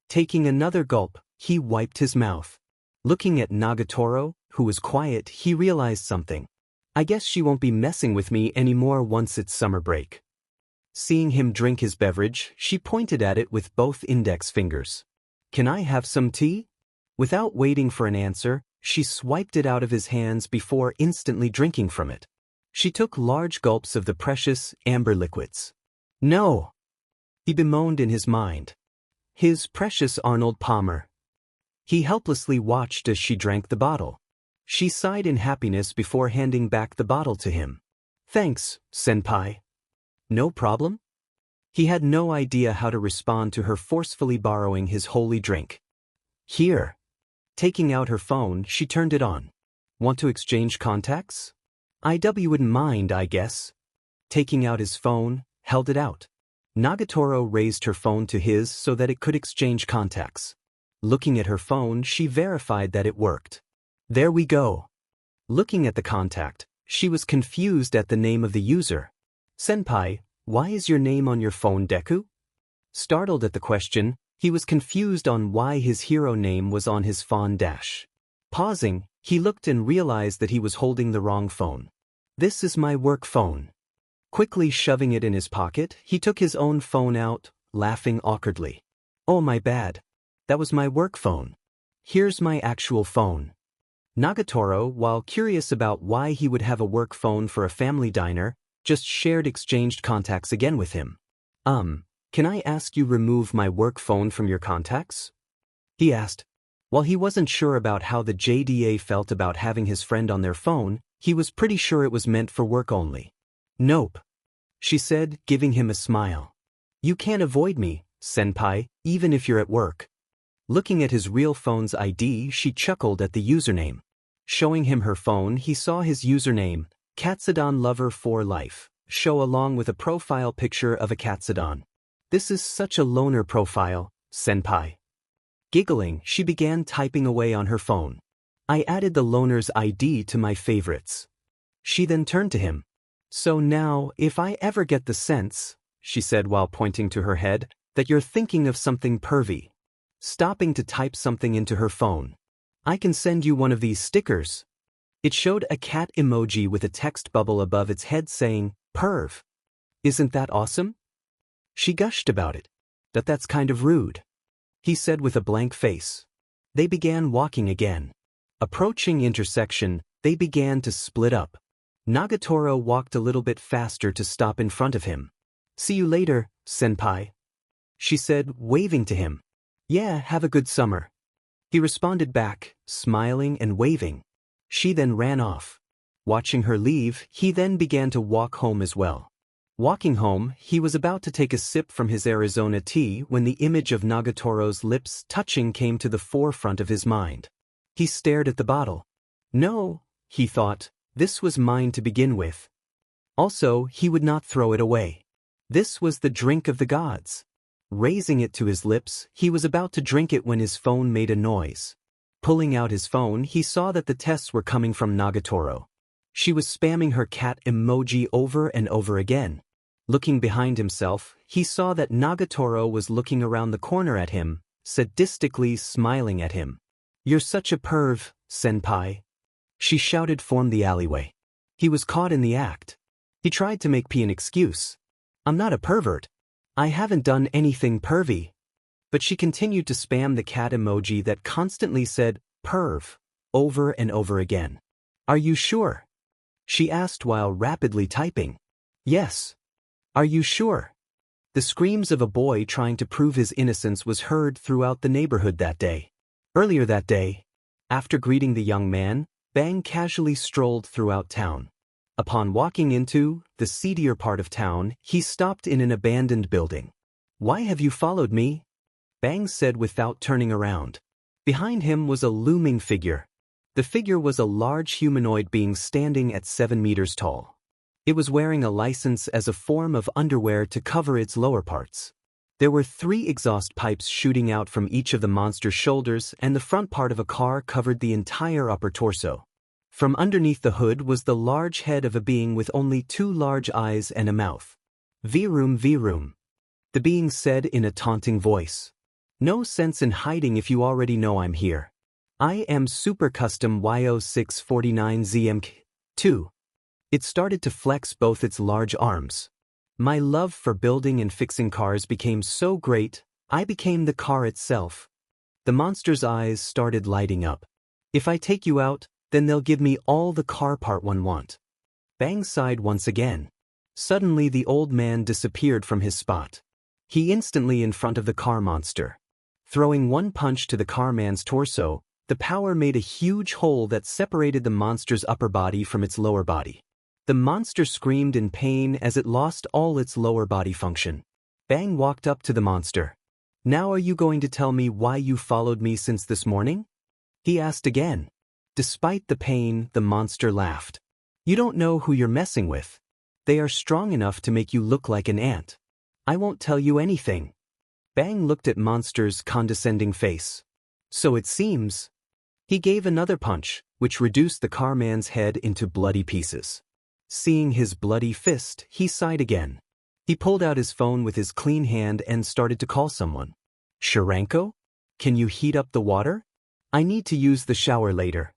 Taking another gulp, he wiped his mouth. Looking at Nagatoro, who was quiet, he realized something. I guess she won't be messing with me anymore once it's summer break. Seeing him drink his beverage, she pointed at it with both index fingers. Can I have some tea? Without waiting for an answer, she swiped it out of his hands before instantly drinking from it. She took large gulps of the precious, amber liquids. No! He bemoaned in his mind. His precious Arnold Palmer. He helplessly watched as she drank the bottle. She sighed in happiness before handing back the bottle to him. Thanks, senpai. No problem? He had no idea how to respond to her forcefully borrowing his holy drink. Here. Taking out her phone, she turned it on. Want to exchange contacts? Wouldn't mind, I guess. Taking out his phone, held it out. Nagatoro raised her phone to his so that it could exchange contacts. Looking at her phone, she verified that it worked. There we go. Looking at the contact, she was confused at the name of the user. Senpai, why is your name on your phone, Deku? Startled at the question, he was confused on why his hero name was on his phone dash. Pausing, he looked and realized that he was holding the wrong phone. This is my work phone. Quickly shoving it in his pocket, he took his own phone out, laughing awkwardly. Oh, my bad. That was my work phone. Here's my actual phone. Nagatoro, while curious about why he would have a work phone for a family diner, just exchanged contacts again with him. Can I ask you remove my work phone from your contacts? He asked. While he wasn't sure about how the JDA felt about having his friend on their phone, he was pretty sure it was meant for work only. Nope. She said, giving him a smile. You can't avoid me, senpai, even if you're at work. Looking at his real phone's ID, she chuckled at the username. Showing him her phone, he saw his username, Katsudon Lover for Life, show along with a profile picture of a Katsudon. This is such a loner profile, senpai. Giggling, she began typing away on her phone. I added the loaner's ID to my favorites. She then turned to him. So now, if I ever get the sense, she said while pointing to her head, that you're thinking of something pervy, stopping to type something into her phone, I can send you one of these stickers. It showed a cat emoji with a text bubble above its head saying, perv. Isn't that awesome? She gushed about it. That's kind of rude, he said with a blank face. They began walking again. Approaching intersection, they began to split up. Nagurro walked a little bit faster to stop in front of him. See you later, senpai, she said, waving to him. Yeah, have a good summer. He responded back, smiling and waving. She then ran off. Watching her leave, he then began to walk home as well. Walking home, he was about to take a sip from his Arizona tea when the image of Nagurro's lips touching came to the forefront of his mind. He stared at the bottle. No, he thought, this was mine to begin with. Also, he would not throw it away. This was the drink of the gods. Raising it to his lips, he was about to drink it when his phone made a noise. Pulling out his phone, he saw that the texts were coming from Nagurro. She was spamming her cat emoji over and over again. Looking behind himself, he saw that Nagurro was looking around the corner at him, sadistically smiling at him. You're such a perv, senpai, she shouted from the alleyway. He was caught in the act. He tried to make an excuse. I'm not a pervert. I haven't done anything pervy. But she continued to spam the cat emoji that constantly said, perv, over and over again. Are you sure? She asked while rapidly typing. Yes. Are you sure? The screams of a boy trying to prove his innocence was heard throughout the neighborhood that day. Earlier that day, after greeting the young man, Bang casually strolled throughout town. Upon walking into the seedier part of town, he stopped in an abandoned building. Why have you followed me? Bang said without turning around. Behind him was a looming figure. The figure was a large humanoid being standing at 7 meters tall. It was wearing a license as a form of underwear to cover its lower parts. There were 3 exhaust pipes shooting out from each of the monster's shoulders, and the front part of a car covered the entire upper torso. From underneath the hood was the large head of a being with only 2 large eyes and a mouth. Vroom, the being said in a taunting voice. No sense in hiding if you already know I'm here. I am Super Custom YO649ZM2. It started to flex both its large arms. My love for building and fixing cars became so great, I became the car itself. The monster's eyes started lighting up. If I take you out, then they'll give me all the car part one want. Bang sighed once again. Suddenly the old man disappeared from his spot. He instantly in front of the car monster. Throwing one punch to the car man's torso, the power made a huge hole that separated the monster's upper body from its lower body. The monster screamed in pain as it lost all its lower body function. Bang walked up to the monster. Now are you going to tell me why you followed me since this morning? He asked again. Despite the pain, the monster laughed. You don't know who you're messing with. They are strong enough to make you look like an ant. I won't tell you anything. Bang looked at Monster's condescending face. So it seems. He gave another punch, which reduced the car man's head into bloody pieces. Seeing his bloody fist, he sighed again. He pulled out his phone with his clean hand and started to call someone. Sharanko? Can you heat up the water? I need to use the shower later.